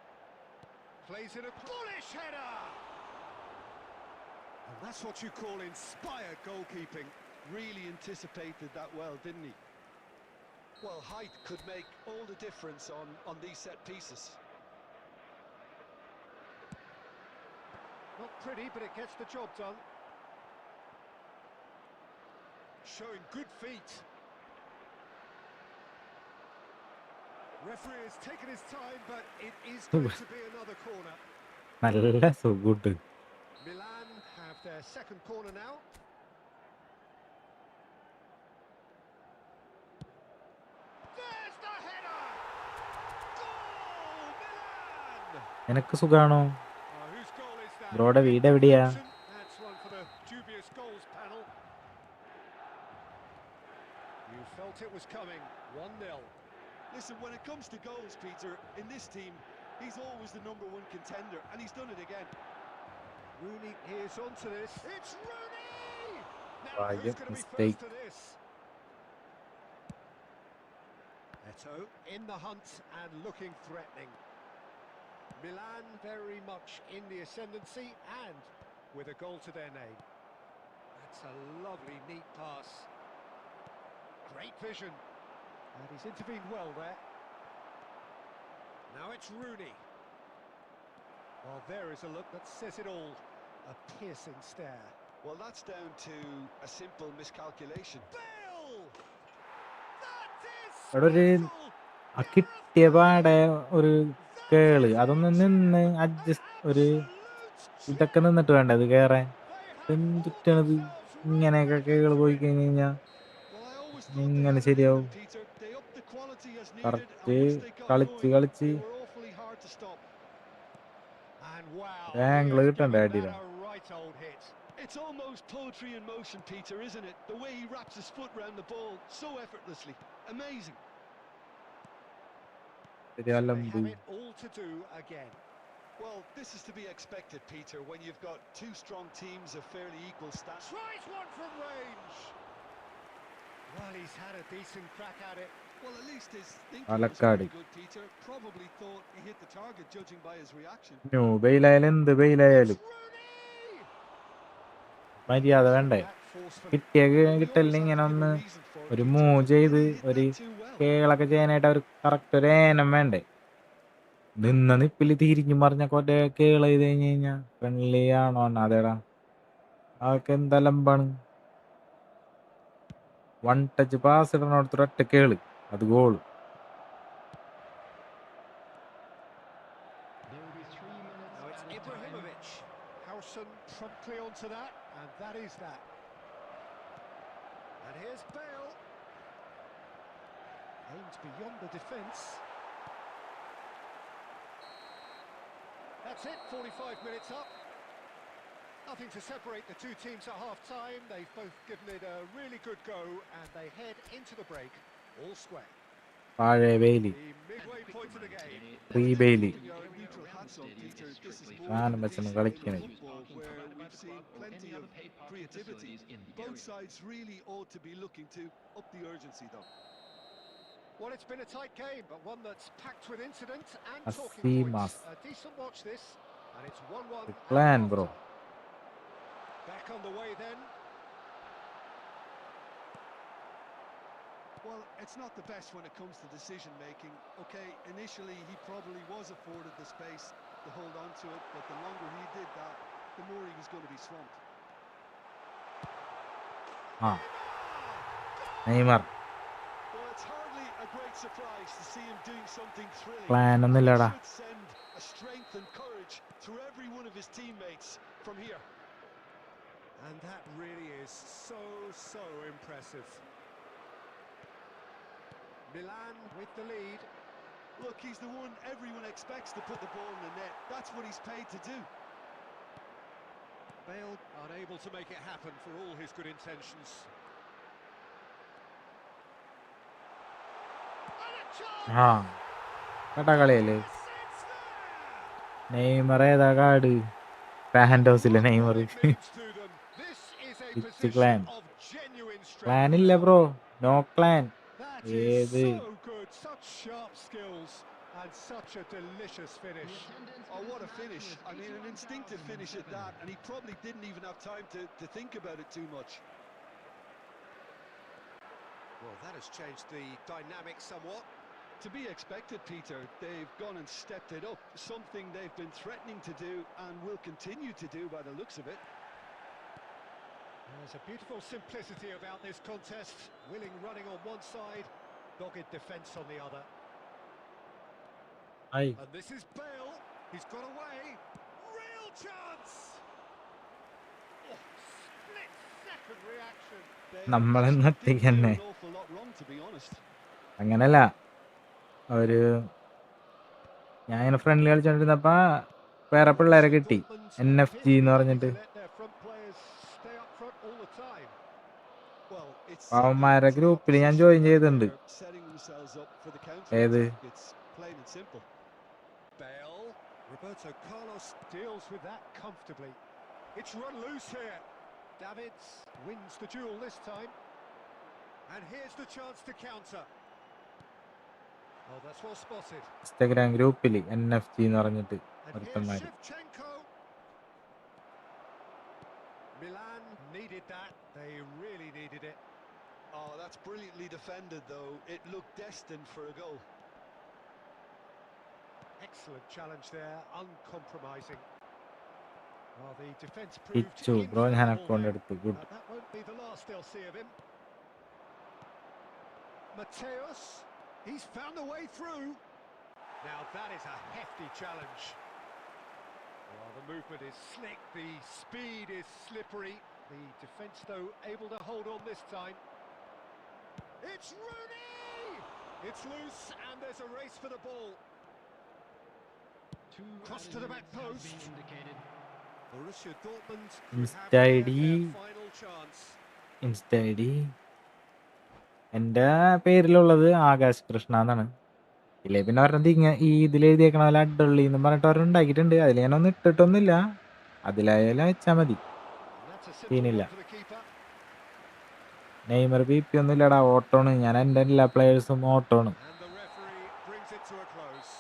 Plays in a bullish header! And that's what you call inspired goalkeeping. Really anticipated that well, didn't he? Well, height could make all the difference on these set pieces. Not pretty, but it gets the job done. Showing good feet. Referee has taken his time, but it is going to be another corner. നല്ല സുഖുണ്ട്. Milan have their second corner now. There's the header! Goal, Milan! നിനക്ക് സുഖാണോ? Whose goal is that? ബ്രോയുടെ വീട് എവിടെയാ? That's one for the dubious goals panel. You felt it was coming. 1-0. Listen, when it comes to goals, Peter, in this team, he's always the #1 contender, and he's done it again. Rooney is onto this. It's Rooney! Now, Right, who's going to be mistake. first to this? Eto in the hunt and looking threatening. Milan very much in the ascendancy and with a goal to their name. That's a lovely, neat pass. Great vision. And he's intervened well there. Now it's Rooney. Well, there is a look that says it all. A piercing stare. Well, that's down to a simple miscalculation. Bale! That is അവിടെ ഒരു special! കിട്ടിയ പാടെ ഒരു കേള് അതൊന്ന് നിന്ന് adjust ഒരു ഇതൊക്കെ നിന്നിട്ട് വേണ്ട അത് കേറാൻ. എന്തുട്ടാണത് ഇങ്ങനെയൊക്കെ കേള് പോയി കഴിഞ്ഞ് കഴിഞ്ഞാ എങ്ങനെ ശരിയാവും? കറക്റ്റ് കളിച്ച് ആംഗിള് കിട്ടണ്ടേ അടിയില. It's almost poetry in motion, Peter, isn't it? The way he wraps his foot round the ball so effortlessly. Amazing. They have it all to do again. Well, this is to be expected, Peter, when you've got two strong teams of fairly equal stats. Tries one from range. Well, he's had a decent crack at it. Well, at least his thinking was Palakkad. good, Peter. Probably thought he hit the target, judging by his reaction. ബെയിലായാലും എന്ത് ബെയിലായാലും മര്യാദ വേണ്ടേ? കിട്ടിയ കിട്ടലിന് ഇങ്ങനെ ഒന്ന് ഒരു move ചെയ്ത് ഒരു കേളൊക്കെ ചെയ്യാനായിട്ട് അവർ കറക്റ്റ് ഒരു ഏനം വേണ്ടേ? നിന്ന നിപ്പില് തിരിഞ്ഞു മറിഞ്ഞ കൊറേ കേള് ചെയ്ത് കഴിഞ്ഞ് കഴിഞ്ഞാ ഫ്രണ്ട്ലി ആണോ? അതേടാ, അതൊക്കെ എന്തലമ്പാണ്. 1 ടച്ച് പാസ് ഇടണോടത്തൊരു ഒറ്റ കേള്, അത് goal. Now it's Ibrahimovic. Howson promptly onto that, and that is that. And here's Bale. Aims beyond the defence. That's it, 45 minutes up. Nothing to separate the two teams at half-time. They've both given it a really good go, and they head into the break all square. പഴയ Bailey The midway point of the game. Pre Bailey Keeping our neutral hats on, Peter. This is more സാധനം than a വെച്ചാണ് decent game of കളിക്കണേ. football where we've seen plenty of creativity. Both sides really ought to be looking to up the urgency, though. Well, it's been a tight game, but one that's packed with incident and I talking see, points. Mas. A decent watch this, and it's 1-1 at Plan, half bro. time. Back on the way then. Well, it's not the best when it comes to decision making. Okay, initially he probably was afforded the space to hold on to it, but the longer he did that, the more he was going to be swamped. Neymar Well, it's hardly a great surprise to see him doing something thrilling. Plan And ഒന്നുമില്ലടാ. it should send a strength and courage to every one of his teammates from here. And that really is so impressive. Milan with the lead. Look, he's the one everyone expects to put the ball in the net. That's what he's paid to do. Bale unable to make it happen for all his good intentions. ആ കേട്ടാ കളിയല്ലേ Neymar ഏതാ കാട് പാൻഡോസിലെ Neymar Rich clan. Clan ഇല്ല bro no clan That ഏത് is so good, such sharp skills and such a delicious finish. Oh, what a finish. I mean, an instinctive finish at that, and he probably didn't even have time to think about it too much. Well, that has changed the dynamic somewhat. To be expected, Peter. They've gone and stepped it up, something they've been threatening to do and will continue to do by the looks of it. There's a beautiful simplicity about this contest. Willing running on one side, dogged defence on the other. I And this is Bale. He's got away. Real chance! Oh, split-second reaction. നമ്മളെന്ന് ഒറ്റയ്ക്ക് തന്നെ An awful lot wrong, to be honest. അങ്ങനല്ല ഒരു ഞാൻ ഇങ്ങനെ friendly കളിച്ചോണ്ടിരുന്നപ്പോ വേറെ പിള്ളേരെ കിട്ടി NFC എന്ന് പറഞ്ഞിട്ട് Well, it's അവന്മാരുടെ ഗ്രൂപ്പിൽ ഞാൻ ജോയിൻ ചെയ്തിട്ടുണ്ട് setting themselves up for the counter ഏത് attack. It's plain and simple. Bale. Roberto Carlos deals with that comfortably. It's run loose here. Davids wins the duel this time. And here's the chance to counter. Oh, that's well spotted. Instagram ഗ്രൂപ്പിൽ NFC എന്ന് പറഞ്ഞിട്ട് And here's ഒരുത്തന്മാര് Shevchenko. Milan needed that. They really needed it. Oh, that's brilliantly defended, though. It looked destined for a goal. Excellent challenge there, uncompromising. Well, the defence proved Ichu bro ഞാൻ infallible account there. എടുത്തു good That won't be the last they'll see of him. Mateus, he's found a way through. Now that is a hefty challenge. Well, the movement is slick, the speed is slippery. The defence, though, able to hold on this time. It's Rooney! It's loose, and there's a race for the ball. Cross to the back post. Borussia Dortmund could have Insta their ID. final chance. Insta I D എൻ്റെ പേരിലുള്ളത് ആകാശ് കൃഷ്ണ എന്നാണ് ഇല്ലേ പിന്നെ പറഞ്ഞത് ഈ ഇതിൽ എഴുതിയേക്കണ പോലെ അഡുള്ളി എന്ന് പറഞ്ഞിട്ട് ഒരെണ്ണം ഉണ്ടാക്കിയിട്ടുണ്ട് അതിൽ ഞാനൊന്നും ഇട്ടിട്ടൊന്നുമില്ല അതിലായാലും വെച്ചാൽ മതി And that's a simple സീനില്ല one for the keeper. Neymar BP ഒന്നും ഇല്ലടാ ഓട്ടോണ് ഞാൻ എൻ്റെ എല്ലാ പ്ലേയേഴ്സും ഓട്ടോണ് And the referee brings it to a close.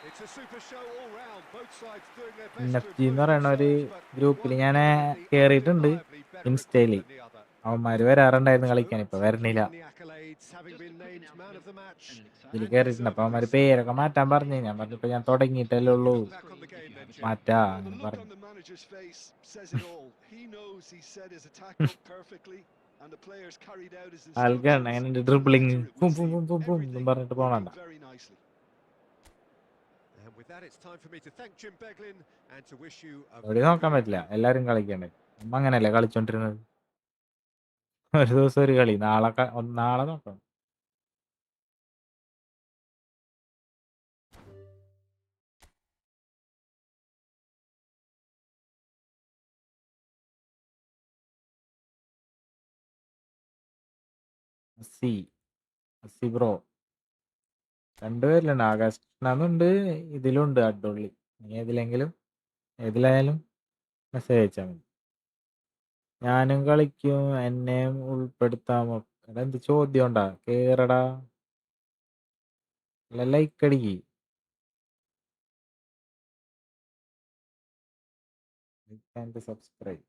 It's a super show all round. Both sides doing their best to NFC improve എന്ന് പറയുന്ന ഒരു themselves, but ഗ്രൂപ്പിൽ one ഞാൻ definitely കയറിയിട്ടുണ്ട് undeniably better ഇൻസ്റ്റയിൽ equipped than the other. അവന്മാർ വരാറുണ്ടായിരുന്നു കളിക്കാൻ ഇപ്പൊ വരണില്ല Taking the accolades, having been named man of the match. ഇതിൽ കയറിയിട്ടുണ്ട് അപ്പൊ അവന്മാർ പേരൊക്കെ മാറ്റാൻ പറഞ്ഞു ഞാൻ പറഞ്ഞിപ്പോ ഞാൻ തുടങ്ങിയിട്ടല്ലേ ഉള്ളൂ Back on the game then, Jim. മാറ്റാ Well, the അങ്ങനെ look പറഞ്ഞു on the manager's face says it all. He knows he set his attack up perfectly, and the players carried out his ആൾക്കാണ് instructions. അങ്ങനെ dribbling Later it പും would പും seem പും പും പും എന്നും everything പറഞ്ഞിട്ട് പോണണ്ട working very nicely. And with that, it's time for me to thank Jim Beglin and to wish you a ഇവിടെ നോക്കാൻ പറ്റില്ല എല്ലാരും കളിക്കണ്ടേ നമ്മ അങ്ങനെയല്ലേ കളിച്ചോണ്ടിരുന്നത് ഒരു ദിവസം ഒരു കളി നാളെ നോക്കാം അസി ബ്രോ രണ്ടുപേരിലുണ്ട്. ആകാശ് ഇതിലുണ്ട് അഡുള്ളി. നീ ഏതിലായാലും മെസ്സേജ് അയച്ചാൽ മതി. ഞാനും കളിക്കും, എന്നെയും ഉൾപ്പെടുത്താമോ? എടാ എന്ത് ചോദ്യം ഉണ്ടാ? കേറടാ, ലൈക്ക് അടിക്ക്, സബ്സ്ക്രൈബ്.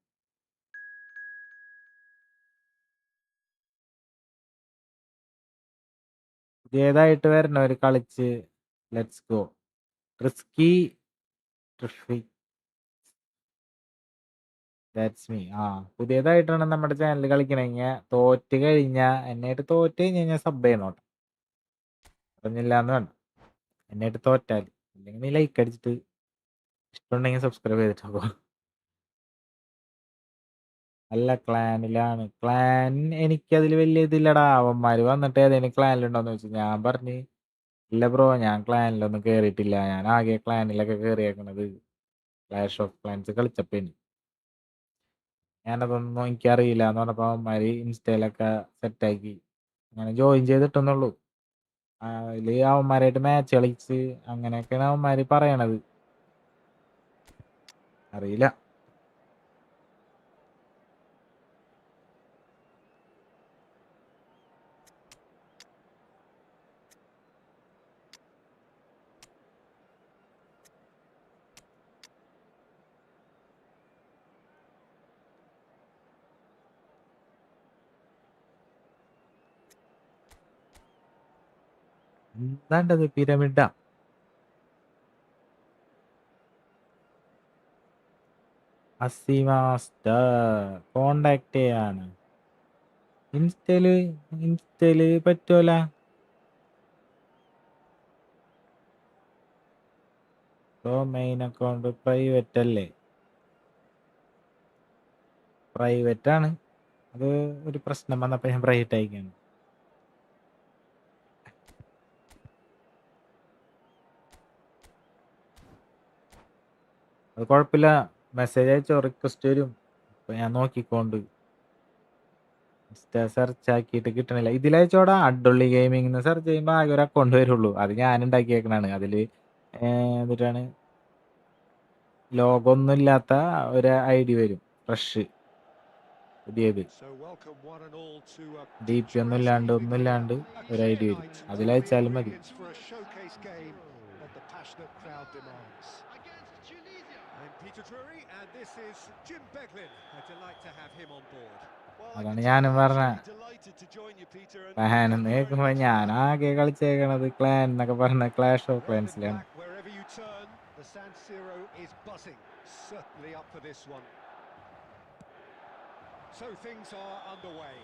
പുതിയതായിട്ട് വരണവര് കളിച്ച് let's go. Risky that's me. പുതിയതായിട്ടാണ് നമ്മുടെ ചാനൽ കളിക്കണമെങ്കിൽ തോറ്റ് കഴിഞ്ഞാൽ സബ് ചെയ്യണോട്ടെ. പറഞ്ഞില്ലാന്ന് വേണ്ട, എന്നായിട്ട് തോറ്റാൽ. അല്ലെങ്കിൽ നീ ലൈക്ക് അടിച്ചിട്ട് ഇഷ്ടമുണ്ടെങ്കിൽ സബ്സ്ക്രൈബ് ചെയ്തിട്ടോ. അല്ല, ക്ലാനിലാണ്. ക്ലാൻ എനിക്കതിൽ വലിയ ഇതില്ലടാ. അവന്മാര് വന്നിട്ട് ഏതെങ്കിലും ക്ലാനിലുണ്ടോന്ന് ചോദിച്ചു. ഞാൻ പറഞ്ഞ് ഇല്ല ബ്രോ, ഞാൻ ക്ലാനിലൊന്നും കേറിയിട്ടില്ല. ഞാൻ ആകെ ക്ലാനിലൊക്കെ കേറിയേക്കണത് ക്ലാഷ് ഓഫ് ക്ലാൻസ് കളിച്ചപ്പേന്. ഞാനതൊന്നും എനിക്കറിയില്ല എന്ന് പറഞ്ഞപ്പോ അവന്മാര് ഇൻസ്റ്റയിലൊക്കെ സെറ്റാക്കി അങ്ങനെ ജോയിൻ ചെയ്തിട്ടെന്നുള്ളൂ. അതില് അവന്മാരായിട്ട് മാച്ച് കളിച്ച് അങ്ങനെയൊക്കെയാണ് അവന്മാര് പറയണത്. അറിയില്ല. എന്താണ്ടത് പിരമിഡാ? അസി മാസ്റ്റർ കോണ്ടാക്ട് ചെയ്യാണ്. ഇൻസ്റ്റയില് പറ്റുമല്ല. മെയിൻ അക്കൗണ്ട് പ്രൈവറ്റ് അല്ലേ? പ്രൈവറ്റ് ആണ്. അത് ഒരു പ്രശ്നം വന്നപ്പോ ഞാൻ പ്രൈവറ്റ് അയക്കാണ്. അത് കുഴപ്പമില്ല, മെസ്സേജ് അയച്ചോ, റിക്വസ്റ്റ് വരും. അപ്പൊ ഞാൻ നോക്കിക്കൊണ്ട് സെർച്ച് ആക്കിയിട്ട് കിട്ടണില്ല. ഇതിലയച്ചോടാ, അഡുള്ളി ഗെയിമിംഗ് സെർച്ച് ചെയ്യുമ്പോൾ ആകെ ഒരു അക്കൗണ്ട് വരുള്ളൂ. അത് ഞാൻ ഉണ്ടാക്കിയേക്കണാണ്. അതില് എന്നിട്ടാണ് ലോഗോ ഒന്നും ഇല്ലാത്ത ഒരു ID വരും, ഫ്രഷ് പുതിയത്. DP ഒന്നും ഇല്ലാണ്ട് ഒരു ID വരും. അതിലയച്ചാലും മതി. അതാണ് ഞാനും പറഞ്ഞ. ക്ലാൻ എന്ന് കേൾക്കുമ്പോ ഞാൻ ആകെ കളിച്ചേക്കണത് ക്ലാൻ എന്നൊക്കെ പറഞ്ഞ ക്ലാഷ് ഓഫ് ക്ലാൻസിലാണ്. So things are underway.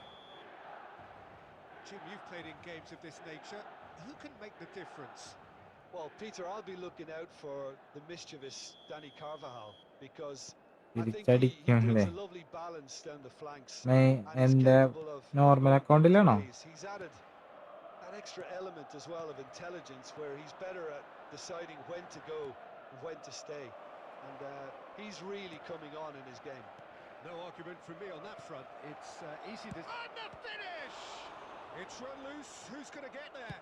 Jim, you've played in games of this nature. Who can make the difference? Well, Peter, I'll be looking out for the mischievous Danny Carvajal because I think he തിരിച്ചടിക്കും brings അല്ലേ? a lovely balance down the flanks and is എന്റെ capable of normal അക്കൗണ്ടിലാണോ? he's added that extra element as well of intelligence where he's better at deciding when to go and when to stay, and he's really coming on in his game. No argument from me on that front. It's easy to... And the finish! It's run loose. Who's going to get there?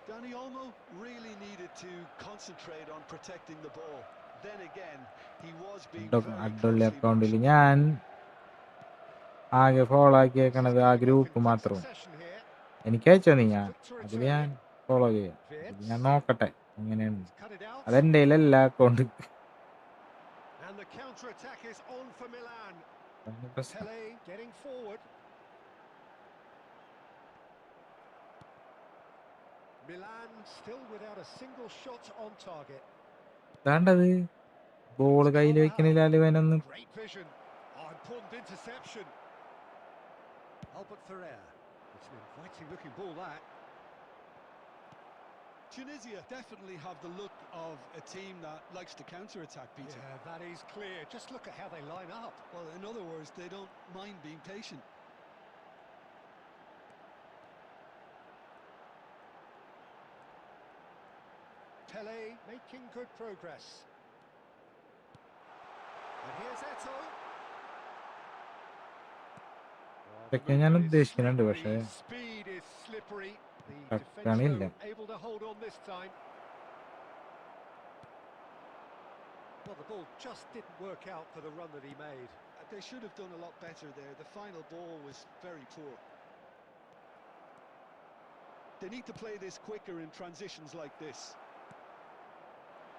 Dani Olmo really needed to concentrate on protecting the ball. Then again, he was being very അഡുള്ളി closely അക്കൗണ്ടിൽ marshaled. ഞാൻ ആകെ follow ആക്കിയേക്കണത് ആ group മാത്രം. എനിക്ക് അയച്ചോ നീ? അതിൽ ഞാൻ follow ചെയ്യാം. ഞാൻ നോക്കട്ടെ എങ്ങനെയാണ്. അതെന്റെ എല്ലാ account. And the counter-attack is on for Milan. പ്രശ്നം. Pele getting forward. Milan still without a single shot on target. അതാണ്ടത് ബോൾ കയ്യിൽ വെക്കണില്ല ഇവനൊന്നും. Great vision. Important interception. Albert Ferrer. It's an inviting looking ball, that. Tunisia definitely have the look of a team that likes to counter-attack, Peter. Yeah, that is clear. Just look at how they line up. Well, in other words, they don't mind being patient. Pele making good progress. And here's Eto'o. ഇതൊക്കെ ഞാൻ ഉദ്ദേശിക്കുന്നുണ്ട്, പക്ഷേ Speed is slippery. The defense ടക്കാണില്ല. though able to hold on this time. Well, the ball just didn't work out for the run that he made. They should have done a lot better there. The final ball was very poor. They need to play this quicker in transitions like this.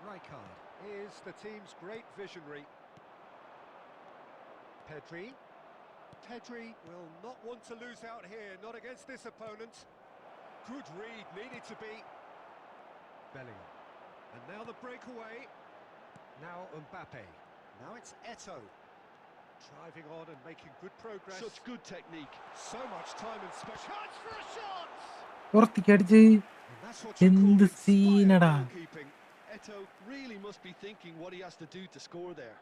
Rijkaard is the team's great visionary. Pedri. Pedri will not want to lose out here, not against this opponent. Good read, needed to be. Bellingham. And now the breakaway. Now Mbappe. Now it's Eto'o. Driving on and making good progress. Such good technique. So much time and space. Chance for a shot! പുറത്തേക്ക് അടിച്ച് And that's what you call എന്ത് inspired സീനടാ. goalkeeping. Eto'o really must be thinking what he has to do to score there.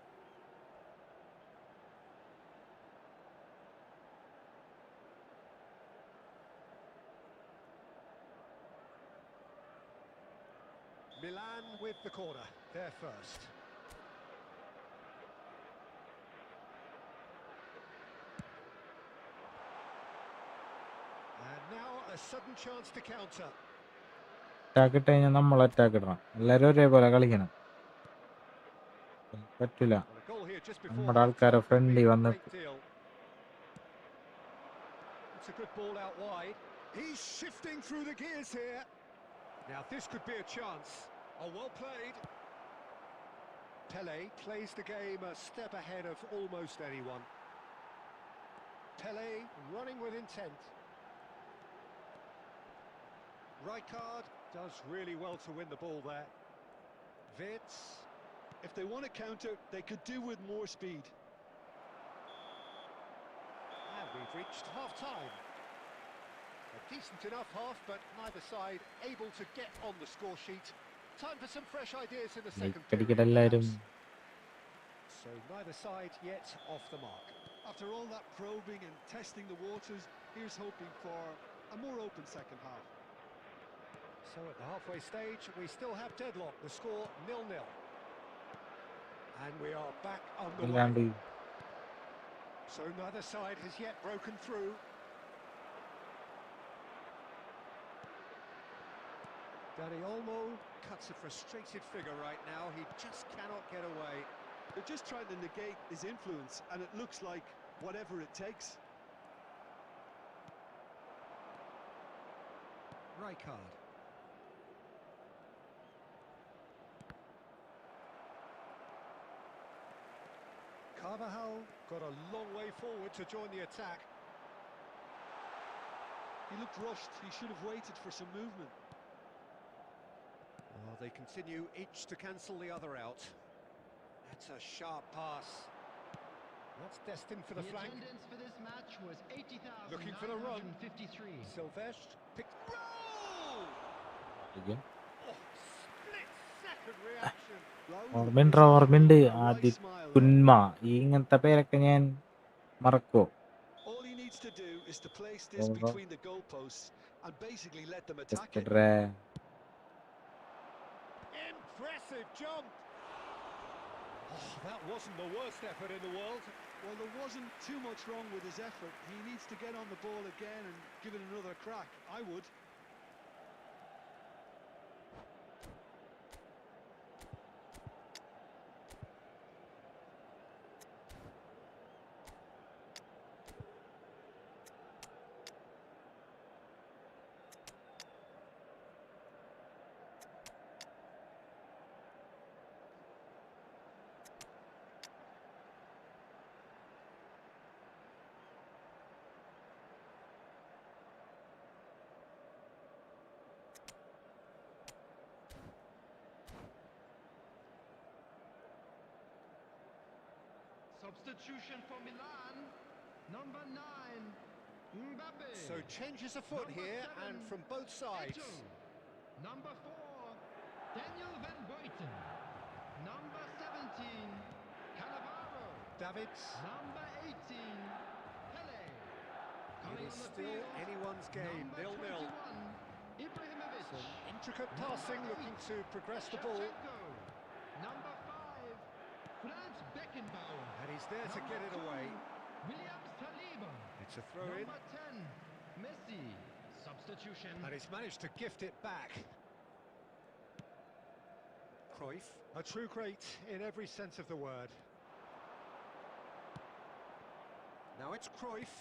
Milan with the corner. They're first. And now a sudden chance to counter. Attack ഇട്ട് കഴിഞ്ഞാൽ നമ്മൾ attack ഇടണം. എല്ലാരും ഒരേപോലെ കളിക്കണം. പറ്റില്ല. Well, a goal here just before നമ്മുടെ ആൾക്കാരെ half-time could ഫ്രണ്ടിൽ mean a വന്ന് great deal. It's a good ball out wide. He's shifting through the gears here. Now this could be a chance. Oh, well played. Pele plays the game a step ahead of almost anyone. Pele running with intent. Rijkaard does really well to win the ball there. Wirtz. If they want to counter, they could do with more speed. And we've reached half-time. A decent enough half, but neither side able to get on the score sheet. Time for some fresh ideas in the second period, എല്ലാരും. perhaps. So neither side yet off the mark. After all that probing and testing the waters, here's hoping for a more open second half. So at the halfway stage, we still have deadlock. The score 0-0. And we are back underway. അല്ലാണ്ട് So neither side has yet broken through. Dani Olmo cuts a frustrated figure right now. He just cannot get away. They're just trying to negate his influence, and it looks like whatever it takes. Rijkaard. Carvajal got a long way forward to join the attack. He looked rushed. He should have waited for some movement. Oh, they continue each to cancel the other out. That's a sharp pass. That's destined for the flank. Attendance for this match was 80,953. Looking for the run. Silvestre picked. Roll! again. Oh, split-second reaction. ഓർമ്മയുണ്ട് ആദ്യ കുന്മ ഇങ്ങനത്തെ പേരൊക്കെ ഞാൻ മറക്കോ. All he needs to do is to place this between the goalposts and basically let them attack it. Impressive jump. Oh, that wasn't the worst effort in the world. Well, there wasn't too much wrong with his effort. He needs to get on the ball again and give it another crack. I would. Substitution for Milan, number 9, Mbappe. So changes a foot Number here 7, and from both sides. Eto'o. Number 4, Daniel Van Buiten. Number 17, Cannavaro. Davids. Number 18, Pele. It Coming is on the still field, anyone's game, number 0-0. 21, Ibrahimovic. Some intricate passing, looking to progress the ball. Shevchenko. Number 5, Franz Beckenbauer. And he's there to get it away. William Saliba. It's a throw in. Number 10, Messi. Substitution. And he's managed to gift it back. Cruyff, a true great in every sense of the word. Now it's Cruyff.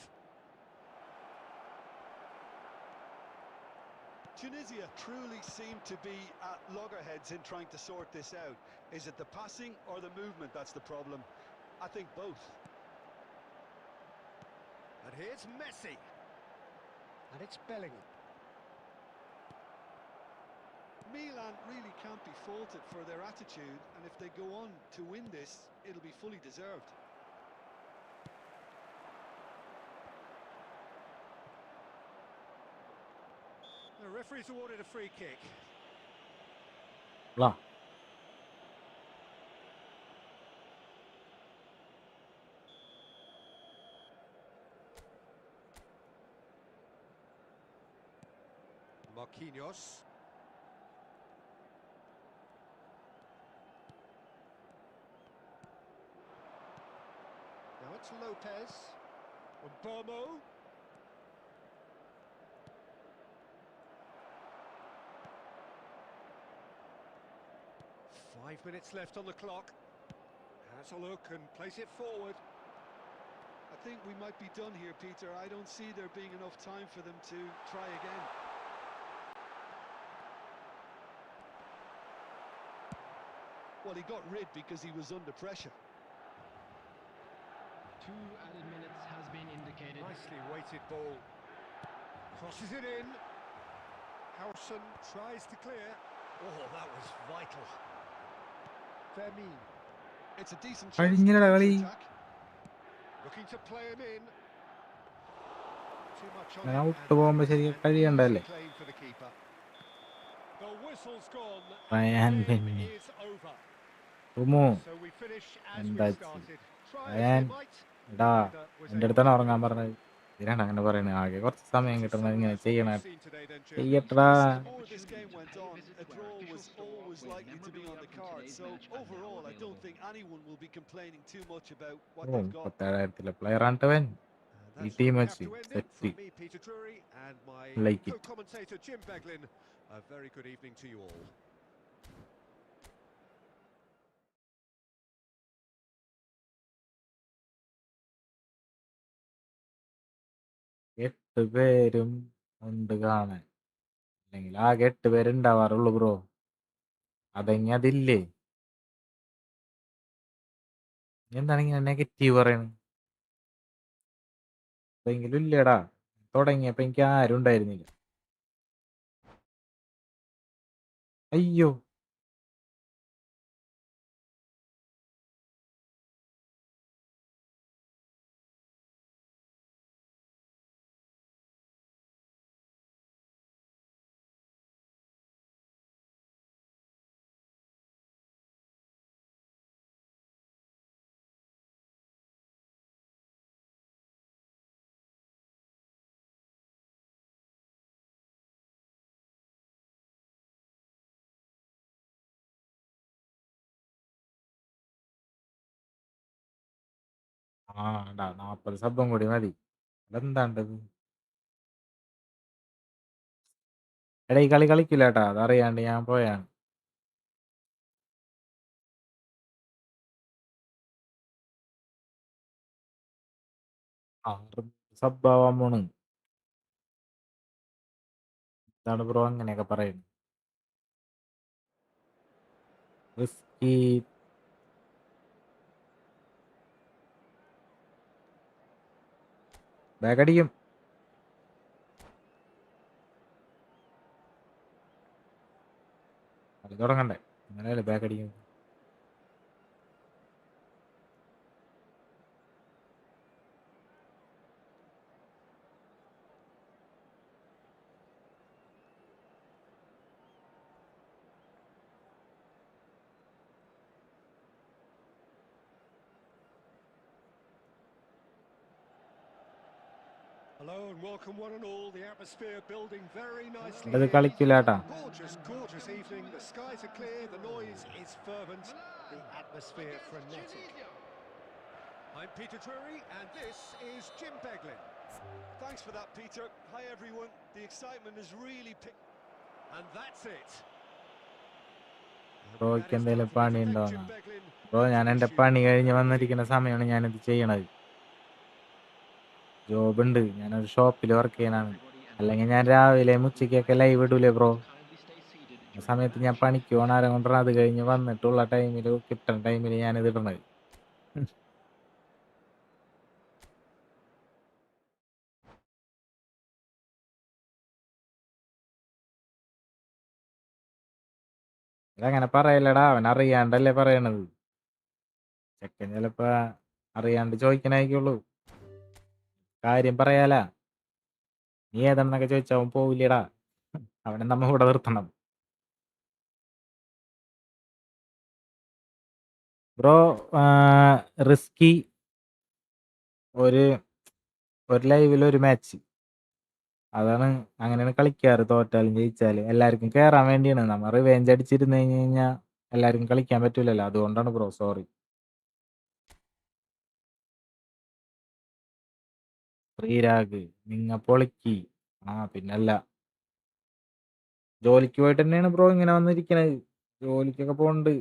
Tunisia truly seem to be at loggerheads in trying to sort this out. Is it the passing or the movement that's the problem? I think both. And here's Messi. And it's Bellingham. Milan really can't be faulted for their attitude, and if they go on to win this, it'll be fully deserved. The referee's awarded a free kick. Blah. Marquinhos. Now it's Lopez. Mbomo. 5 minutes left on the clock. Has a look and plays it forward. I think we might be done here, Peter. I don't see there being enough time for them to try again. Well, he got rid because he was under pressure. 2 added minutes has been indicated. Nicely weighted ball. Crosses it in. Harrison tries to clear. Oh, that was vital. Vermin. It's a decent chance കഴിഞ്ഞില്ലടാ കളി. to attack. Looking to play him in. Too much on ഞാൻ it, വിട്ടു പോകുമ്പോ and ശരിക്കും an കഴിയണ്ടല്ലേ? easy claim for the keeper. The whistle's gone. Ryan The game Penny. is over. ഉമ്മു So we finish as we എന്താ started. Try as Ryan, they might. എടാ Neither was എൻ്റെ able അടുത്താണ് to ഉറങ്ങാൻ do it. പറഞ്ഞത്. ഇതിനാണ് അങ്ങനെ പറയുന്നത്. ആകെ കുറച്ച് സമയം To കിട്ടുന്നത് ഇങ്ങനെ summarise what ചെയ്യണ we've seen today then, Jim. ചെയ്യട്ടാ. The more this game went on, a draw was always likely to be on the card. So overall, I don't think anyone will be complaining too much about what ഓ they've got. 37,000 player ആണ്ടവൻ. And that's team where we match, have to end it. set From free. me, Peter Drury, and my Like it. co-commentator Jim Beglin. A very good evening to you all. എട്ട് പേരും ഉണ്ട് കാണാൻ. അല്ലെങ്കിൽ ആകെ 8 പേരുണ്ടാവാറുള്ളൂ bro. അതെങ്ങ അതില്ലേ? എന്താണ് ഇങ്ങനെ negative പറയണത്? അതെങ്കിലും ഇല്ലടാ. തുടങ്ങിയപ്പോ എനിക്ക് ആരും ഉണ്ടായിരുന്നില്ല. അയ്യോ, ആ 40 സബ്ബും കൂടി മതി. അതെന്താണ്ടത്? എടാ ഈ കളി കളിക്കില്ല കേട്ടാ, അതറിയാണ്ട് ഞാൻ പോയാണ്. സബ്ബാവാൻ പോണ്. എന്താണ് ബ്രോ അങ്ങനെയൊക്കെ പറയുന്നത്? റിസ്കി. ബാഗടിക്കും. കളി തുടങ്ങണ്ടേ? അങ്ങനെയല്ലേ ബാഗടിക്കും. Hello and welcome one and all. The atmosphere building very nicely ഇത് here. കളിക്കില്ല കേട്ടാ. Gorgeous, gorgeous evening. The skies are clear, the noise is fervent, the atmosphere frenetic. I'm Peter Drury and this is Jim Beglin. Thanks for that, Peter. Hi, everyone. The excitement is really picked. And that's it. ബ്രോയ്ക്ക് That is എന്തെങ്കിലും time for me പണി to thank ഉണ്ടോന്നാ? Jim Beglin. Bro, ഞാൻ എൻ്റെ പണി കഴിഞ്ഞ് വന്നിരിക്കുന്ന സമയമാണ് ഞാനിത് ചെയ്യണത്. ജോബുണ്ട്, ഞാനൊരു ഷോപ്പിൽ വർക്ക് ചെയ്യണതാണ്. അല്ലെങ്കിൽ ഞാൻ രാവിലെ ഉച്ചയ്ക്കൊക്കെ ലൈവ് ഇടൂലേ ബ്രോ? ആ സമയത്ത് ഞാൻ പണിക്ക് പോകണ ആരം കൊണ്ടാണ് അത് കഴിഞ്ഞ് വന്നിട്ടുള്ള ടൈമിൽ കിട്ടുന്ന ടൈമിൽ ഞാനിത് ഇടണത്. ഇതങ്ങനെ പറയല്ലടാ, അവൻ അറിയാണ്ടല്ലേ പറയണത്. ചെക്കൻ ചിലപ്പോ അറിയാണ്ട് ചോദിക്കണായിരിക്കുള്ളൂ. കാര്യം പറയാല, നീ ഏതാണെന്നൊക്കെ ചോദിച്ചാൽ അവൻ പോവില്ലടാ. അവനെ നമ്മ ഇവിടെ നിർത്തണം. ബ്രോ, റിസ്കി ഒരു ലൈവിൽ ഒരു മാച്ച്, അതാണ്. അങ്ങനെയാണ് കളിക്കാറ്. തോറ്റാലും ജയിച്ചാലും എല്ലാവർക്കും കയറാൻ വേണ്ടിയാണ്. നമ്മൾ റിവെഞ്ച് അടിച്ചിരുന്ന് കഴിഞ്ഞ് കഴിഞ്ഞാൽ എല്ലാവർക്കും കളിക്കാൻ പറ്റൂലല്ലോ, അതുകൊണ്ടാണ് ബ്രോ. സോറി. ശ്രീരാഗ്, നിങ്ങ പൊളിക്ക്. ആ പിന്നല്ല, ജോലിക്ക് പോയിട്ട് തന്നെയാണ് ബ്രോ ഇങ്ങനെ വന്നിരിക്കണത്. ജോലിക്കൊക്കെ പോകണ്ട്.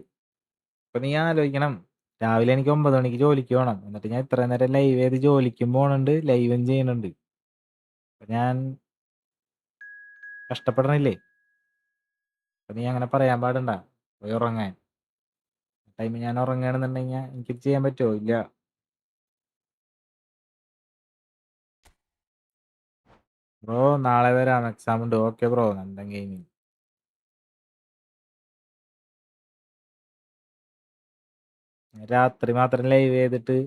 ഇപ്പൊ നീ ആലോചിക്കണം, രാവിലെ എനിക്ക് 9 മണിക്ക് ജോലിക്ക് പോകണം. എന്നിട്ട് ഞാൻ ഇത്ര നേരം ലൈവ് ചെയ്ത് ജോലിക്കും പോകണുണ്ട്, ലൈവും ചെയ്യുന്നുണ്ട്. അപ്പൊ ഞാൻ കഷ്ടപ്പെടണില്ലേ? അപ്പൊ നീ അങ്ങനെ പറയാൻ പാടണ്ട. പോയി ഉറങ്ങാൻ. ടൈമിൽ ഞാൻ ഉറങ്ങുകയാണെന്നുണ്ടെങ്കിൽ എനിക്ക് ചെയ്യാൻ പറ്റുമോ? ഇല്ല. ബ്രോ, നാളെ വരാം, എക്സാം ഉണ്ട്. Okay bro, Nandan gaming. രാത്രി മാത്രം ലൈവ് ചെയ്തിട്ട്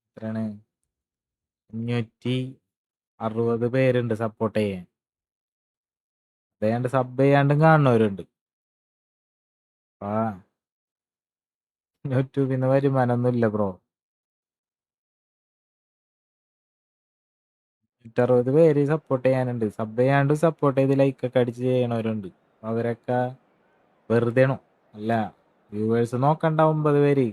എത്രയാണ്, 560 പേരുണ്ട് സപ്പോർട്ട് ചെയ്യാൻ. അതേണ്ട് സബ് ചെയ്യാണ്ടും കാണുന്നവരുണ്ട്. ആ, യൂട്യൂബിൽ നിന്ന് വരുമാനമൊന്നും ഇല്ല ബ്രോ. 160 പേര് സപ്പോർട്ട് ചെയ്യാനുണ്ട്. സബ് ചെയ്യാണ്ടും സപ്പോർട്ട് ചെയ്ത് ലൈക്കൊക്കെ അടിച്ച് ചെയ്യണവരുണ്ട്. അവരൊക്കെ വെറുതെയാണോ? അല്ല, വ്യൂവേഴ്സ് നോക്കണ്ട 9 പേര്.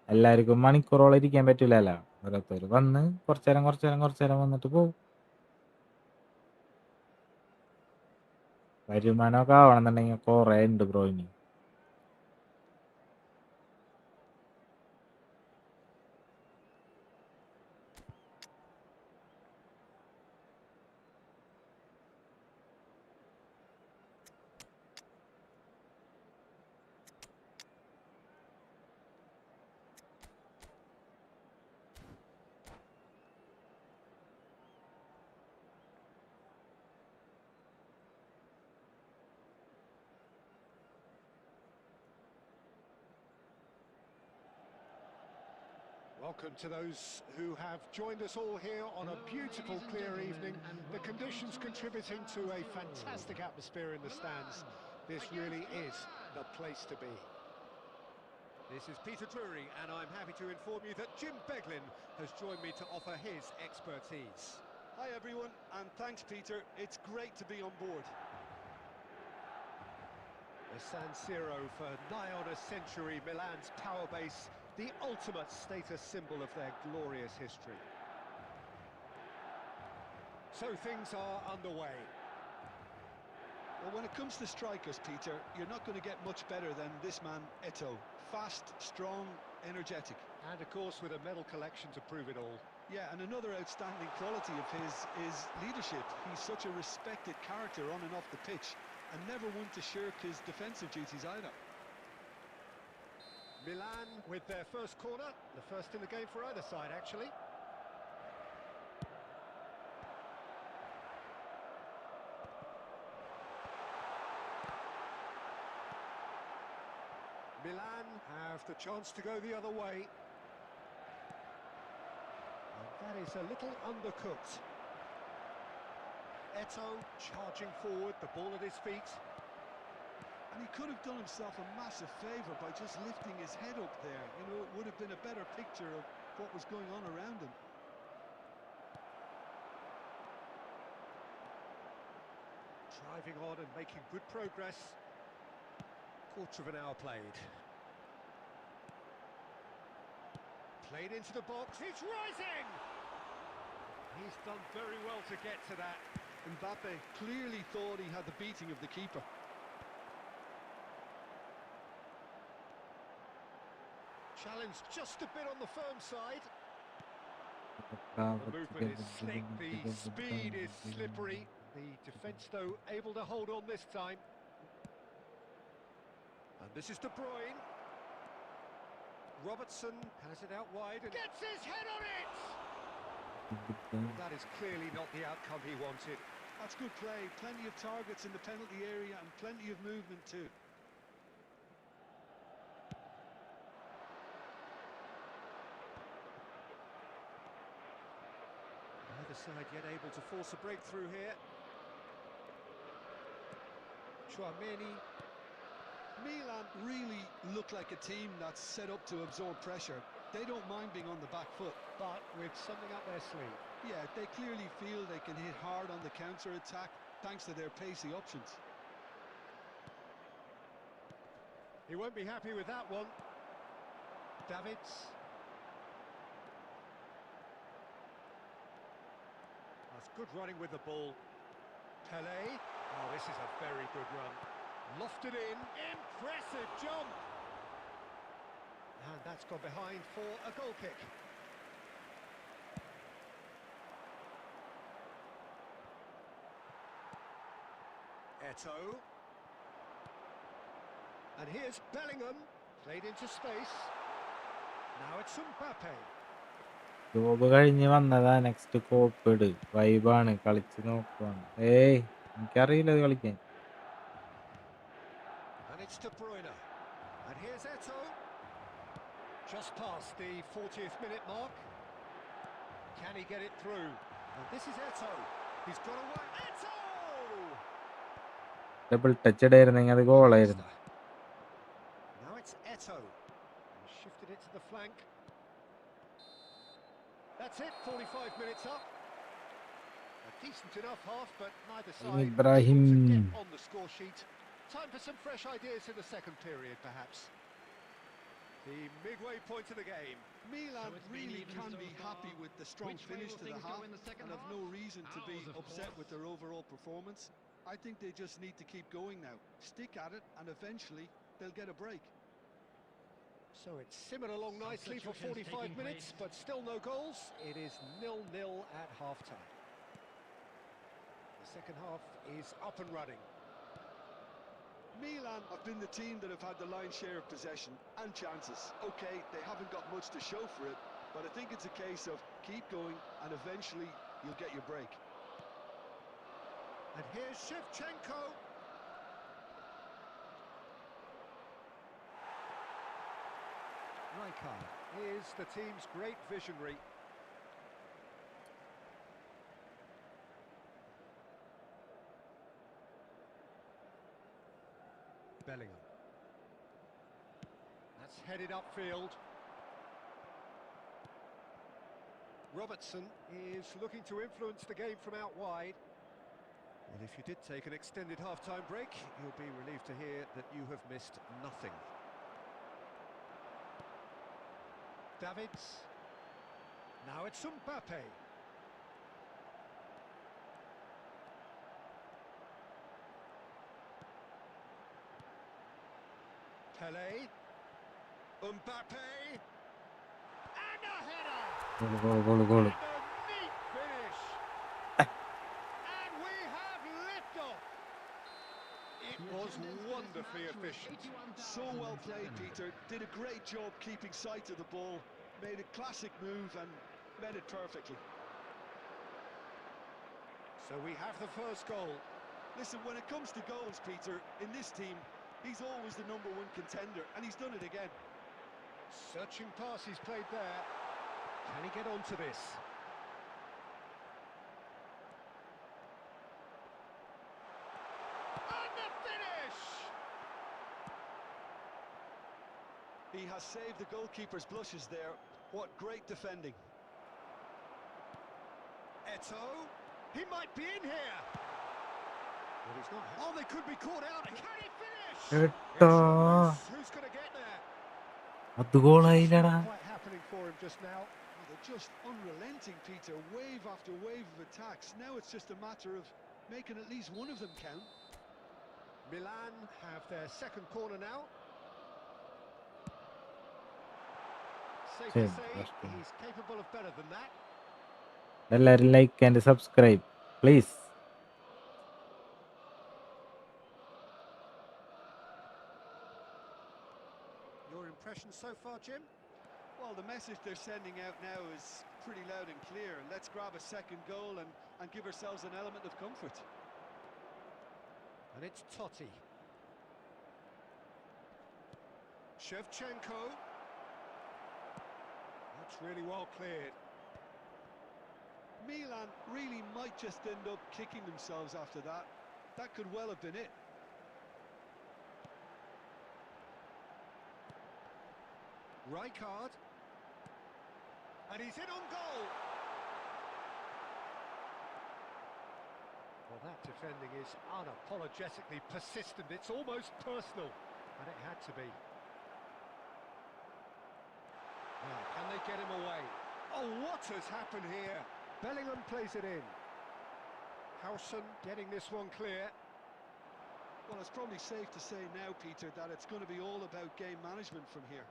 എല്ലാവർക്കും മണിക്കൂറോളം ഇരിക്കാൻ പറ്റില്ലല്ലോ. ഓരോരുത്തർ വന്ന് കുറച്ചേരം വന്നിട്ട് പോകും. വരുമാനമൊക്കെ ആവണമെന്നുണ്ടെങ്കിൽ കുറേ ഉണ്ട് ബ്രോ. ഇനി Welcome to those who have joined us all here on a beautiful, clear evening. The conditions contributing to a fantastic atmosphere in the stands. This really is the place to be. This is Peter Drury, and I'm happy to inform you that Jim Beglin has joined me to offer his expertise. Hi, everyone, and thanks, Peter. It's great to be on board. The San Siro for nigh on a century, Milan's power base, the ultimate status symbol of their glorious history. So things are underway. Well, when it comes to strikers, Peter, you're not going to get much better than this man, Eto. Fast, strong, energetic. And of course with a medal collection to prove it all. Yeah, and another outstanding quality of his is leadership. He's such a respected character on and off the pitch, and never one to shirk his defensive duties either. Milan with their first corner, the first in the game for either side actually. Milan have the chance to go the other way. And that is a little undercooked. Eto charging forward, the ball at his feet. And he could have done himself a massive favour by just lifting his head up there. You know, it would have been a better picture of what was going on around him. Driving on and making good progress. Quarter of an hour played. Played into the box, it's rising! He's done very well to get to that. Mbappe clearly thought he had the beating of the keeper. Challenge just a bit on the firm side. The movement is slick, the speed is slippery. The defence, though, able to hold on this time. And this is De Bruyne. Robertson has it out wide and gets his head on it! That is clearly not the outcome he wanted. That's good play. Plenty of targets in the penalty area and plenty of movement too. Neither side yet able to force a breakthrough here. Chouameni. Milan really look like a team that's set up to absorb pressure. They don't mind being on the back foot. But with something up their sleeve. Yeah, they clearly feel they can hit hard on the counter-attack thanks to their pacey options. He won't be happy with that one. Davids. That's good running with the ball. Pele. Oh, this is a very good run. Lofted in. Impressive jump. And that's gone behind for a goal kick. Eto'o. And here's Bellingham, played into space. Now it's Mbappe. Job കഴിഞ്ഞ് വന്നതാ. Next കോപ്പ് ഇട്. വൈബാണ്. കളിച്ച് നോക്കുവാണ്. ഏയ് എനിക്കറിയില്ല ഇത് കളിക്കാൻ. And it's De Bruyne. And here's Eto'o. Just past the 40th minute mark. Can he get it through? And this is Eto'o. He's got away. Eto'o! Double touch ഇടായിരുന്നെങ്കിൽ അത് ഗോളായിരുന്നു. Now it's Eto'o. He shifted it to the flank. That's it, 45 minutes up. A decent enough half, but neither side Ibrahim. able to get on the score sheet. Time for some fresh ideas in the second period, perhaps. The midway point of the game. Milan So it's been really even can so be far. happy with the strong Which way finish will to the things go half in the second and have half? no reason to be Ours, of upset course. with their overall performance. I think they just need to keep going now. Stick at it and eventually they'll get a break. So it's simmered along nicely for Substitutions 45 taking minutes, place. but still no goals. It is 0-0 at half-time. The second half is up and running. Milan have been the team that have had the lion's share of possession and chances. Okay, they haven't got much to show for it, but I think it's a case of keep going and eventually you'll get your break. And here's Shevchenko. Rijkaard is the team's great visionary. Bellingham. That's headed upfield. Robertson is looking to influence the game from out wide. Well, if you did take an extended half-time break, you'll be relieved to hear that you have missed nothing. Davids. Now it's Mbappe. Pele. Mbappe. And a header! Goal. And a neat finish. And we have liftoff. It was wonderfully efficient. So well played, Peter. Did a great job keeping sight of the ball. Made a classic move and met it perfectly. So we have the first goal. Listen, when it comes to goals, Peter, in this team, he's always the #1 contender, and he's done it again. Searching pass he's played there. Can he get onto this? And the finish! He has saved the goalkeeper's blushes there. What great defending. Eto'o, he might be in here. Well, he's not. Oh, they could be caught out. Can he finish? എട്ടോ Who's going to get there? അത് ഗോളായില്ലടാ. Quite happening for him just now. they're just unrelenting, Peter. Wave after wave of attacks. Now it's just a matter of making at least one of them count. Milan have their second corner now. Safe to say he's capable of better than that. എല്ലാവരും like and subscribe please. Your impression so far, Jim? Well, the message they're sending out now is pretty loud and clear. Let's grab a second goal and give ourselves an element of comfort. And it's Totti. Shevchenko. That's really well cleared. Milan really might just end up kicking themselves after that. That could well have been it. Rijkaard. And he's in on goal. Well, that defending is unapologetically persistent. It's almost personal. And it had to be. Now, can they get him away? Oh, what has happened here? Bellingham plays it in. Howson getting this one clear. Well, it's probably safe to say now, Peter, that it's going to be all about game management from here.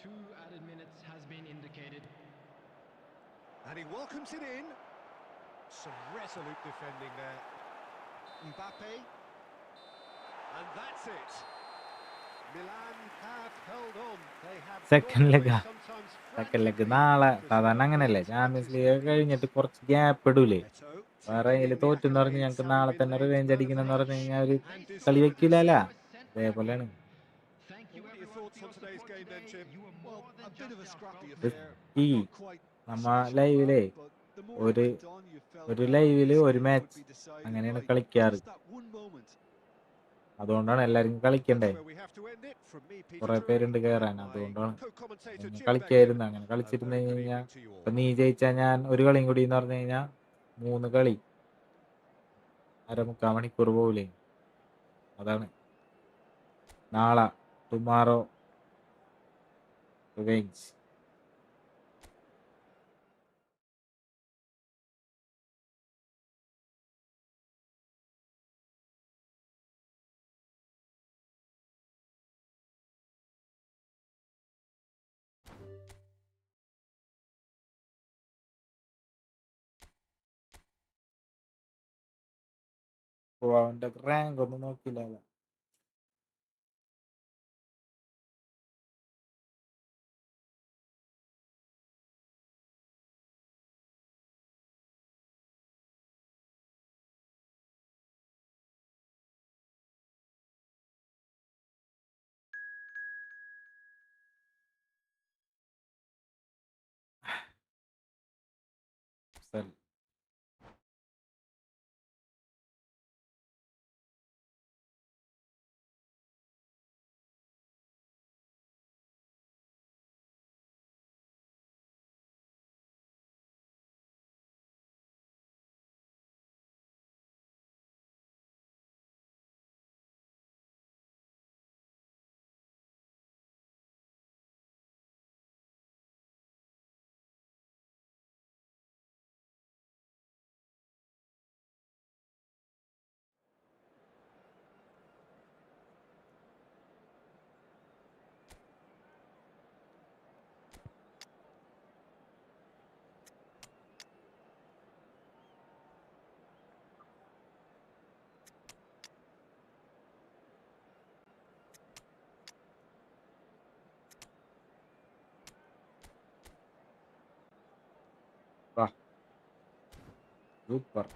2 added minutes has been indicated. And he welcomes it in. Some resolute defending there. Mbappe. And that's it. Milan have held on. They have Second leg. sometimes second leg നാളെ. സാധാരണ അങ്ങനെയല്ലേ, champions league കഴിഞ്ഞിട്ട് കുറച്ച് gap ഇടൂലേ. വേറെ ഇതിൽ തോറ്റെന്ന് പറഞ്ഞ് ഞങ്ങൾക്ക് നാളെ തന്നെ റിവെഞ്ച് അടിക്കണമെന്ന് പറഞ്ഞു കഴിഞ്ഞാൽ ഒരു കളി വെക്കില്ലല്ല. അതേപോലെയാണ്. Thank you What are your everyone thoughts for on your today's support game then, today. Jim? You were Well, more than a bit of a just our scrappy frontman. affair. ഈ Not quite നമ്മ smash and ലൈവിലേ grab, but the more it ഒരു went on, you felt ഒരു that ലൈവില് this ഒരു game match could be decided അങ്ങനെയാണ് by കളിക്കാറ്. just that one moment. അതുകൊണ്ടാണ് എല്ലാവരും കളിക്കണ്ടേ. That's where we have to end it. From me, Peter കുറെ Drury, പേരുണ്ട് and കയറാൻ. my അതുകൊണ്ടാണ് co-commentator ഇങ്ങനെ Jim കളിക്കായിരുന്നു. Beglin. അങ്ങനെ A കളിച്ചിരുന്നു very good കഴിഞ്ഞാൽ evening to you all. ഇപ്പൊ നീ ജയിച്ചാൽ ഞാൻ ഒരു കളിയും കൂടി എന്ന് പറഞ്ഞു കഴിഞ്ഞാൽ 3 കളി 1/4 മണിക്കൂർ പോവില്ലേ. അതാണ് നാളെ ടുമാറോ റിവെഞ്ച്. അവന്റെ റാങ്ക് ഒന്നും നോക്കില്ല. ശരി. വാ super.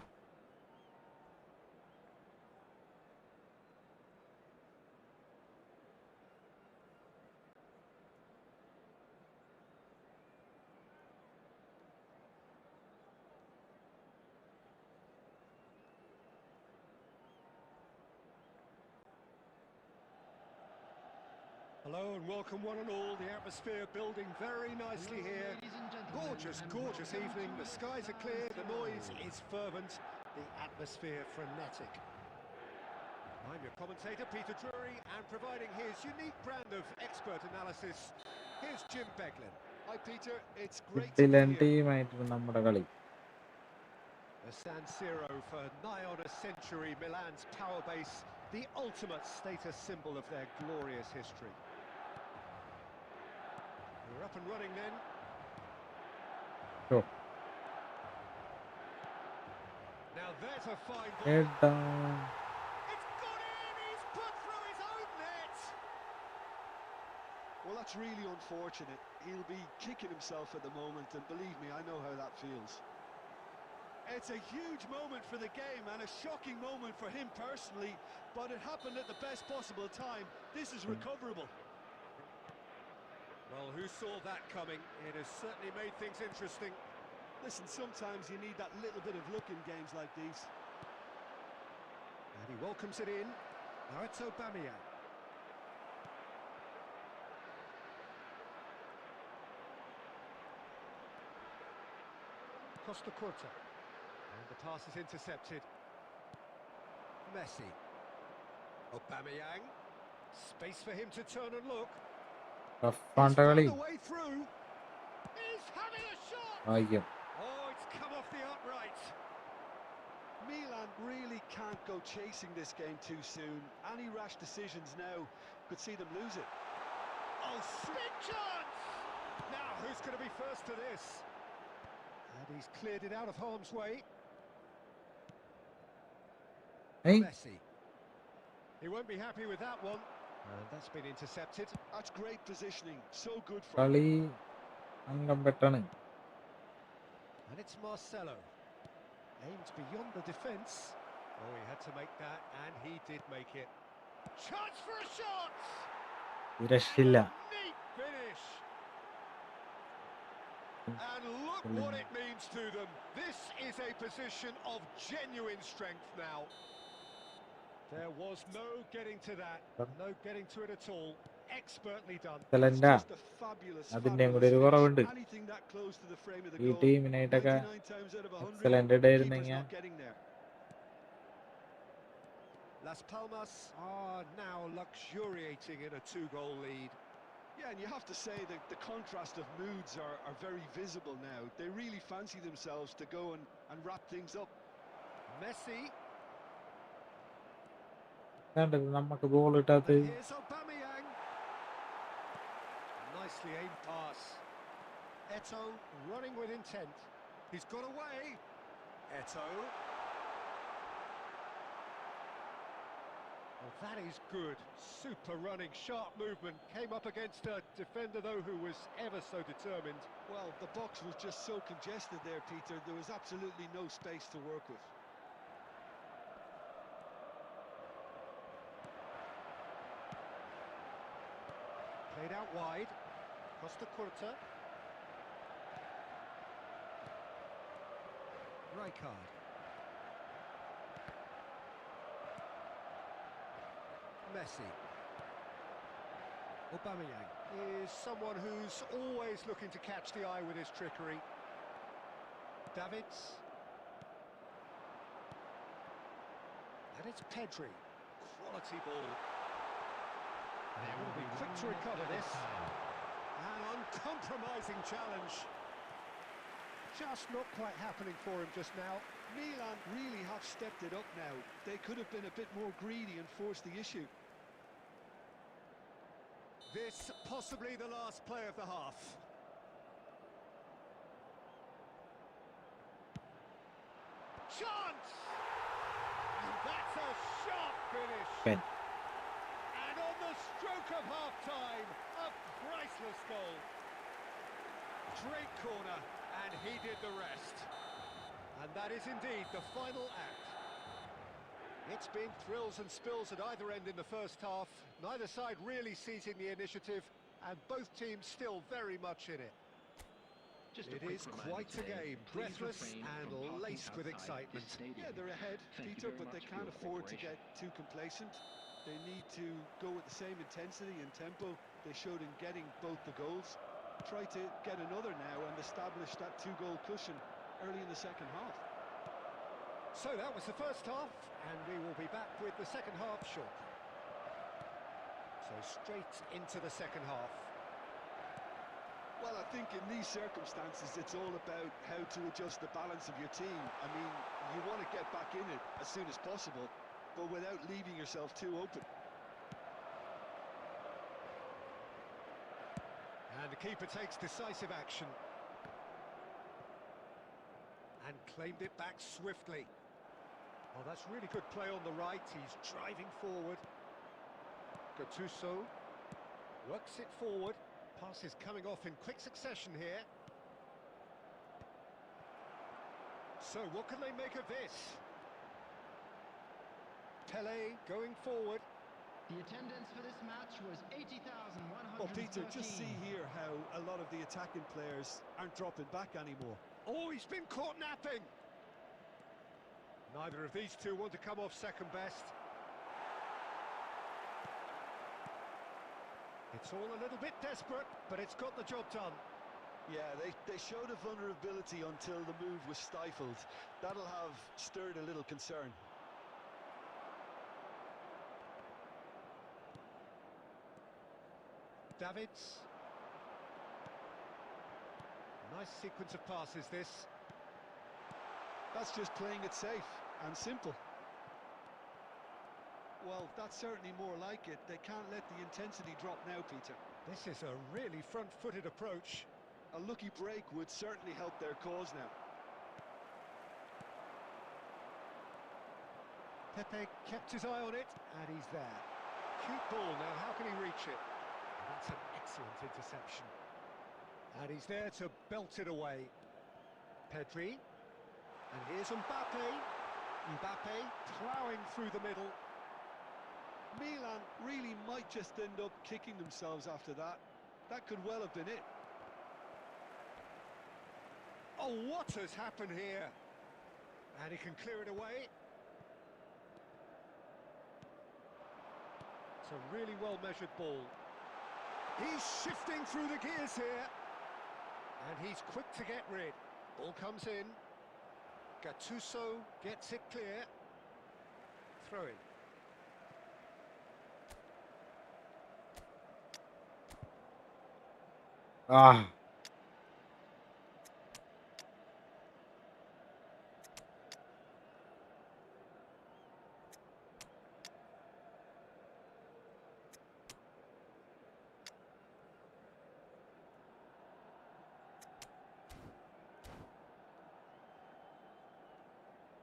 Hello and welcome one and all. The atmosphere building very nicely here. Ladies and gentlemen, Gorgeous, and gorgeous welcome evening. to The skies are clear, the noise Efootball. is fervent, the atmosphere frenetic. I'm your commentator, Peter Drury, and providing his unique brand of expert analysis, here's Jim Beglin. Hi, Peter. It's great to കിടിലൻ be here. ടീമായിട്ടുണ്ട് നമ്മുടെ കളി. A San Siro for nigh on a century, Milan's power base, the ultimate status symbol of their glorious history. We're up and running then. Sure. Now there's a fine ball. Head down. It's gone in! He's put through his own net! Well, that's really unfortunate. He'll be kicking himself at the moment, and believe me, I know how that feels. It's a huge moment for the game and a shocking moment for him personally, but it happened at the best possible time. This is recoverable. Well, who saw that coming? It has certainly made things interesting. Listen, sometimes you need that little bit of luck in games like these. And he welcomes it in. Now it's Aubameyang. Costa Curta. And the pass is intercepted. Messi. Aubameyang. Space for him to turn and look. Tough He's കളി. found a way through. He's having a shot. അയ്യോ. Oh, it's come off the upright. Milan really can't go chasing this game too soon. Any rash decisions now could see them lose it. Oh, big chance! Now, who's going to be first to this? And he's cleared it out of harm's way. Hey. Messi. He won't be happy with that one. And that's been intercepted. That's great positioning. So good for him. കളി അംഗം പെട്ടാണ്. And it's Marcelo. Aimed beyond the defence. Oh, he had to make that, and he did make it. Chance for a shot! രക്ഷയില്ല. Neat finish! And look what it means to them. This is a position of genuine strength now. There was no getting to that, no getting to it at all. Expertly done. It's just a fabulous, അതിന്റെ കൂടെ ഒരു fabulous കുറവുണ്ട്. finish. Anything that close to the frame of the ഈ goal, ടീമിനായിട്ടൊക്കെ 99 times out of 100, excellent the keeper's ആയിരുന്നെങ്കിൽ not getting there. Las Palmas are now luxuriating in a 2-goal lead. Yeah, and you have to say that the contrast of moods are very visible now. They really fancy themselves to go and wrap things up. Messi. നമുക്ക് goal കിട്ടാത്ത. And here's Aubameyang. Nicely aimed pass. Eto running with intent. He's got away. Eto. Well, that is good. Super running, sharp movement. Came up against a defender, though, who was ever so determined. Well, the box was just so congested there, Peter. There was absolutely no space to work with. Played out wide. Costa Curta. Rijkaard. Messi. Aubameyang is someone who's always looking to catch the eye with his trickery. Davids. And it's Pedri. Quality ball. They will be quick to recover this. An uncompromising challenge. Just not quite happening for him just now. Milan really have stepped it up now. They could have been a bit more greedy and forced the issue. This possibly the last play of the half. Chance! And that's a sharp finish. Ben. And on the stroke of half-time, a priceless goal. Straight corner, and he did the rest. And that is indeed the final act. It's been thrills and spills at either end in the first half. Neither side really seizing the initiative, and both teams still very much in it. It is quite a game, breathless and laced with excitement. Yeah, they're ahead, Peter, but they can't afford to get too complacent. They need to go with the same intensity and tempo they showed in getting both the goals. Try to get another now and establish that 2-goal cushion early in the second half. So that was the first half, and we will be back with the second half shortly. So straight into the second half. Well, I think in these circumstances, it's all about how to adjust the balance of your team. I mean, you want to get back in it as soon as possible, but without leaving yourself too open. And the keeper takes decisive action. And claimed it back swiftly. Oh, that's really good play on the right. He's driving forward. Gattuso works it forward. Pass is coming off in quick succession here. So what can they make of this? Pele going forward. The attendance for this match was 80,113. Well, Peter, just see here how a lot of the attacking players aren't dropping back anymore. Oh, he's been caught napping. Neither of these two want to come off second best. It's all a little bit desperate, but it's got the job done. Yeah, they showed a vulnerability until the move was stifled. That'll have stirred a little concern. Davids. Nice sequence of passes, this. That's just playing it safe and simple. Well, that's certainly more like it. They can't let the intensity drop now, Peter. This is a really front-footed approach. A lucky break would certainly help their cause now. Pepe kept his eye on it, and he's there. Cute ball, now how can he reach it? That's an excellent interception. And he's there to belt it away. Pedri. And here's Mbappe. Mbappe ploughing through the middle. Milan really might just end up kicking themselves after that. That could well have been it. Oh, what has happened here? And he can clear it away. It's a really well-measured ball. He's shifting through the gears here. And he's quick to get rid. Ball comes in. Gattuso gets it clear. Throw in. Ah.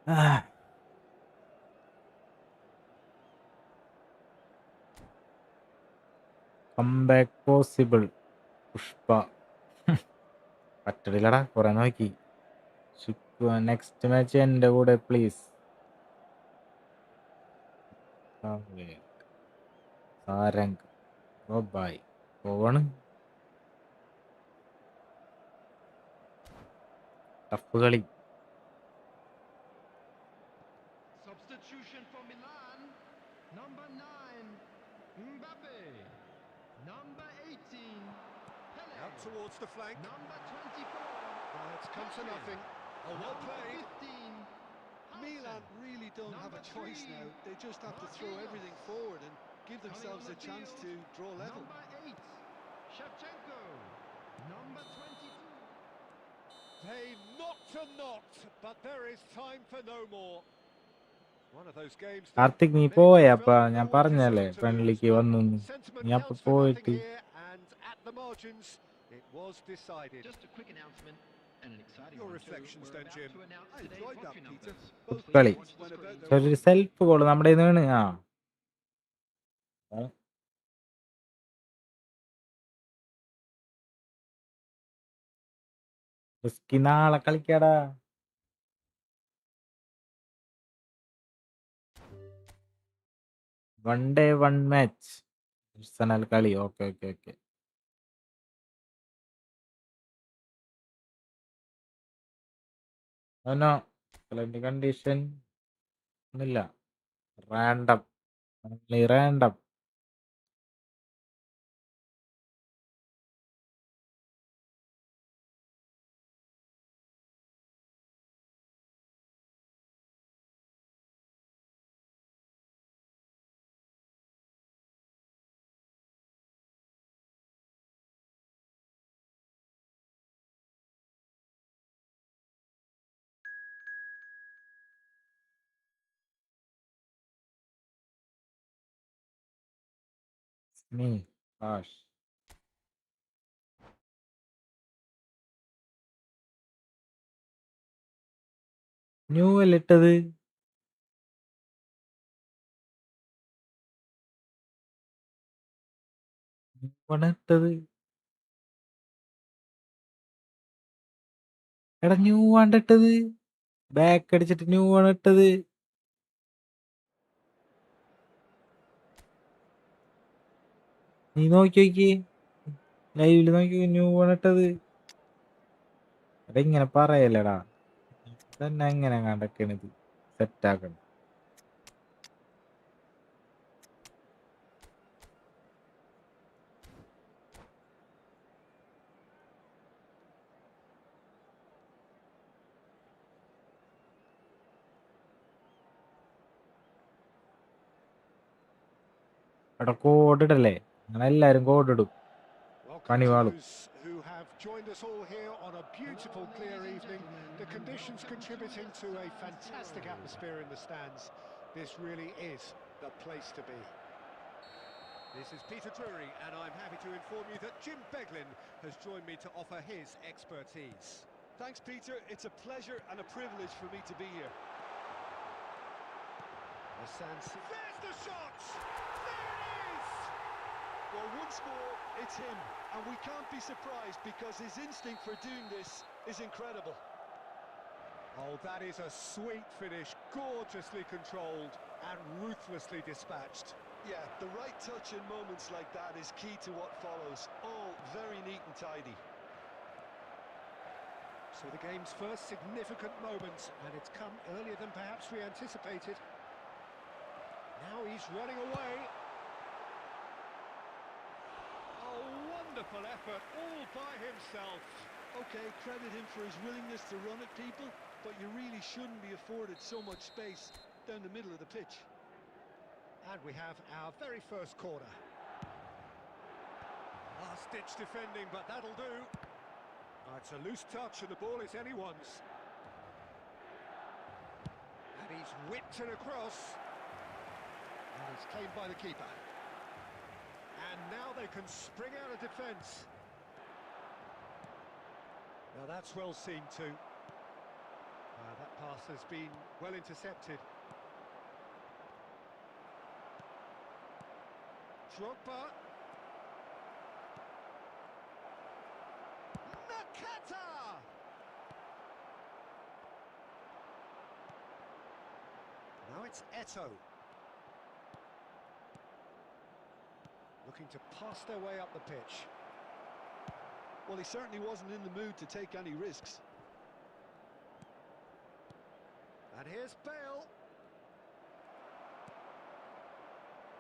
Ah. Comeback possible. Pushpa പറ്റടില്ലടാ കുറെ നോക്കി. Next match എൻ്റെ കൂടെ please. Sarang bye പോവാണ്. Tough കളി. Substitution for Milan. Number 9, Mbappe. Number 18, Pele. Out towards the flank. Number 24. It's come to nothing. Oh, well played. 15. Milan really don't have a choice now. They just have to throw everything forward and give themselves a chance to draw level. Number 8, Shevchenko. Number 22. They knocked and knocked, but there is time for no more. One of those games. Karthik നീ പോയപ്പാ, ഞാൻ പറഞ്ഞല്ലേ ഫ്രണ്ട്ലിക്ക് വന്നു. നീ അപ്പൊ പോയിട്ട് And at the margins, it was decided. Just a quick announcement and an exciting Your one too. reflections We're then, about Jim. to announce I today's enjoyed that, entry Peter. numbers. Both കളി teams went about their ഒരു self goal നമ്മുടെ വീണ്. ആ risky നാളെ കളിക്കാടാ. One day one match Arsenal കളി. Okay okay okay. No കളി condition ഒന്നുമില്ല. Random random. Me. Gosh. New അല്ലേ ഇട്ടത്? ഇട്ടത് എടാ ന്യൂ ആണ് ഇട്ടത്. ബാക്ക് അടിച്ചിട്ട് ന്യൂ ആണ് ഇട്ടത്. നീ നോക്കി ലൈവില് നോക്കി ന്യൂ ആണ് ഇട്ടത്. എടാ ഇങ്ങനെ പറയല്ലടാ. തന്നെ എങ്ങനെ കണ്ടക്കണത് സെറ്റാക്കണം. എടാ കോഡ് ഇടല്ലേ? നിങ്ങളെല്ലാരും കോഡ് ഇടും. Welcome to those who have joined us all here on a beautiful, clear evening. The conditions contributing to a fantastic atmosphere in the stands. This really is the place to be. This is Peter Drury, and I'm happy to inform you that Jim Beglin has joined me to offer his expertise. Thanks, Peter. It's a pleasure and a privilege for me to be here. There's the shot! There it is! Well, once more, it's him. And we can't be surprised because his instinct for doing this is incredible. Oh, that is a sweet finish, gorgeously controlled and ruthlessly dispatched. Yeah, the right touch in moments like that is key to what follows. All very neat and tidy. So the game's first significant moment, and it's come earlier than perhaps we anticipated. Now he's running away. A wonderful effort all by himself. Okay, credit him for his willingness to run at people, but you really shouldn't be afforded so much space down the middle of the pitch. And we have our very first corner. Last-ditch defending, but that'll do. It's a loose touch and the ball is anyone's. And he's whipped it across. And it's claimed by the keeper. And now they can spring out of defence. Now that's well seen too. That pass has been well intercepted. Drogba. Nakata! Now it's Eto. Looking to pass their way up the pitch. Well, he certainly wasn't in the mood to take any risks. And here's Bale.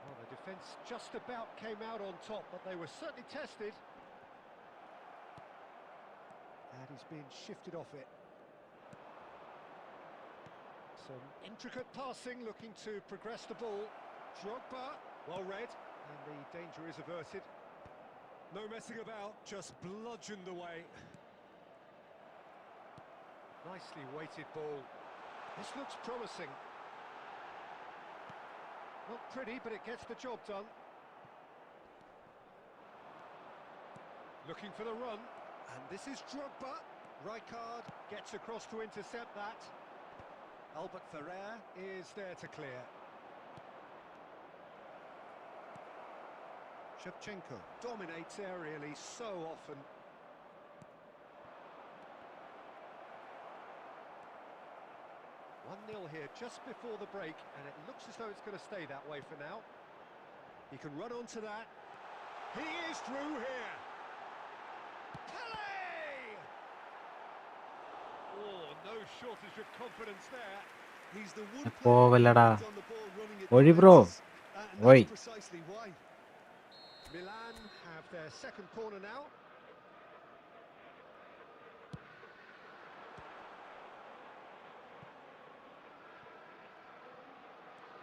Well, the defence just about came out on top, but they were certainly tested. And he's being shifted off it. Some intricate passing, looking to progress the ball. Drogba, well read, and the danger is averted. No messing about, just bludgeoned away. Nicely weighted ball. This looks promising. Not pretty, but it gets the job done. Looking for the run, and this is Drogba. Rijkaard gets across to intercept that. Albert Ferrer is there to clear. Shevchenko dominates aerially so often. One 0 here just before the break, and it looks as though it's going to stay that way for now. He can run onto that. He is through here. Pele! Oh, no shortage of confidence there. He's the one പോവല്ലടാ. player on the ball running at ഒഴി bro. defenses, and Oi. that's precisely why. Milan have their second corner now.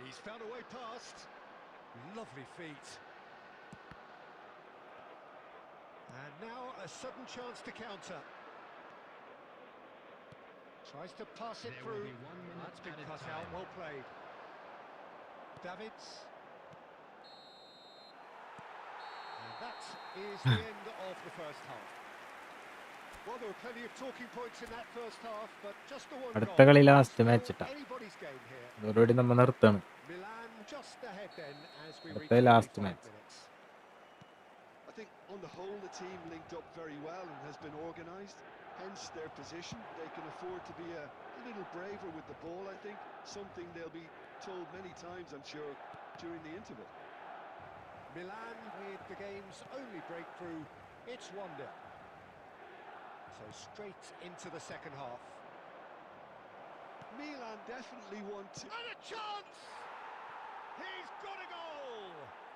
He's found a way past. Lovely feet. And now a sudden chance to counter. Tries to pass it through. That's been cut out. Well played. Davids. That is the end of the first half. Well, there were plenty of talking points in that first half, but just the one അടുത്ത goal. കളി It's last still മാച്ചിട്ടാ. anybody's game here. അതോടുകൂടി നമ്മൾ നിർത്താണ്. Milan just ahead then as we അടുത്ത reach last 45 match. minutes. I think on the whole the team linked up very well and has been organised, hence their position. They can afford to be a little braver with the ball, I think, something they'll be told many times, I'm sure, during the interval. Milan with the game's only breakthrough. It's 1-0. So straight into the second half. Milan definitely want to... And a chance! He's got a goal!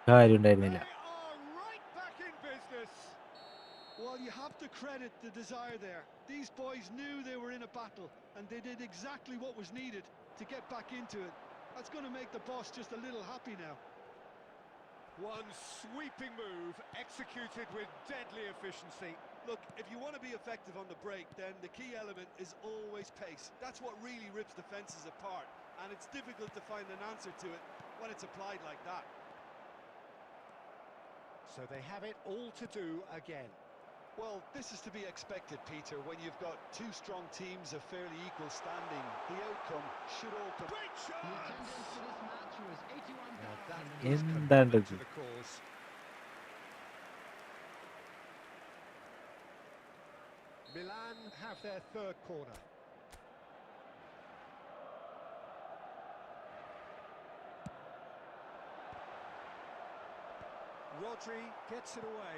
കാര്യം They ഉണ്ടായിരുന്നില്ല. are right back in business. Well, you have to credit the desire there. These boys knew they were in a battle, and they did exactly what was needed to get back into it. That's going to make the boss just a little happy now. One sweeping move, executed with deadly efficiency. Look, if you want to be effective on the break, then the key element is always pace. That's what really rips defences apart, and it's difficult to find an answer to it when it's applied like that. So they have it all to do again. Well, this is to be expected, Peter, when you've got two strong teams of fairly equal standing. The outcome should all come. Great The chance! attendance for this match was Now that 81,000. is എന്താണ് commitment to ഇത്? the cause. Milan have their third corner. Rodri gets it away.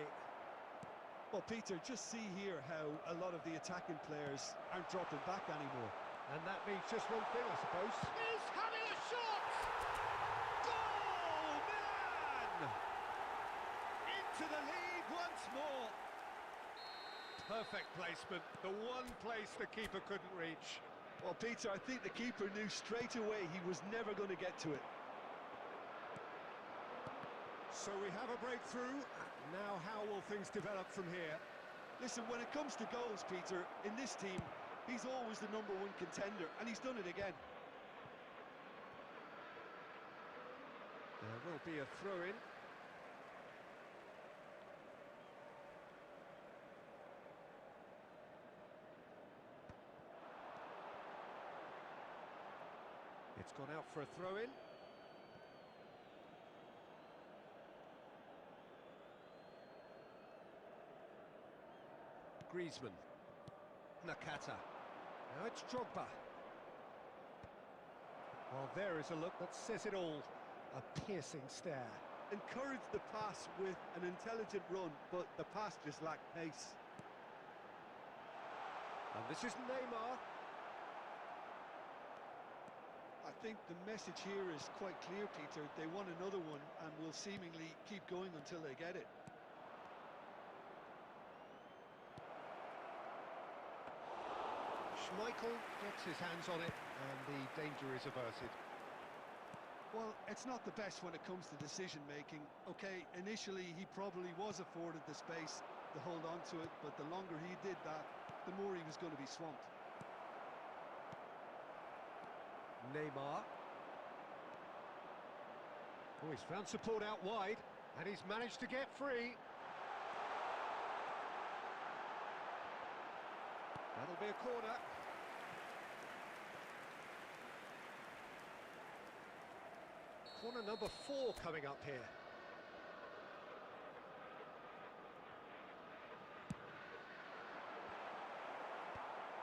Well, Peter, just see here how a lot of the attacking players aren't dropping back anymore. And that means just one thing, I suppose. He's having a shot! Goal! Milan! Into the lead once more. Perfect placement, the one place the keeper couldn't reach. Well, Peter, I think the keeper knew straight away he was never going to get to it. So we have a breakthrough. Now how will things develop from here? Listen, when it comes to goals, Peter, in this team, he's always the #1 contender, and he's done it again. There will be a throw-in. It's gone out for a throw-in. Griezmann. Nakata. Now it's Drogba. Well, there is a look that says it all. A piercing stare. Encouraged the pass with an intelligent run, but the pass just lacked pace. And this is Neymar. I think the message here is quite clear, Peter. They want another one and will seemingly keep going until they get it. Schmeichel gets his hands on it and the danger is averted. Well, it's not the best when it comes to decision-making. Okay, initially he probably was afforded the space to hold on to it, but the longer he did that, the more he was going to be swamped. Neymar. Oh, he's found support out wide, and he's managed to get free. That'll be a corner. Corner number 4 coming up here.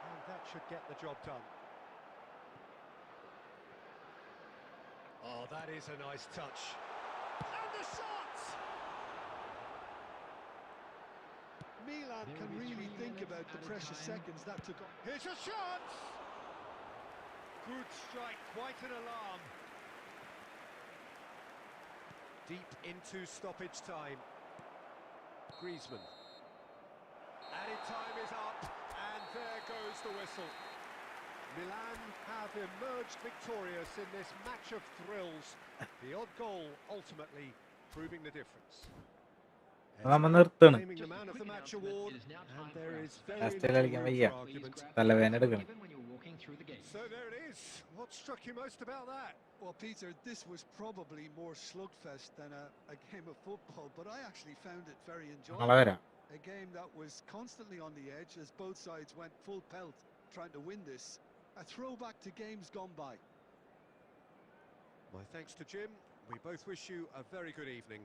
And that should get the job done. Oh, that is a nice touch. And the shot! Milan There can will be really 3 think minutes about the added precious time. seconds that took off. Here's a shot! Good strike, quite an alarm. Deep into stoppage time. Griezmann. Added time is up, and there goes the whistle. Milan have emerged victorious in this match of thrills. The odd goal ultimately proving the difference. നമ്മൾ നിർത്തണ്. Claiming the man of the match award, and there is very Last little കളിക്കാൻ room വയ്യ. for argument. തലവേദന എടുക്കണം. So there it is. What struck you most about that? Well, Peter, this was probably more slugfest than a game of football, but I actually found it very നാളെ enjoyable. വരാം. A game that was constantly on the edge as both sides went full pelt trying to win this. A throwback to games gone by. My thanks to Jim. We both wish you a very good evening.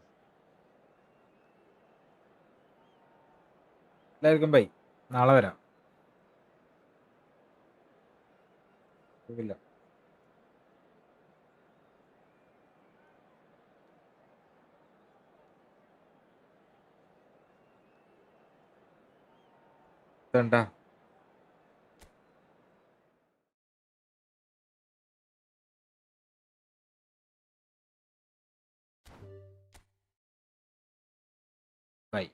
എല്ലാവർക്കും by. നാളെ വരാം. ഇല്ല. ഇതെന്താ? By.